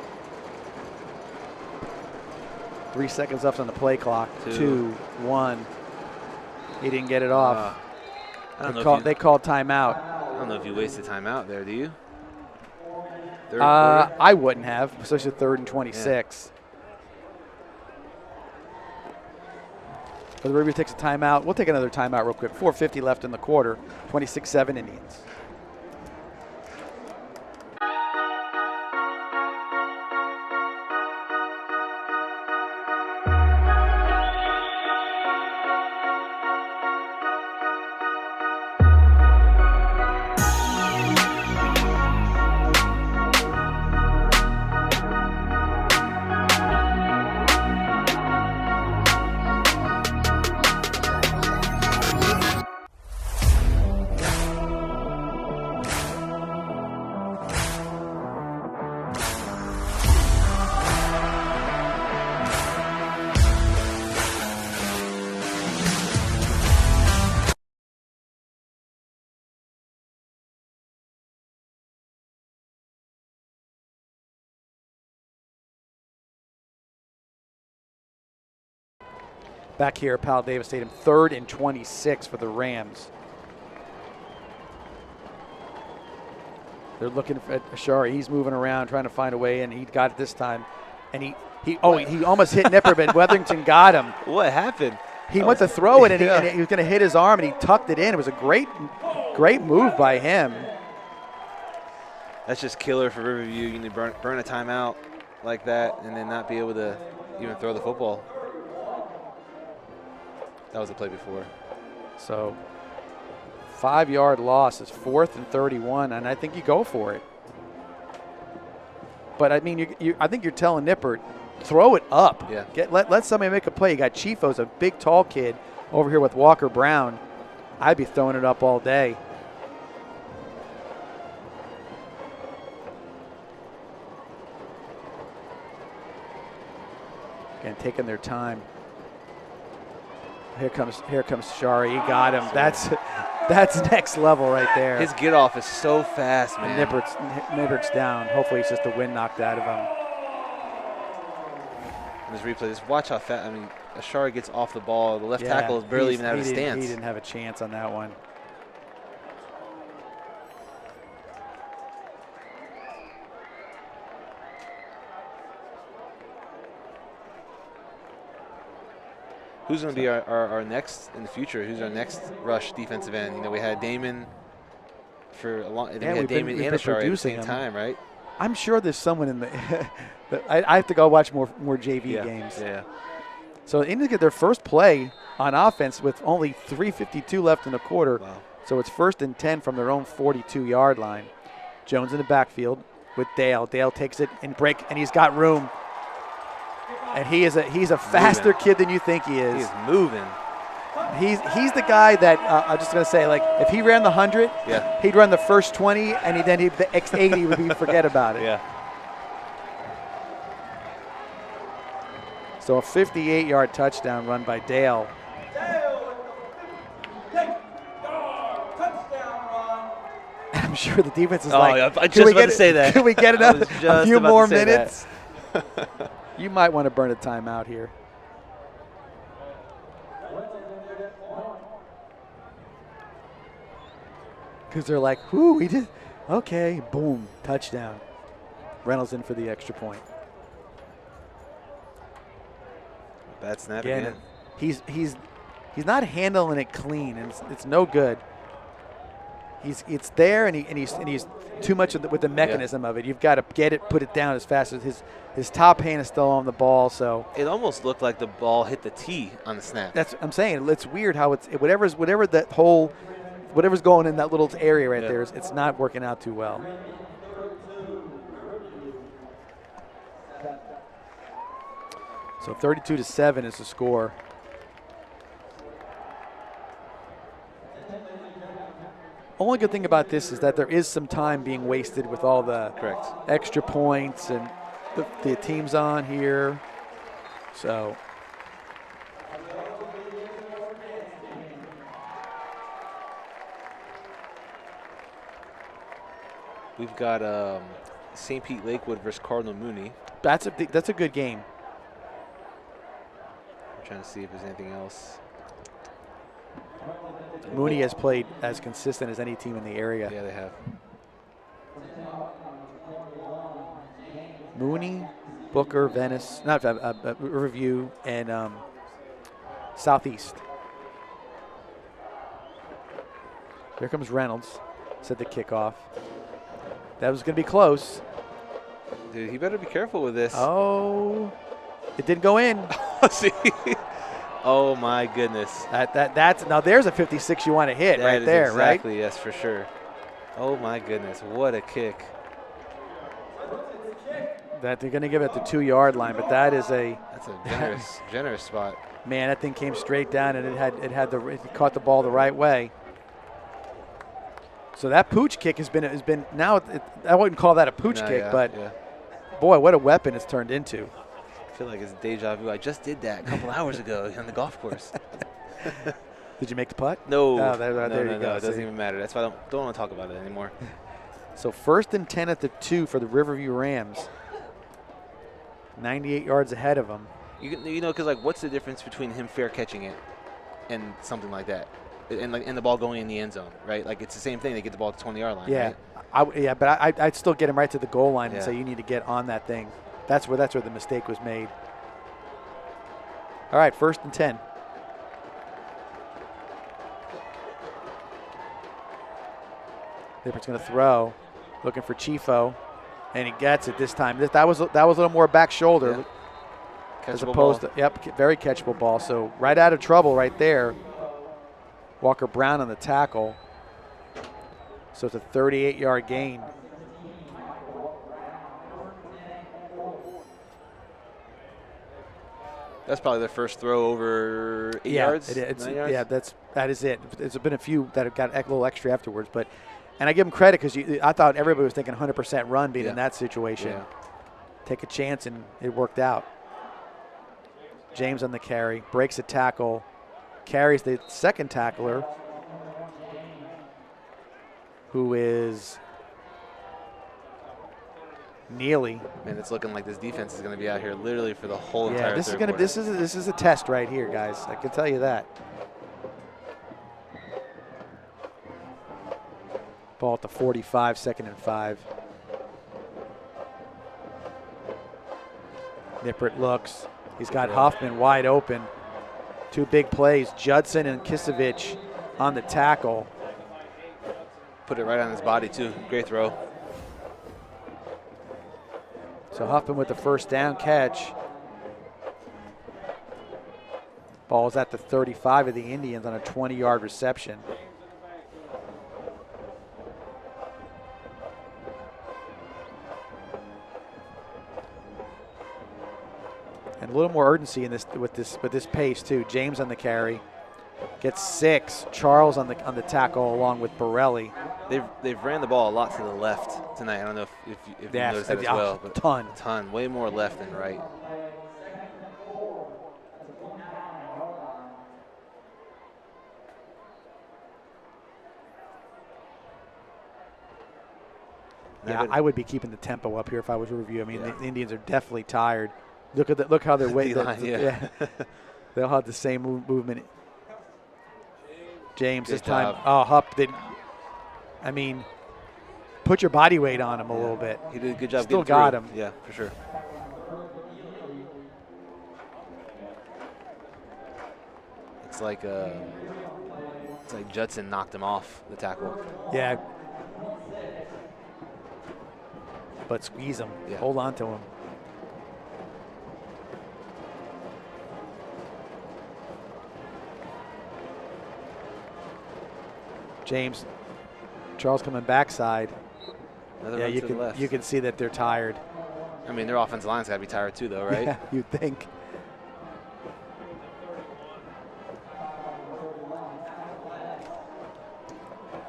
3 seconds left on the play clock. 2, 1. He didn't get it off. They called timeout. I don't know if you wasted timeout there, do you? I wouldn't have, especially 3rd and 26. But the Riverview takes a timeout. We'll take another timeout real quick. 4:50 left in the quarter. 26-7 Indians. back here at Powell Davis Stadium. 3rd and 26 for the Rams. They're looking at Ashari. He's moving around, trying to find a way in. He got it this time. And he almost hit Nipper, but Weatherington got him. What happened? He went to throw it, and he was going to hit his arm, and he tucked it in. It was a great move by him. That's just killer for Riverview. You need to burn a timeout like that and then not be able to even throw the football. That was the play before. So 5-yard loss is 4th and 31, and I think you go for it. But, I mean, I think you're telling Nippert, throw it up. Yeah. Let somebody make a play. You got Chifo's a big, tall kid over here with Walker Brown. I'd be throwing it up all day. Again, taking their time. Here comes Shari. He got him. That's next level right there. His get off is so fast, man. And Nippert's down. Hopefully it's just the wind knocked out of him. This replay, just watch how fast. I mean, Ashari gets off the ball. The left tackle is barely even out of his stance. He didn't have a chance on that one. Who's going to be our next in the future? Who's our next rush defensive end? You know, we had Damon for a long. Yeah, we had Damon and Ashari at the same time, right? I'm sure there's someone in the. I have to go watch more JV games. Yeah. So the Indians get their first play on offense with only 3:52 left in the quarter. Wow. So it's 1st and 10 from their own 42-yard line. Jones in the backfield with Dale. Dale takes it and he's got room. And he's a faster kid than you think he is. He is moving. He's the guy that I'm just gonna say, like, if he ran the 100, he'd run the first 20, and the X80 would be forget about it. Yeah. So a 58-yard touchdown run by Dale. I'm sure the defense is like, I just about to say that. Can we get a few more minutes? That. You might want to burn a timeout here. Because they're like, whoo, we did. Okay, boom, touchdown. Reynolds in for the extra point. Bad snap again. He's not handling it clean, and it's no good. It's there, and he's too much with the mechanism of it. You've got to get it, put it down as fast as his top hand is still on the ball. So it almost looked like the ball hit the tee on the snap. That's I'm saying. It's weird how whatever's going in that little area right there. It's not working out too well. So 32-7 is the score. Only good thing about this is that there is some time being wasted with all the extra points and the teams on here. So we've got St. Pete Lakewood versus Cardinal Mooney. That's a good game. I'm trying to see if there's anything else. Mooney has played as consistent as any team in the area. Yeah, they have. Mooney, Booker, Venice, not Riverview, and Southeast. Here comes Reynolds, said the kickoff. That was going to be close. Dude, he better be careful with this. Oh, it didn't go in. See? Oh my goodness. That's now there's a 56 you want to hit right there, right? Exactly, yes, for sure. Oh my goodness, what a kick. That they're going to give it the 2-yard line, but that's a generous spot. Man, that thing came straight down, and it caught the ball the right way. So that pooch kick has been now. I wouldn't call that a pooch kick, but boy, what a weapon it's turned into. I feel like it's deja vu. I just did that a couple hours ago on the golf course. Did you make the putt? No. Oh, there you go. It doesn't even matter. That's why I don't want to talk about it anymore. So 1st and 10 at the 2 for the Riverview Rams. 98 yards ahead of them. You know, because like, what's the difference between him fair catching it and something like that, and the ball going in the end zone, right? Like, it's the same thing. They get the ball at the 20-yard line. Yeah, right? but I'd still get him right to the goal line and Yeah. say you need to get on that thing. That's where the mistake was made. All right, 1st and 10. Nippert's going to throw, looking for Chifo, and he gets it this time. That was a little more back shoulder. Yeah. As Catchable opposed ball. to, very catchable ball. So right out of trouble right there. Walker Brown on the tackle. So it's a 38-yard gain. That's probably their first throw over 8 yards. It's 9 yards? yeah, that is it. There's been a few that have got a little extra afterwards, and I give them credit because I thought everybody was thinking 100% run being in that situation. Yeah. Take a chance, and it worked out. James on the carry, breaks a tackle, carries the second tackler, who is Neely. Man, it's looking like this defense is going to be out here literally for the whole entire this is third gonna quarter. this is a test right here, guys. I can tell you that. Ball at the 45, 2nd and 5. Nippert looks. He's got Huffman wide open. 2 big plays. Judson and Kisevich on the tackle. Put it right on his body, too. Great throw. So Huffman with the first down catch. Ball is at the 35 of the Indians on a 20-yard reception. And a little more urgency in this with this pace too. James on the carry, gets 6. Charles on the tackle along with Borelli. They've ran the ball a lot to the left tonight. I don't know if you noticed that as well. But ton, way more left than right. Yeah, I would be keeping the tempo up here if I was Riverview. I mean, the Indians are definitely tired. Look how they're waiting. They'll have the same movement. James this time. Oh, Hupp did. I mean, put your body weight on him a little bit. He did a good job. Still got him. Yeah, for sure. It's like Judson knocked him off the tackle. Yeah. But squeeze him. Yeah. Hold on to him. James, Charles coming backside. Another Yeah, run to the left. you can see that they're tired. I mean, their offensive line's got to be tired too, though, right? Yeah, you'd think.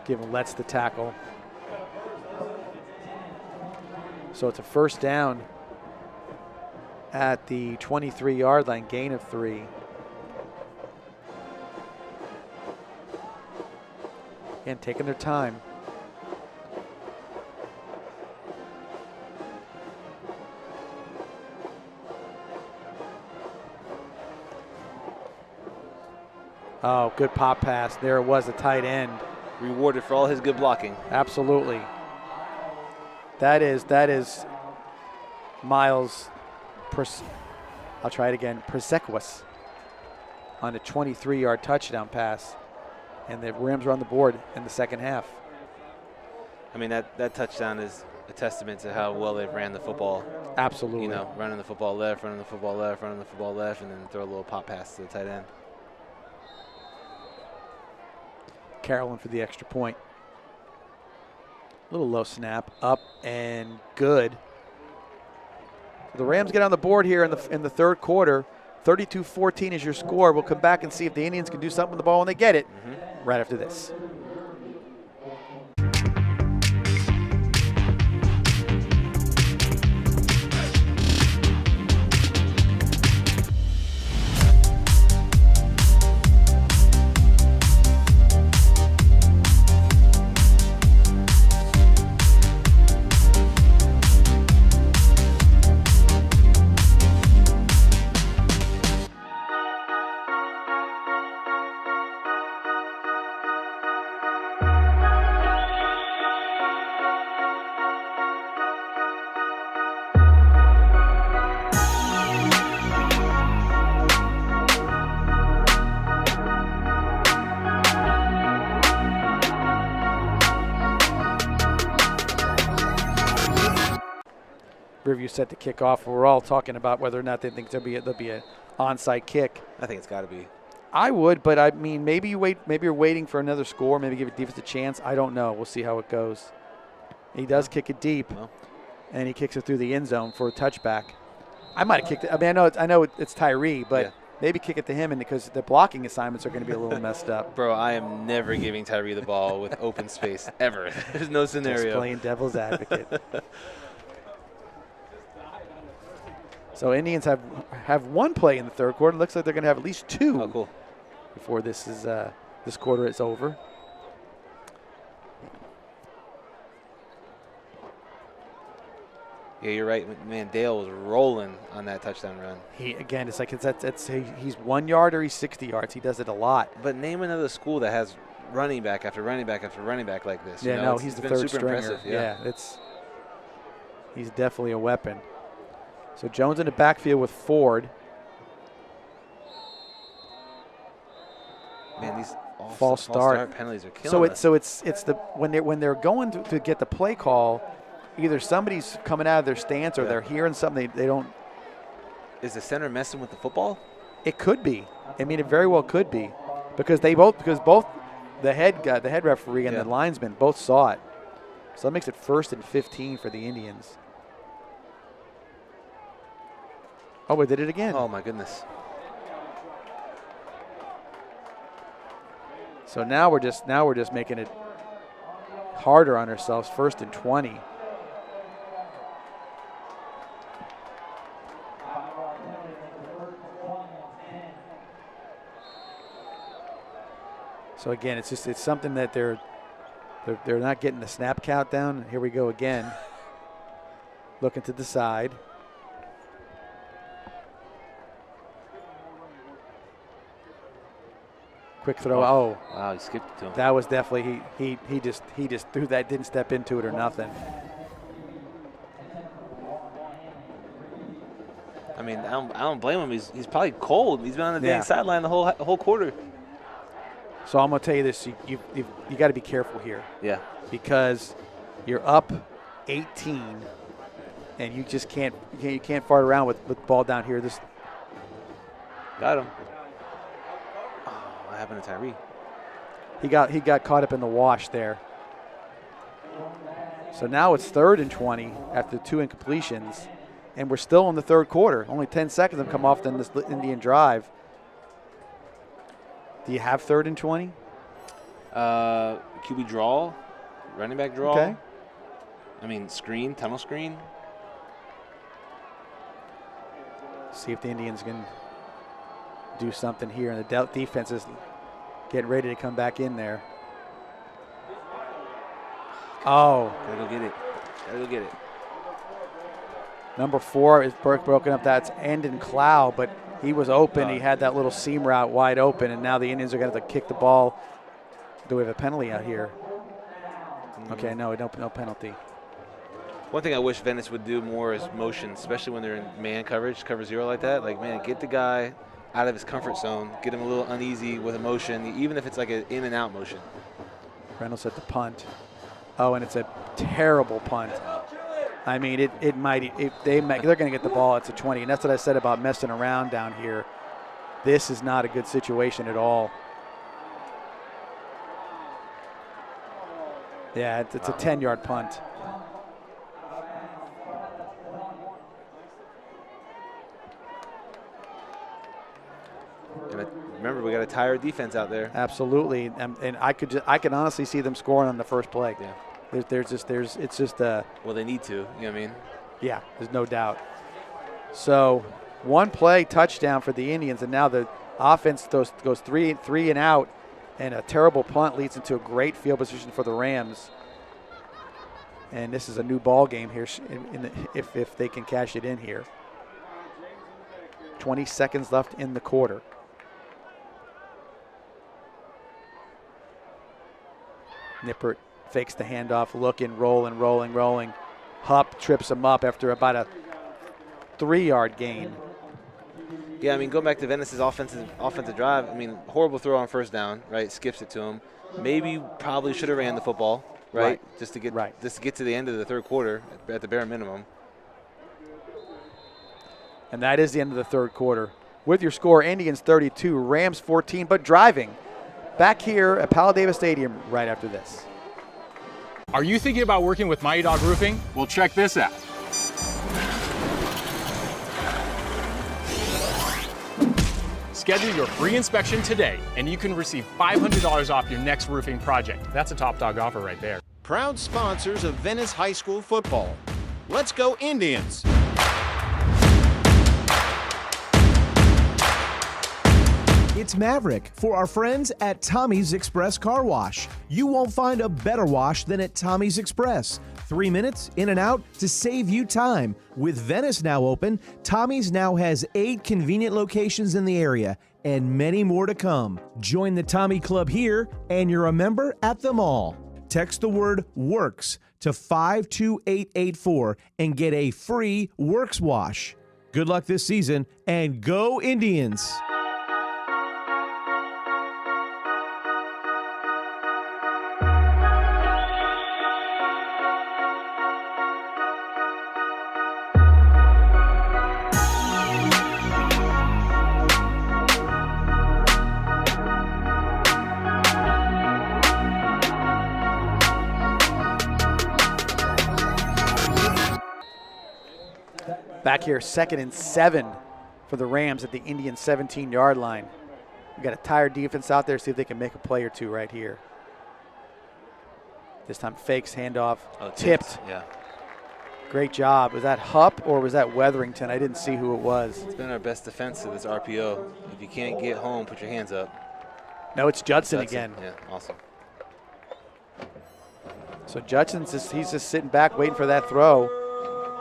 Give him Let's the tackle. So it's a first down at the 23-yard line, gain of 3. Again, taking their time. Oh, good pop pass. There it was, a tight end. Rewarded for all his good blocking. Absolutely. That is Miles, I'll try it again, Presequus on a 23-yard touchdown pass. And the Rams are on the board in the second half. I mean, that touchdown is a testament to how well they've ran the football. Absolutely. You know, running the football left, running the football left, running the football left, and then throw a little pop pass to the tight end. Carolyn for the extra point. A little low snap, up and good. The Rams get on the board here in the third quarter. 32-14 is your score. We'll come back and see if the Indians can do something with the ball when they get it right after this. Riverview set to kick off. We're all talking about whether or not they think there'll be an onside kick. I think it's got to be. I would, but I mean, maybe you're waiting for another score, maybe give a defense a chance. I don't know. We'll see how it goes. He does kick it deep, and he kicks it through the end zone for a touchback. I might have kicked it. I mean, I know it's Tyree, but maybe kick it to him, and because the blocking assignments are going to be a little messed up. Bro, I am never giving Tyree the ball with open space ever. There's no scenario. Just playing devil's advocate. So Indians have one play in the third quarter. Looks like they're going to have at least two. Oh, cool. Before this quarter is over. Yeah, you're right. Man, Dale was rolling on that touchdown run. It's like he's 1 yard or he's 60 yards. He does it a lot. But name another school that has running back after running back after running back like this. Yeah, no, he's the third stringer. Impressive. Yeah, he's definitely a weapon. So Jones in the backfield with Ford. Man, these false start penalties are killing us. So it's the when they're going to get the play call, either somebody's coming out of their stance or they're hearing something they don't. Is the center messing with the football? It could be. I mean, it very well could be, because both the head referee and the linesman both saw it. So that makes it 1st and 15 for the Indians. Oh, we did it again. Oh my goodness. So now we're just making it harder on ourselves. 1st and 20. So again, it's something that they're not getting the snap countdown. Here we go again. Looking to the side. Quick throw. Oh. Wow, he skipped it to him. That was definitely he just threw that, didn't step into it or nothing. I mean, I don't blame him. He's probably cold. He's been on the dang sideline the whole quarter. So I'm gonna tell you this: you got to be careful here. Yeah. Because you're up 18, and you just can't fart around with the ball down here. This got him. What happened to Tyree? He got caught up in the wash there. So now it's 3rd and 20 after 2 incompletions, and we're still in the third quarter. Only 10 seconds have come off in this Indian drive. Do you have 3rd and 20? QB draw, running back draw. Okay. I mean, tunnel screen. See if the Indians can do something here, and the defense is getting ready to come back in there. Oh. Gotta go get it. Number 4 is broken up. That's Andon Clow, but he was open. He had that little seam route wide open, and now the Indians are going to have to kick the ball. Do we have a penalty out here? Okay, no penalty. One thing I wish Venice would do more is motion, especially when they're in man coverage, cover 0 like that. Like, man, get the guy out of his comfort zone, get him a little uneasy with a motion, even if it's like an in and out motion. Reynolds at the punt. Oh, and it's a terrible punt. I mean, they're going to get the ball. It's a 20, and that's what I said about messing around down here. This is not a good situation at all. Yeah, it's a 10-yard punt. Remember, we got a tired defense out there. Absolutely, and I could honestly see them scoring on the first play. Yeah. It's just a. Well, they need to. You know what I mean? Yeah, there's no doubt. So, one play touchdown for the Indians, and now the offense goes three and out, and a terrible punt leads into a great field position for the Rams. And this is a new ball game here if they can cash it in here. 20 seconds left in the quarter. Nippert fakes the handoff, looking, rolling. Hupp trips him up after about a 3-yard gain. Yeah, I mean, going back to Venice's offensive drive, I mean, horrible throw on first down, right? Skips it to him. Maybe probably should have ran the football, right? Just to get to the end of the third quarter at the bare minimum. And that is the end of the third quarter. With your score, Indians 32, Rams 14, but driving. Back here at Powell Davis Stadium right after this. Are you thinking about working with Mighty Dog Roofing? Well, check this out. Schedule your free inspection today, and you can receive $500 off your next roofing project. That's a top dog offer right there. Proud sponsors of Venice High School football. Let's go Indians! It's Maverick for our friends at Tommy's Express Car Wash. You won't find a better wash than at Tommy's Express. 3 minutes in and out to save you time. With Venice now open, Tommy's now has 8 convenient locations in the area and many more to come. Join the Tommy Club here and you're a member at them all. Text the word WORKS to 52884 and get a free Works wash. Good luck this season and go Indians! Back here, 2nd and 7 for the Rams at the Indian 17-yard line. We got a tired defense out there. See if they can make a play or two right here. This time fakes, handoff, tipped. Yeah. Great job. Was that Hupp or was that Weatherington? I didn't see who it was. It's been our best defense to this RPO. If you can't get home, put your hands up. No, it's Judson again. Yeah, awesome. So Judson's he's just sitting back waiting for that throw.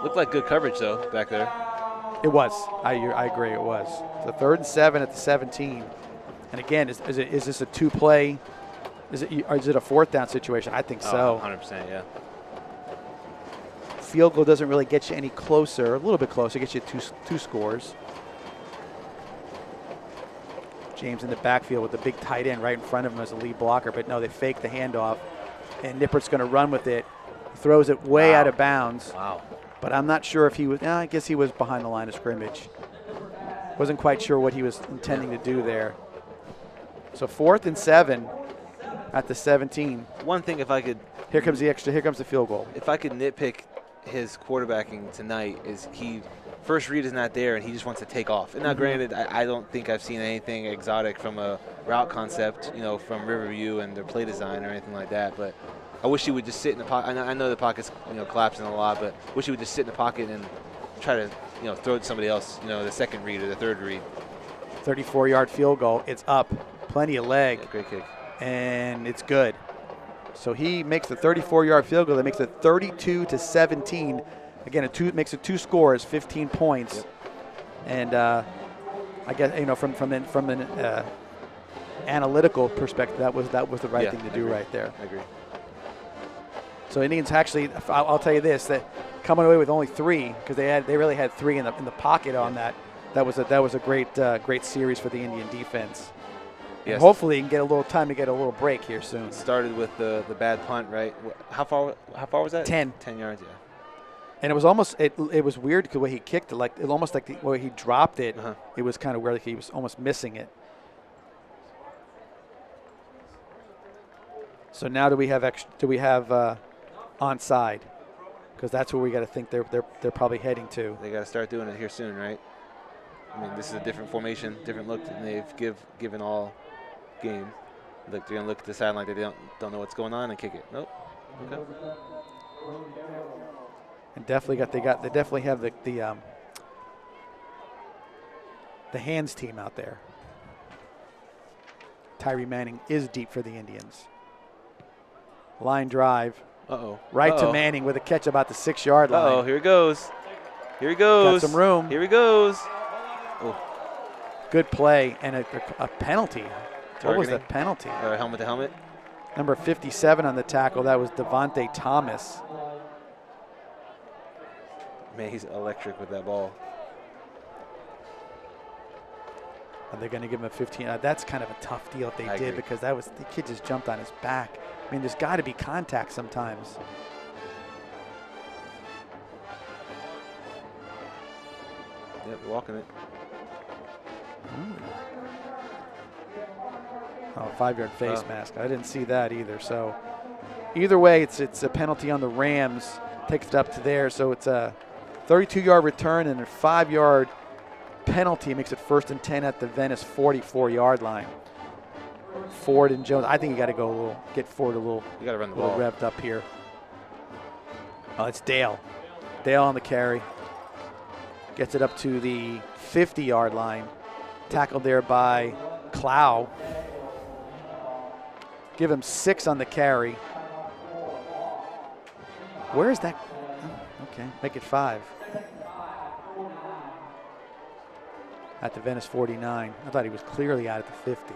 Looked like good coverage, though, back there. It was. I agree, it was. So 3rd and 7 at the 17. And again, is this a two-play? Is it a 4th down situation? I think so. 100%, yeah. Field goal doesn't really get you any closer. A little bit closer. It gets you two scores. James in the backfield with the big tight end right in front of him as a lead blocker. But no, they fake the handoff. And Nippert's going to run with it. Throws it way out of bounds. Wow. But I'm not sure if he was, I guess he was behind the line of scrimmage. Wasn't quite sure what he was intending to do there. So 4th and 7 at the 17. One thing, if I could. Here comes the field goal. If I could nitpick his quarterbacking tonight, is first read is not there and he just wants to take off. And now granted, I don't think I've seen anything exotic from a route concept, from Riverview and their play design or anything like that, but I wish he would just sit in the pocket. I know the pocket's collapsing a lot, but I wish he would just sit in the pocket and try to throw it to somebody else. The second read or the third read. 34-yard field goal. It's up. Plenty of leg. Yeah, great kick. And it's good. So he makes the 34-yard field goal. That makes it 32-17. Again, it makes it 2 scores, 15 points. Yep. And I guess from an analytical perspective, that was the right thing to do right there. I agree. So Indians actually, I'll tell you this, that coming away with only 3 because they really had 3 in the pocket on that. That was a great series for the Indian defense. Yes. And hopefully, you can get a little time to get a little break here soon. Started with the bad punt, right? How far was that? 10. 10 yards, yeah. And it was almost it was weird the way he kicked it, almost like the way he dropped it. It was kind of weird, like he was almost missing it. So now do we have onside? Because that's where we got to think they're probably heading to. They got to start doing it here soon, right? I mean, this is a different formation, different look than they've given all game. Look, they're gonna look at the sideline. They don't know what's going on and kick it. Nope. Okay. And they definitely have the hands team out there. Tyree Manning is deep for the Indians. Line drive. Right to Manning with a catch about the 6-yard line. Here he goes. Here he goes. Got some room. Here he goes. Oh. Good play and a penalty. Targeting. What was the penalty? Helmet to helmet. Number 57 on the tackle. That was Devontae Thomas. Man, he's electric with that ball. Are they going to give him a 15? That's kind of a tough deal if they did, because the kid just jumped on his back. I mean, there's got to be contact sometimes. Yep, walking it. Oh, 5-yard face mask. I didn't see that either. So either way, it's a penalty on the Rams. Takes it up to there. So it's a 32-yard return and a 5-yard penalty. Makes it 1st and 10 at the Venice 44-yard line. Ford and Jones. I think you got to go a little, get Ford a little. You got to run the ball. Revved up here. Oh, it's Dale. Dale on the carry. Gets it up to the 50-yard line. Tackled there by Clow. Give him 6 on the carry. Where is that? Oh, okay, make it 5. At the Venice 49. I thought he was clearly out at the 50.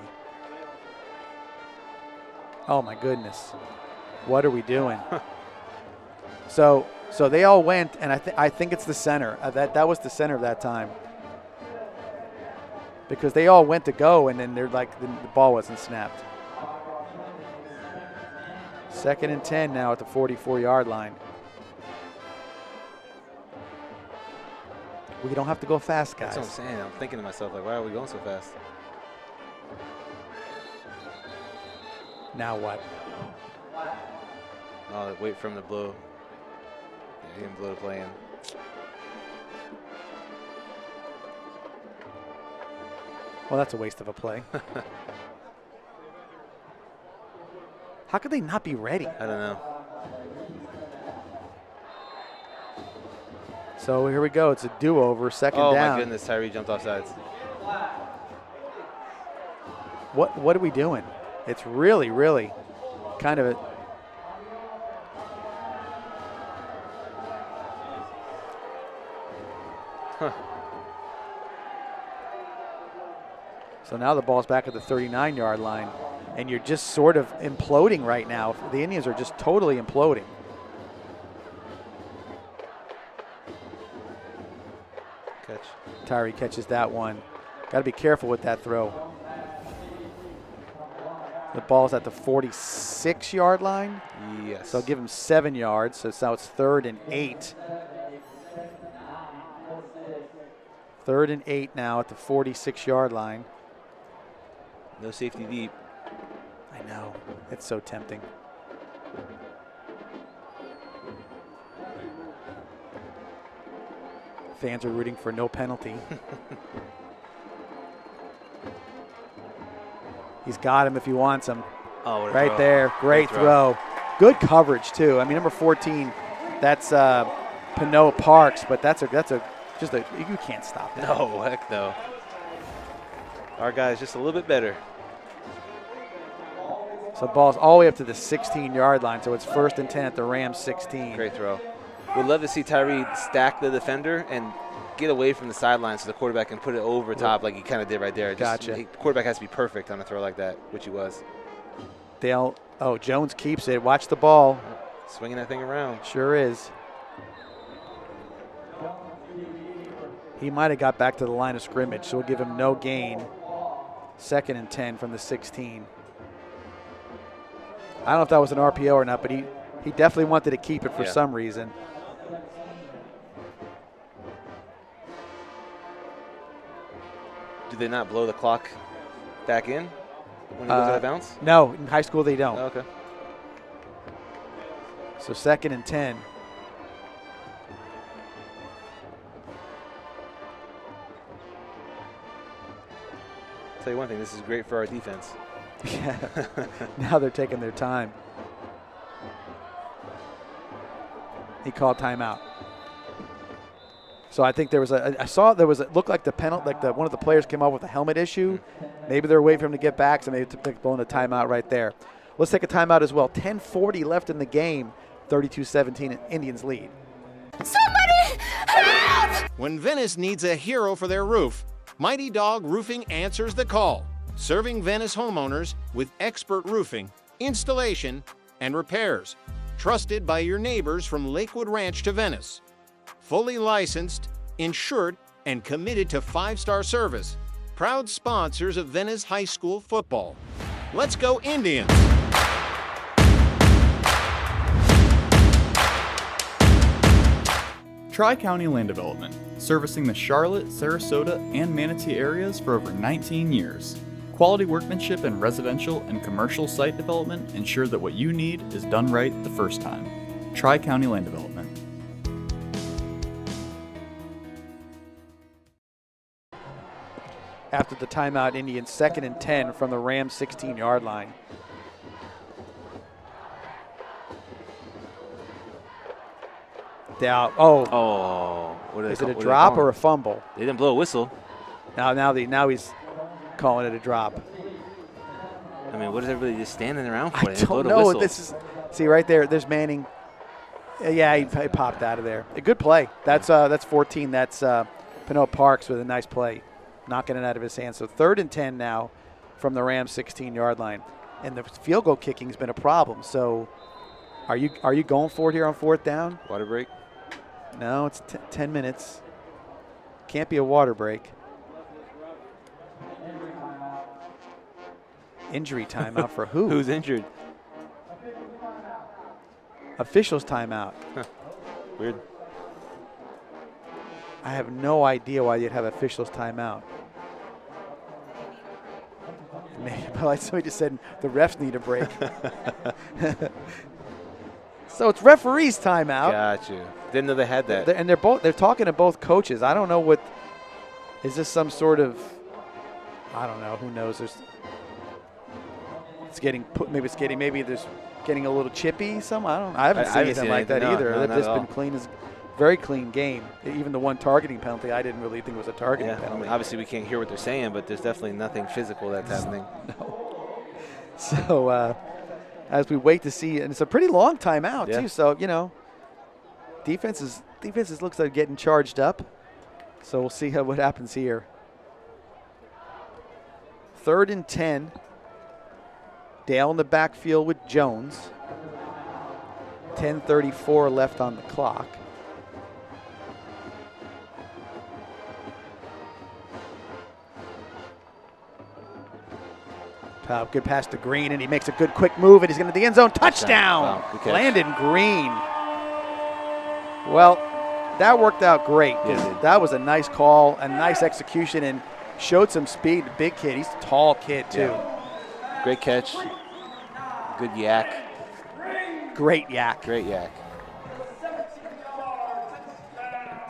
Oh my goodness. What are we doing? So they all went, and I think it's the center. That was the center of that time. Because they all went to go, and then they're like the ball wasn't snapped. 2nd and 10 now at the 44-yard line. We don't have to go fast, guys. That's what I'm saying. I'm thinking to myself, like, why are we going so fast? Now what? Oh, wait for him to blow. Yeah, he didn't blow the play in. Well, that's a waste of a play. How could they not be ready? I don't know. So here we go. It's a do-over, 2nd down. Oh, my goodness. Tyree jumped off sides. What are we doing? It's really, really kind of a... Huh. So now the ball's back at the 39-yard line, and you're just sort of imploding right now. The Indians are just totally imploding. Catch. Tyree catches that one. Got to be careful with that throw. The ball's at the 46-yard line. Yes. So give him 7 yards. So now it's 3rd and 8. 3rd and 8 now at the 46-yard line. No safety deep. I know. It's so tempting. Fans are rooting for no penalty. He's got him if he wants him. Oh, what a right throw. there. Great throw. Good coverage, too. I mean, number 14, that's Pinot Parks, but you can't stop that. No, heck no. Our guy's just a little bit better. So the ball's all the way up to the 16-yard line, so it's 1st and 10 at the Rams 16. Great throw. We'd love to see Tyree stack the defender and get away from the sideline so the quarterback can put it over top like he kind of did right there. Gotcha. The quarterback has to be perfect on a throw like that, which he was. Jones keeps it. Watch the ball. Swinging that thing around. Sure is. He might have got back to the line of scrimmage, so we'll give him no gain. 2nd and 10 from the 16. I don't know if that was an RPO or not, but he definitely wanted to keep it for some reason. Do they not blow the clock back in when he goes out of bounds? No, in high school they don't. Oh, okay. So 2nd and 10. Tell you one thing, this is great for our defense. Yeah. Now they're taking their time. He called timeout. So I think there was it looked like the penalty, like one of the players came up with a helmet issue. Maybe they're waiting for him to get back, so maybe they're blowing a timeout right there. Let's take a timeout as well. 10:40 left in the game. 32-17, Indians lead. Somebody help! When Venice needs a hero for their roof, Mighty Dog Roofing answers the call, serving Venice homeowners with expert roofing, installation, and repairs. Trusted by your neighbors from Lakewood Ranch to Venice. Fully licensed, insured, and committed to 5-star service. Proud sponsors of Venice High School football. Let's go Indians! Tri-County Land Development, servicing the Charlotte, Sarasota, and Manatee areas for over 19 years. Quality workmanship in residential and commercial site development ensure that what you need is done right the first time. Tri-County Land Development. After the timeout, Indians 2nd and 10 from the Rams 16-yard line. Down. Oh, what is it a drop or a fumble? They didn't blow a whistle. Now he's calling it a drop. I mean, what is everybody just standing around for? I don't know. See right there. There's Manning. Yeah, he popped out of there. A good play. That's 14. That's Pinot Parks with a nice play, knocking it out of his hands. So 3rd and 10 now from the Rams 16-yard line, and the field goal kicking has been a problem. So, are you going for it here on 4th down? Water break? No, it's 10 minutes. Can't be a water break. Injury timeout for who? Who's injured? Officials timeout. Huh. Weird. I have no idea why you'd have officials timeout. Maybe, like somebody just said, the refs need a break. So it's referees timeout. Got you. Didn't know they had that. And they're talking to both coaches. I don't know what. Is this some sort of? I don't know. Who knows? Maybe there's getting a little chippy. I haven't seen anything like that either. They've just been clean as. Very clean game. Even the one targeting penalty, I didn't really think was a targeting penalty. I mean, obviously we can't hear what they're saying, but there's definitely nothing physical that's happening. No. So as we wait to see, and it's a pretty long timeout too. So defenses looks like getting charged up. So we'll see what happens here. 3rd and 10. Dale in the backfield with Jones. 10:34 left on the clock. Good pass to Green, and he makes a good quick move, and he's going to the end zone. Touchdown! Wow, Landon Green. Well, that worked out great. That was a nice call, a nice execution, and showed some speed. Big kid. He's a tall kid, too. Yeah. Great catch. Good yak. Great yak. Great yak.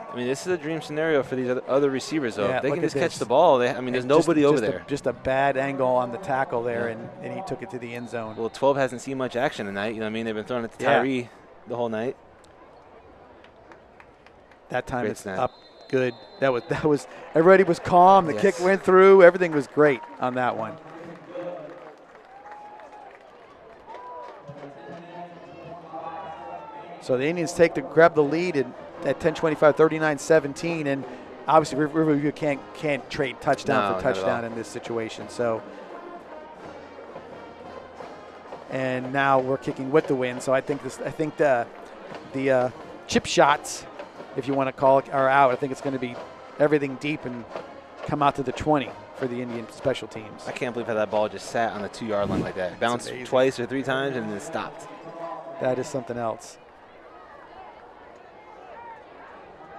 I mean, this is a dream scenario for these other receivers, though. If they can just catch the ball. There's nobody over there. Just a bad angle on the tackle there, and he took it to the end zone. Well, 12 hasn't seen much action tonight. You know what I mean? They've been throwing it to Tyree the whole night. That time it's up good. That was everybody was calm. The kick went through. Everything was great on that one. So the Indians grab the lead at 10:25, 39-17, and obviously Riverview can't trade touchdown for touchdown in this situation. So, and now we're kicking with the win. So I think the chip shots, if you want to call it, are out. I think it's going to be everything deep and come out to the 20 for the Indian special teams. I can't believe how that ball just sat on the 2-yard line like that. Bounced twice or 3 times and then stopped. That is something else.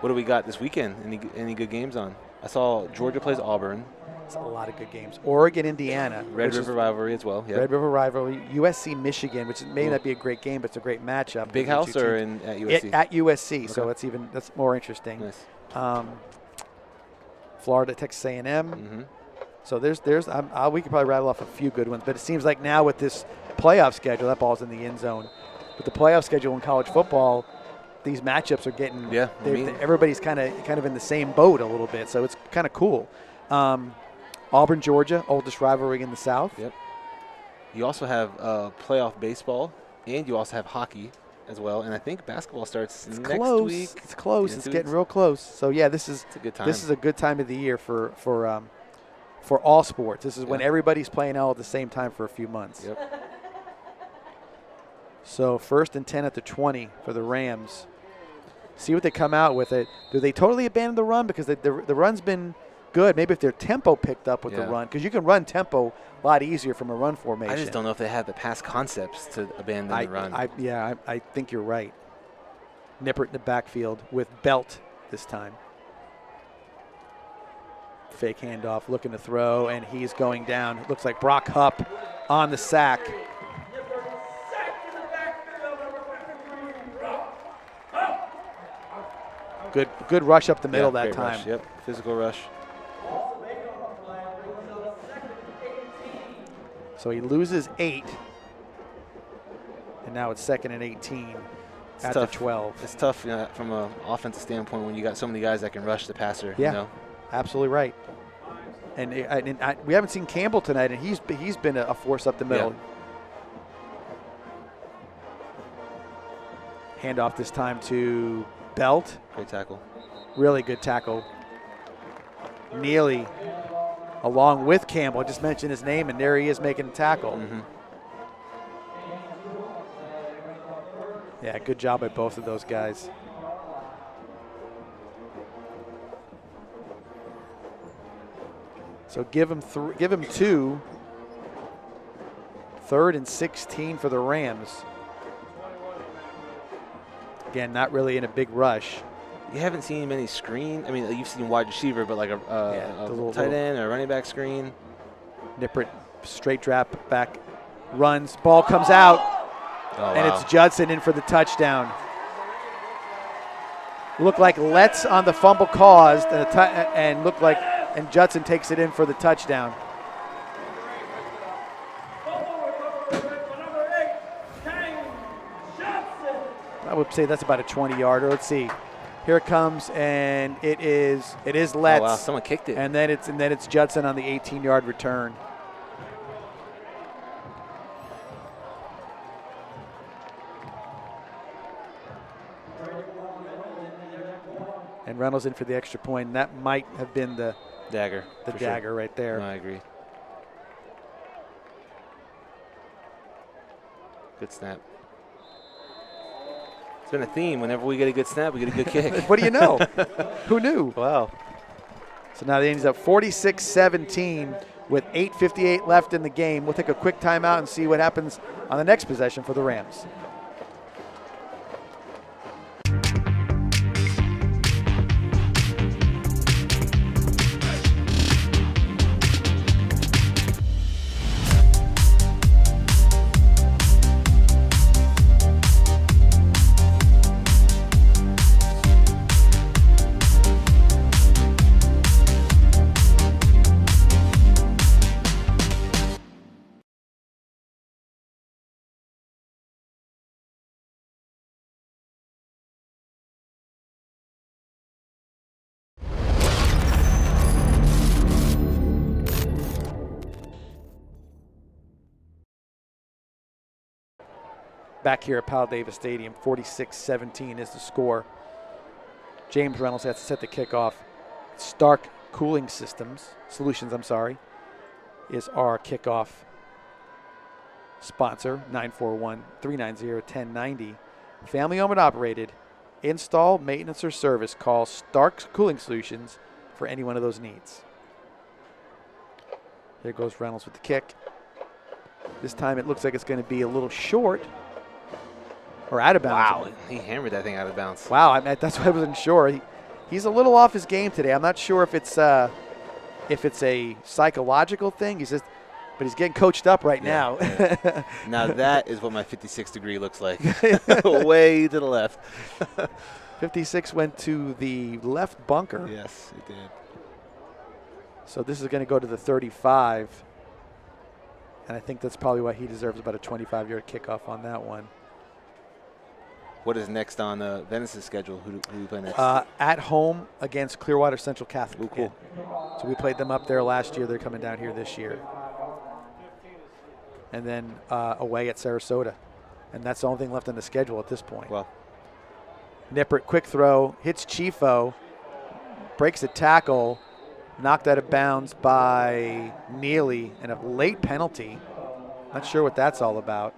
What do we got this weekend? Any good games on? I saw Georgia plays Auburn. It's a lot of good games. Oregon, Indiana. Red River rivalry as well. Yep. Red River rivalry. USC, Michigan, which may not be a great game, but it's a great matchup. Big house or at USC? At USC, okay. So that's more interesting. Nice. Florida, Texas A&M. Mm-hmm. So we could probably rattle off a few good ones, but it seems like now with this playoff schedule, that ball's in the end zone. With the playoff schedule in college football, these matchups are getting everybody's kind of in the same boat a little bit, so it's kind of cool. Auburn, Georgia, oldest rivalry in the South. Yep. You also have playoff baseball, and you also have hockey as well, and I think basketball starts next week. It's close. Yeah, it's getting real close. So yeah, it's a good time. This is a good time of the year for all sports. This is when everybody's playing all at the same time for a few months. Yep. So 1st and 10 at the 20 for the Rams. See what they come out with it. Do they totally abandon the run? Because the run's been good. Maybe if their tempo picked up with the run. Because you can run tempo a lot easier from a run formation. I just don't know if they have the pass concepts to abandon the run. I think you're right. Nippert in the backfield with Belt this time. Fake handoff, looking to throw, and he's going down. It looks like Brock Hupp on the sack. Good rush up the middle that time. Rush. Yep, physical rush. So he loses 8, and now it's 2nd and 18 at the 12. It's tough from an offensive standpoint when you got so many guys that can rush the passer. Yeah, you know? absolutely right. And we haven't seen Campbell tonight, and he's been a force up the middle. Yeah. Handoff this time to Belt. Great tackle. Really good tackle. Neely along with Campbell. I just mentioned his name, and there he is making a tackle. Mm-hmm. Yeah, good job by both of those guys. So give him 2. 3rd and 16 for the Rams. Again, not really in a big rush. You haven't seen many screen. I mean, you've seen wide receiver, but like a little tight end or a running back screen. Nippert straight drop back, runs, ball comes out, and wow. it's Judson in for the touchdown. Looked like Letts on the fumble caused, and Judson takes it in for the touchdown. I would say that's about a 20-yarder. Let's see. Here it comes, and it is Letts. Oh, wow, someone kicked it. And then it's Judson on the 18-yard return. And Reynolds in for the extra point, and that might have been the dagger. The dagger right there. No, I agree. Good snap. It's been a theme. Whenever we get a good snap, we get a good kick. What do you know? Who knew? Wow. So now the Indians up 46-17 with 8:58 left in the game. We'll take a quick timeout and see what happens on the next possession for the Rams. Back here at Powell Davis Stadium, 46-17 is the score. James Reynolds has to set the kickoff. Stark Cooling Solutions, is our kickoff sponsor, 941-390-1090. Family owned and operated. Install, maintenance, or service. Call Stark Cooling Solutions for any one of those needs. There goes Reynolds with the kick. This time it looks like it's going to be a little short. Or out of bounds. Wow, he hammered that thing out of bounds. Wow, that's why I wasn't sure. He's a little off his game today. I'm not sure if it's a psychological thing. But he's getting coached up right now. Yeah. Now that is what my 56 degree looks like. Way to the left. 56 went to the left bunker. Yes, it did. So this is going to go to the 35. And I think that's probably why he deserves about a 25-yard kickoff on that one. What is next on Venice's schedule? Who do we play next? At home against Clearwater Central Catholic. Ooh, cool. So we played them up there last year. They're coming down here this year. And then away at Sarasota. And that's the only thing left on the schedule at this point. Well, Nippert, quick throw, hits Chifo, breaks a tackle, knocked out of bounds by Neely, and a late penalty. Not sure what that's all about.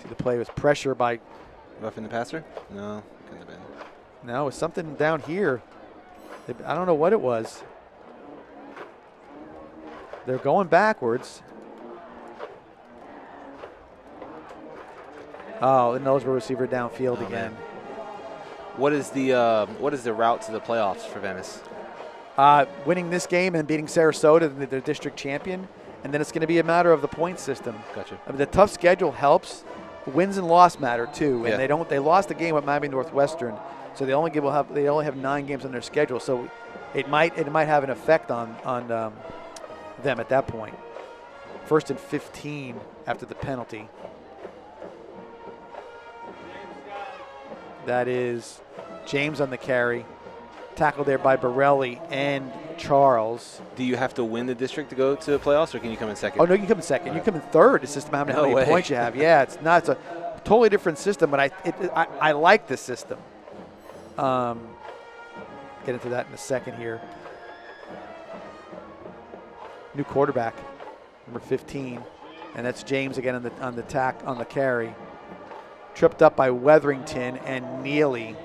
See, the play was pressure by. roughing the passer? No, couldn't have been. No, it was something down here. I don't know what it was. They're going backwards. Oh, the nose receiver downfield again. Man. What is the route to the playoffs for Venice? Winning this game and beating Sarasota, their district champion, and then it's going to be a matter of the point system. Gotcha. I mean, the tough schedule helps. Wins and loss matter too, and they lost a game at Miami Northwestern, so they only have 9 games on their schedule. So it might have an effect on them at that point. 1st and 15 after the penalty. That is James on the carry. Tackled there by Borelli and Charles. Do you have to win the district to go to the playoffs, or can you come in second? Oh, no, you come in second. You come in third. It's just how many points you have. Yeah, it's a totally different system, but I like this system. Get into that in a second here. New quarterback, number 15, and that's James again on the carry. Tripped up by Wetherington and Neely.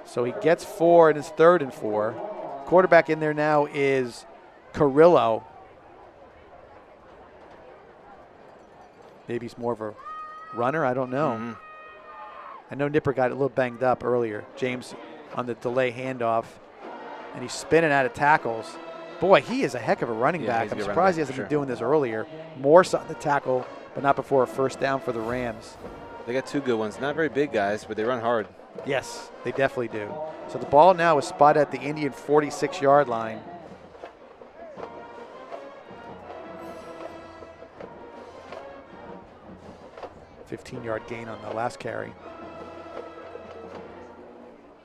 So he gets 4, and it's 3rd and 4. Quarterback in there now is Carrillo. Maybe he's more of a runner. I don't know. Mm-hmm. I know Nipper got a little banged up earlier. James on the delay handoff, and he's spinning out of tackles. Boy, he is a heck of a running back. I'm surprised he hasn't been doing this earlier. Morse on the tackle, but not before a first down for the Rams. They got 2 good ones. Not very big guys, but they run hard. Yes, they definitely do. So the ball now is spotted at the Indian 46-yard line. $15-yard gain on the last carry.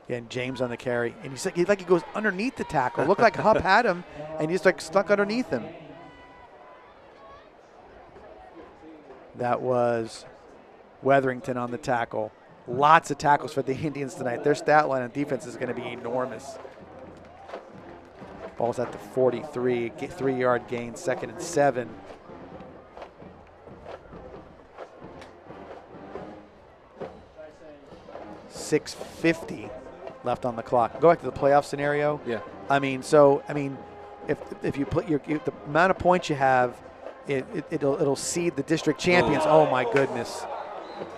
And James on the carry. And he goes underneath the tackle. Looked like Hupp had him, and he's like stuck underneath him. That was Wetherington on the tackle. Lots of tackles for the Indians tonight. Their stat line on defense is going to be enormous. Ball's at the 43, 3-yard gain, 2nd and 7. $6:50 left on the clock. Go back to the playoff scenario. Yeah. If you put the amount of points you have, it'll seed the district champions. Oh my goodness.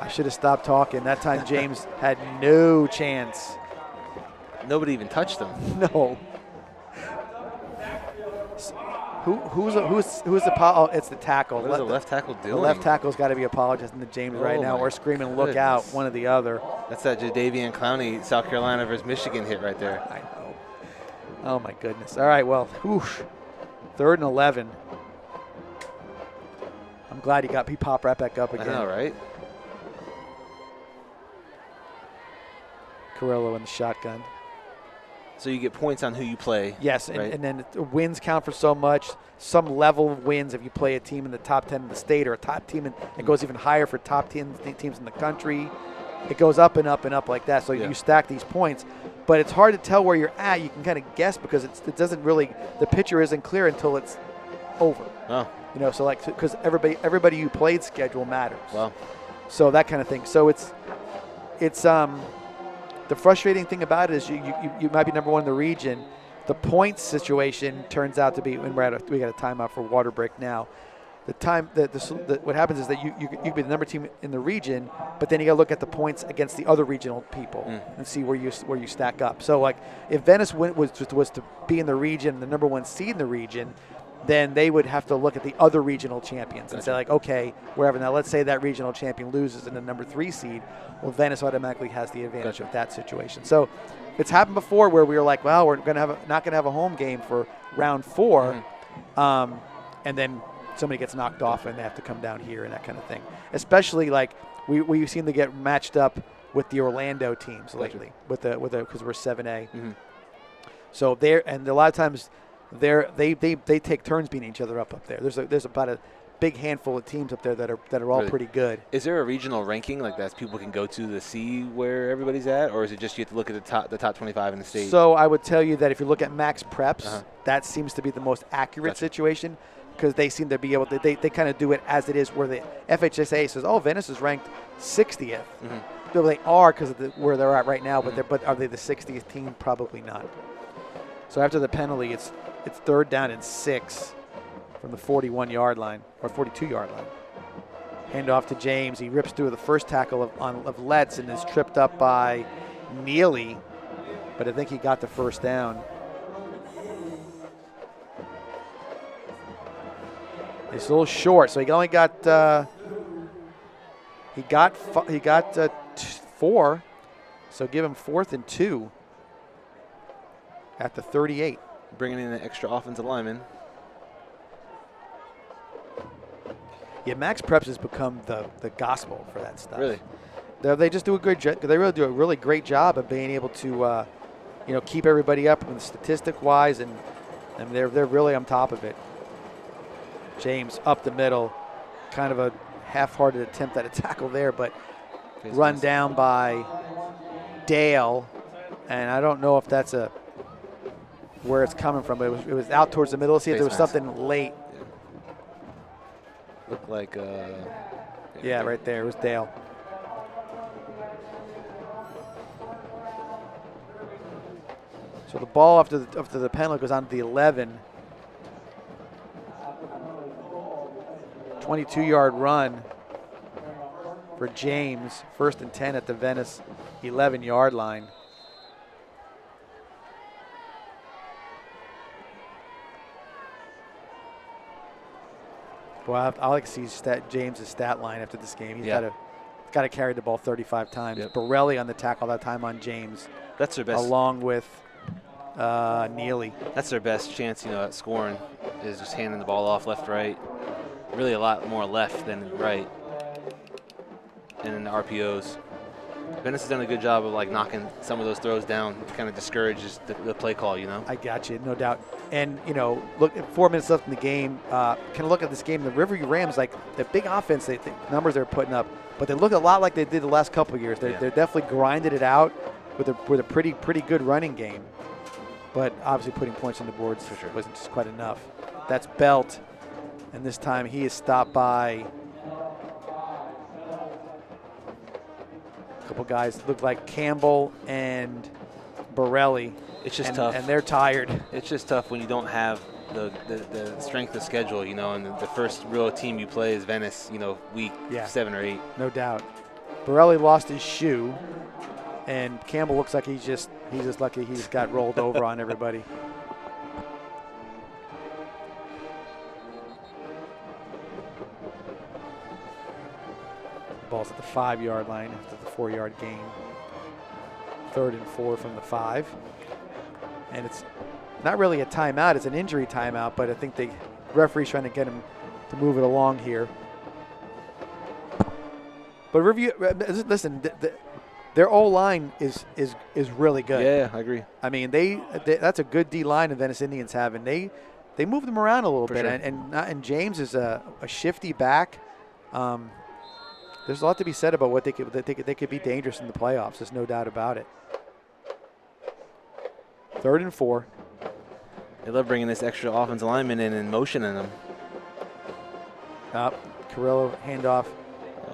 I should have stopped talking. That time James had no chance. Nobody even touched him. No. Who's the oh, it's the tackle. What is the left tackle doing? The left tackle's got to be apologizing to James right now, or screaming, "Look out!" One or the other. That's that Jadeveon Clowney, South Carolina versus Michigan hit right there. I know. Oh my goodness. All right, well, 3rd and 11. I'm glad he popped right back up again. I know, right? Carrillo in the shotgun. So you get points on who you play. Yes, right? and then wins count for so much. Some level of wins if you play a team in the top 10 in the state, or a top team, and it goes even higher for top 10 teams in the country. It goes up and up and up like that. So you stack these points, but it's hard to tell where you're at. You can kind of guess because it doesn't really, the picture isn't clear until it's over. Oh. So because everybody you played schedule matters. Wow. So that kind of thing. So it's the frustrating thing about it is you might be number 1 in the region. The points situation turns out to be, and we got a timeout for water break now. What happens is that you could be the number team in the region, but then you got to look at the points against the other regional people and see where you stack up. So like if Venice was to be in the region, the number 1 seed in the region, then they would have to look at the other regional champions and say like, okay, wherever. Now let's say that regional champion loses in the number 3 seed. Well, Venice automatically has the advantage of that situation. So it's happened before where we were like, well, we're not going to have a home game for round 4, and then somebody gets knocked off and they have to come down here and that kind of thing. Especially like we seem to get matched up with the Orlando teams lately because we're 7A. So and a lot of times they take turns beating each other up there. There's about a big handful of teams up there that are all pretty good. Is there a regional ranking like that people can go to see where everybody's at, or is it just you have to look at the top 25 in the state? So I would tell you that if you look at Max Preps, that seems to be the most accurate situation, because they seem to be able to they kind of do it as it is, where the FHSA says, oh, Venice is ranked 60th. So they are because of where they're at right now, but are they the 60th team? Probably not. So after the penalty, it's 3rd down and 6 from the 41-yard line or 42-yard line. Hand off to James. He rips through the first tackle of Letts and is tripped up by Neely, but I think he got the first down. It's a little short, so he only got 4. So give him 4th and 2 at the 38. Bringing in an extra offensive lineman. Yeah, Max Preps has become the gospel for that stuff. Really? They just do a good job. They really do a really great job of being able to, keep everybody up statistic-wise, and they're really on top of it. James up the middle, kind of a half-hearted attempt at a tackle there, but run down by Dale, and I don't know if that's where it's coming from, but it was out towards the middle. See if there was something late. Looked like yeah, right there. It was Dale. So the ball after the penalty goes on to the 11. 22-yard run for James. 1st and 10 at the Venice 11-yard line. Well, I like to see James's stat line after this game. He's got to carry the ball 35 times. Yep. Borelli on the tackle that time on James. That's their best. Along with Neely. That's their best chance, at scoring, is just handing the ball off left, right. Really a lot more left than right. And then the RPOs. Venice has done a good job of knocking some of those throws down. It kind of discourages the play call, I got you, no doubt. And, look, 4 minutes left in the game. Kind of look at this game. The Riverview Rams, the big offense, the numbers they're putting up, but they look a lot like they did the last couple of years. They're definitely grinded it out with a pretty good running game. But obviously putting points on the boards for sure wasn't just quite enough. That's Belt, and this time he is stopped by a couple guys. Look like Campbell and Borelli. It's just tough. And they're tired. It's just tough when you don't have the strength of schedule, and the first real team you play is Venice, week 7 or 8. No doubt. Borelli lost his shoe, and Campbell looks like he's just lucky he's got rolled over on everybody. Ball's at the 5-yard line after the 4-yard gain. 3rd and 4 from the 5. And it's not really a timeout, it's an injury timeout, but I think the referee's trying to get him to move it along here. But listen, their O-line is really good. Yeah, I agree. I mean, that's a good D-line the Venice Indians have, and they move them around a little bit. Sure. And James is a shifty back. There's a lot to be said about what they could be dangerous in the playoffs. There's no doubt about it. 3rd and 4. They love bringing this extra offensive lineman in and motioning them. Carrillo handoff.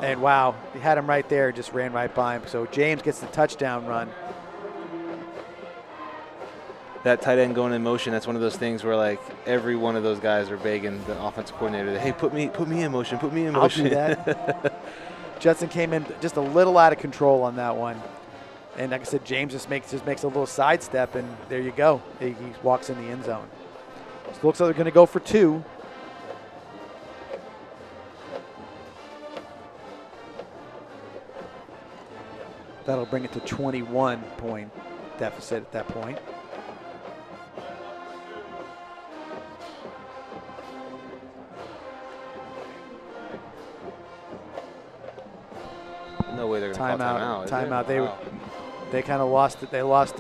And wow, he had him right there, just ran right by him. So James gets the touchdown run. That tight end going in motion, that's one of those things where every one of those guys are begging the offensive coordinator, hey, put me in motion, put me in motion. I'll do that. Judson came in just a little out of control on that one. And like I said, James just makes a little sidestep, and there you go. He walks in the end zone. So it looks like they're going to go for 2. That'll bring it to 21-point deficit at that point. No way they're going to call timeout. Timeout. They kind of lost it. They lost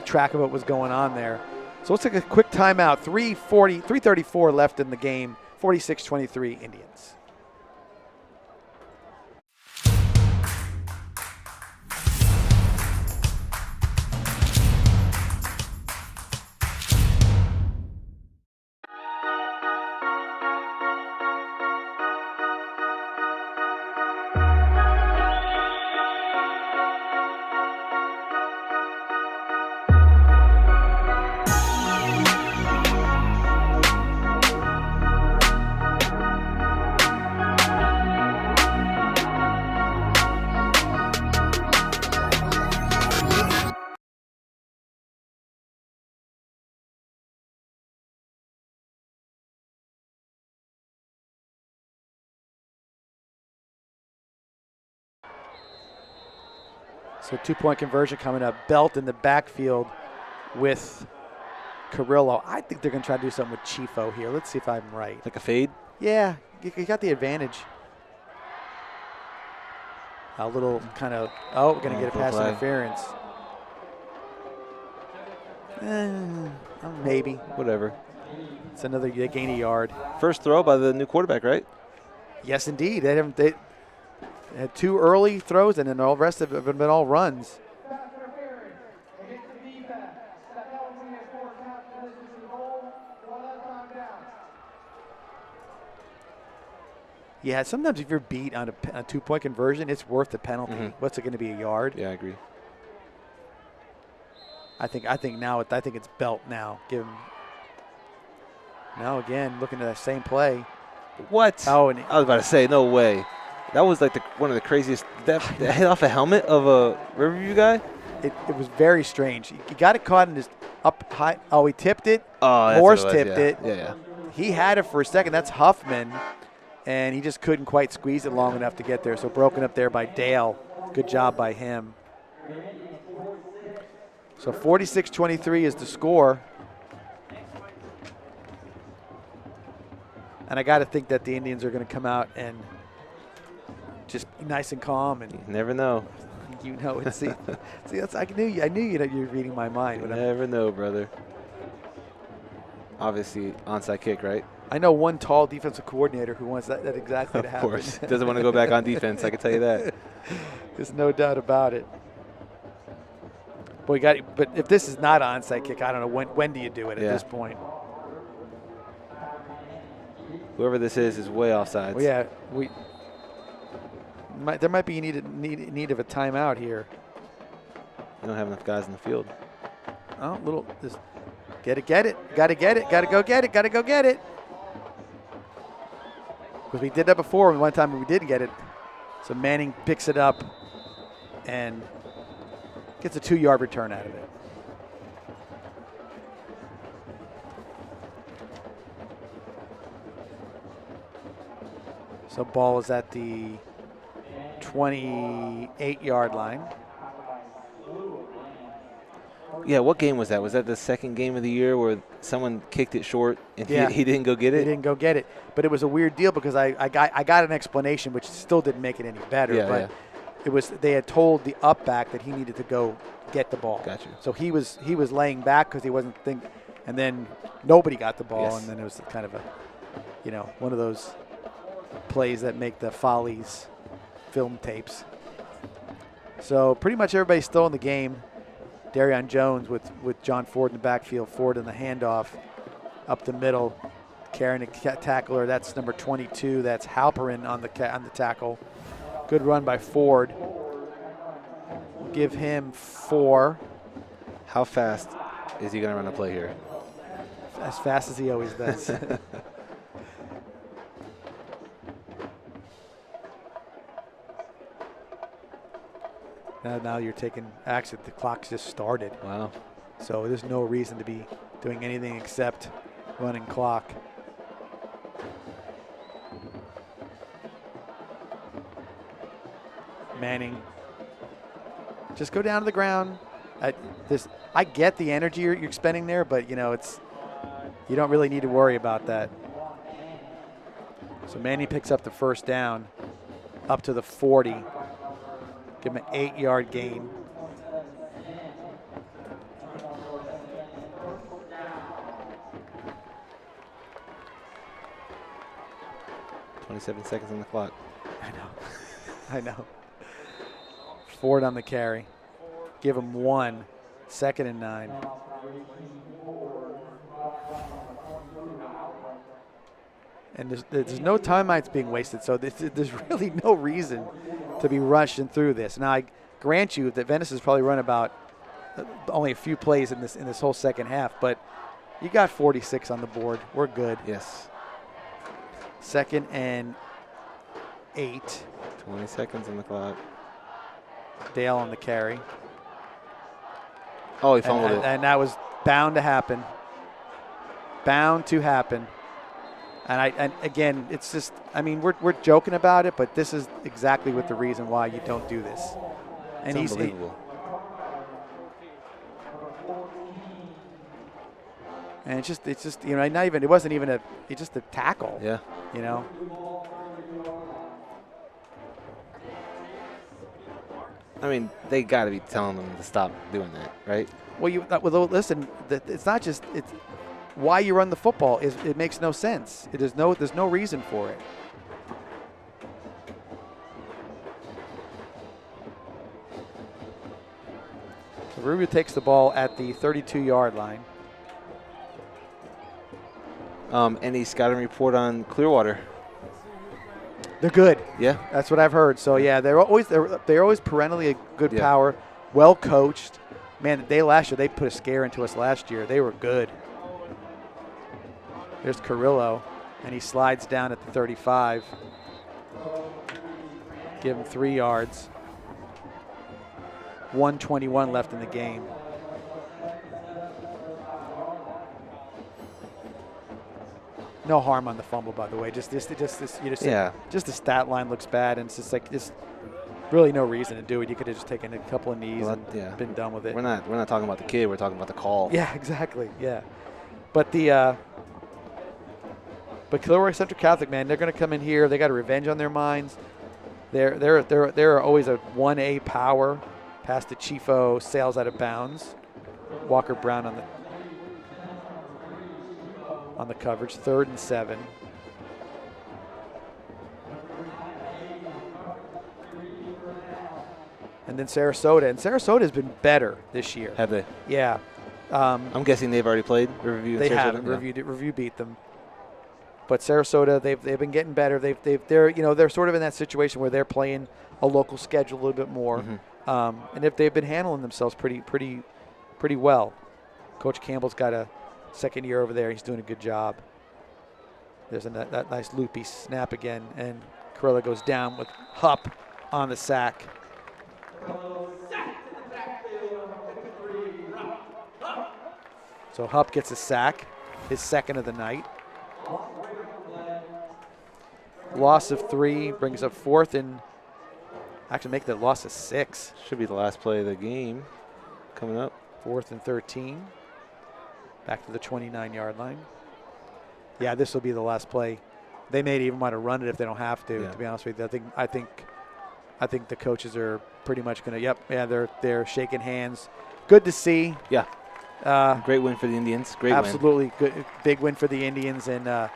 track of what was going on there. So let's take a quick timeout. 3:34 left in the game. 46-23 Indians. So 2-point conversion coming up. Belt in the backfield with Carrillo. I think they're going to try to do something with Chifo here. Let's see if I'm right. Like a fade? Yeah, you got the advantage. A little kind of, we're going to get a pass interference. Maybe. Whatever. It's another, they gain a yard. First throw by the new quarterback, right? Yes, indeed. They had 2 early throws, and then all the rest of it have been all runs. Yeah, sometimes if you're beat on a 2-point conversion, it's worth the penalty. Mm-hmm. What's it going to be, a yard? Yeah, I agree. I think it's Belt now. Give him. Now again, looking at that same play. What? Oh, and I was about to say, no way. That was like one of the craziest. That hit off a helmet of a Riverview guy. It was very strange. He got it caught in his up high. Oh, he tipped it. Oh, Morse tipped it. Yeah. He had it for a second. That's Huffman. And he just couldn't quite squeeze it long enough to get there. So broken up there by Dale. Good job by him. So 46-23 is the score. And I got to think that the Indians are going to come out and just be nice and calm. And you never know. You know it. See, I knew you that you're reading my mind. You never know, brother. Obviously, onside kick, right? I know one tall defensive coordinator who wants that exactly to happen. Of course. Doesn't want to go back on defense, I can tell you that. There's no doubt about it. But if this is not an onside kick, I don't know, when do you do it at this point? Whoever this is way offsides. Well, yeah, there might be need of a timeout here. You don't have enough guys in the field. Oh, just get it. Got to get it. Got to go get it. Because we did that before, and one time we didn't get it. So Manning picks it up and gets a 2-yard return out of it. So ball is at the 28-yard line. Yeah, what game was that? Was that the second game of the year where someone kicked it short and he didn't go get it? He didn't go get it. But it was a weird deal because I got an explanation, which still didn't make it any better. It was they had told the up back that he needed to go get the ball. Gotcha. So he was laying back because he wasn't thinking, and then nobody got the ball, and then it was kind of one of those plays that make the Follies film tapes. So pretty much everybody's still in the game. Darion Jones with John Ford in the backfield. Ford in the handoff up the middle. Carrying a tackler. That's number 22. That's Halperin on the tackle. Good run by Ford. We'll give him 4. How fast is he going to run a play here? As fast as he always does. Now you're taking action. The clock's just started. Wow. So there's no reason to be doing anything except running clock. Manning. Just go down to the ground. I get the energy you're expending there, but you don't really need to worry about that. So Manning picks up the first down up to the 40. Give him an 8-yard gain. "27 seconds on the clock." I know. Ford on the carry. Give him 1. 2nd and 9. And there's no timeouts being wasted, so there's really no reason to be rushing through this. Now, I grant you that Venice has probably run about only a few plays in this whole second half, but you got 46 on the board. We're good. Yes. 2nd and 8. 20 seconds on the clock. Dale on the carry. Oh, he fumbled it. And that was bound to happen. Bound to happen. And again, it's just, we're joking about it, but this is exactly what the reason why you don't do this. And it's unbelievable. And it's just it wasn't even it's just a tackle. Yeah. You know. I mean, they got to be telling them to stop doing that, right? Well, listen, it's not just it's why you run the football it makes no sense. There's no reason for it. So Riverview takes the at the 32-yard line. Any scouting report on Clearwater? They're good. Yeah, that's what I've heard. So yeah, they're always perennially a good Yeah. power, well coached. Man, last year they put a scare into us last year. They were good. There's Carrillo, and he slides down at the 35. Give him 3 yards. 1:21 left in the game. No harm on the fumble, by the way. Just the stat line looks bad, and it's just like really no reason to do it. You could have just taken a couple of knees and been done with it. We're not talking about the kid. We're talking about the call. Yeah, exactly. Yeah, but Clearwater Central Catholic, man, they're going to come in here. They got a revenge on their minds. They're always a 1A power. Pass to Chifo, sails out of bounds. Walker Brown on the coverage, 3rd and 7. And then Sarasota. And Sarasota has been better this year. Have they? Yeah. I'm guessing they've already played Riverview. They haven't. Riverview beat them. But Sarasota, they've been getting better. They're sort of in that situation where they're playing a local schedule a little bit more. Mm-hmm. And if they've been handling themselves pretty well. Coach Campbell's got a second year over there. He's doing a good job. There's that nice loopy snap again, and Carrillo goes down with Hupp on the sack. So Hupp gets a sack, his second of the night. Loss of 3 brings up 4th and actually make the loss of 6. Should be the last play of the game coming up. 4th and 13. Back to the 29-yard line. Yeah, this will be the last play. They may even want to run it if they don't have to. Yeah. To be honest with you, I think the coaches are pretty much going to. They're shaking hands. Good to see. Yeah. Great win for the Indians. Great absolutely win. Good, big win for the Indians, and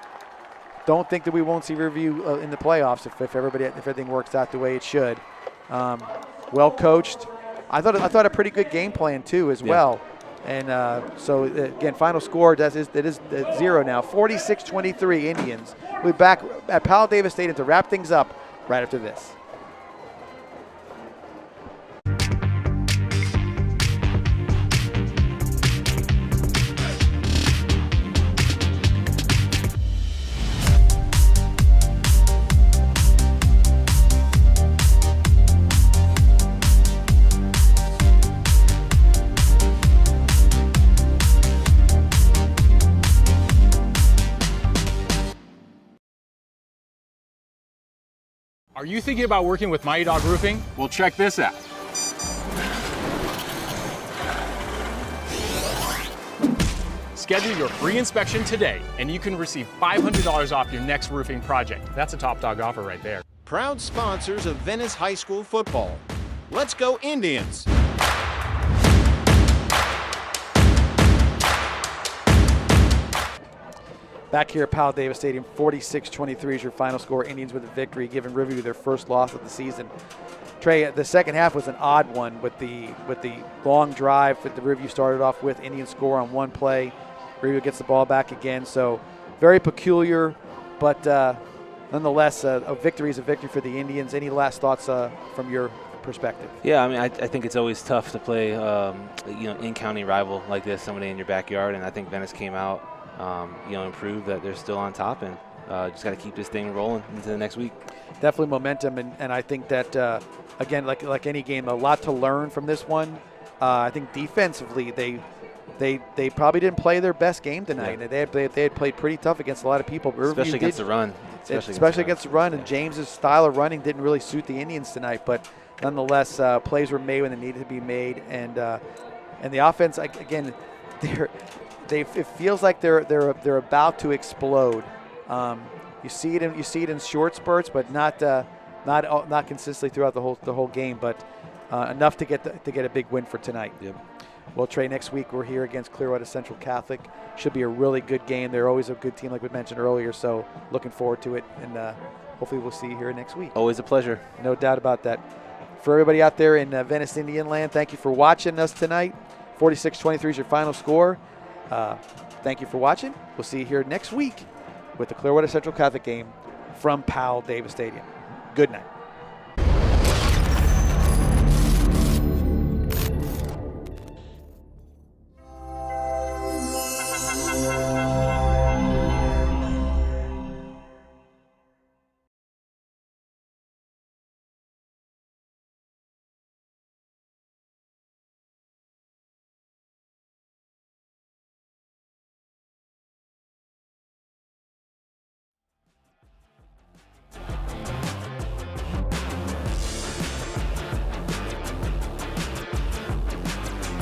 don't think that we won't see Riverview in the playoffs if everything works out the way it should. Well coached. I thought a pretty good game plan too as well. And so again, final score it is 0 now. 46-23 Indians. We'll be back at Powell Davis Stadium to wrap things up right after this. Are you thinking about working with Mighty Dog Roofing? Well, check this out. Schedule your free inspection today, and you can receive $500 off your next roofing project. That's a top dog offer right there. Proud sponsors of Venice High School football. Let's go Indians! Back here at Powell Davis Stadium, 46-23 is your final score. Indians with a victory, giving Riverview their first loss of the season. Trey, the second half was an odd one with the long drive that the Riverview started off with. Indians score on one play. Riverview gets the ball back again. So very peculiar, but nonetheless, a victory is a victory for the Indians. Any last thoughts from your perspective? Yeah, I mean, I think it's always tough to play, in-county rival like this, somebody in your backyard, and I think Venice came out. Improve that they're still on top, and just got to keep this thing rolling into the next week. Definitely momentum, and I think that again, like any game, a lot to learn from this one. I think defensively, they probably didn't play their best game tonight. Yeah. They had played pretty tough against a lot of people, especially against the run. Especially against the run, and James's style of running didn't really suit the Indians tonight. But nonetheless, plays were made when they needed to be made, and the offense again, it feels like they're about to explode. You see it in short spurts, but not consistently throughout the whole game, but enough to get a big win for tonight. Yep. Well, Trey, next week we're here against Clearwater Central Catholic. Should be a really good game. They're always a good team, like we mentioned earlier, so looking forward to it, and hopefully we'll see you here next week. Always a pleasure. No doubt about that. For everybody out there in Venice Indian land, thank you for watching us tonight. 46-23 is your final score. Thank you for watching. We'll see you here next week with the Clearwater Central Catholic game from Powell Davis Stadium. Good night.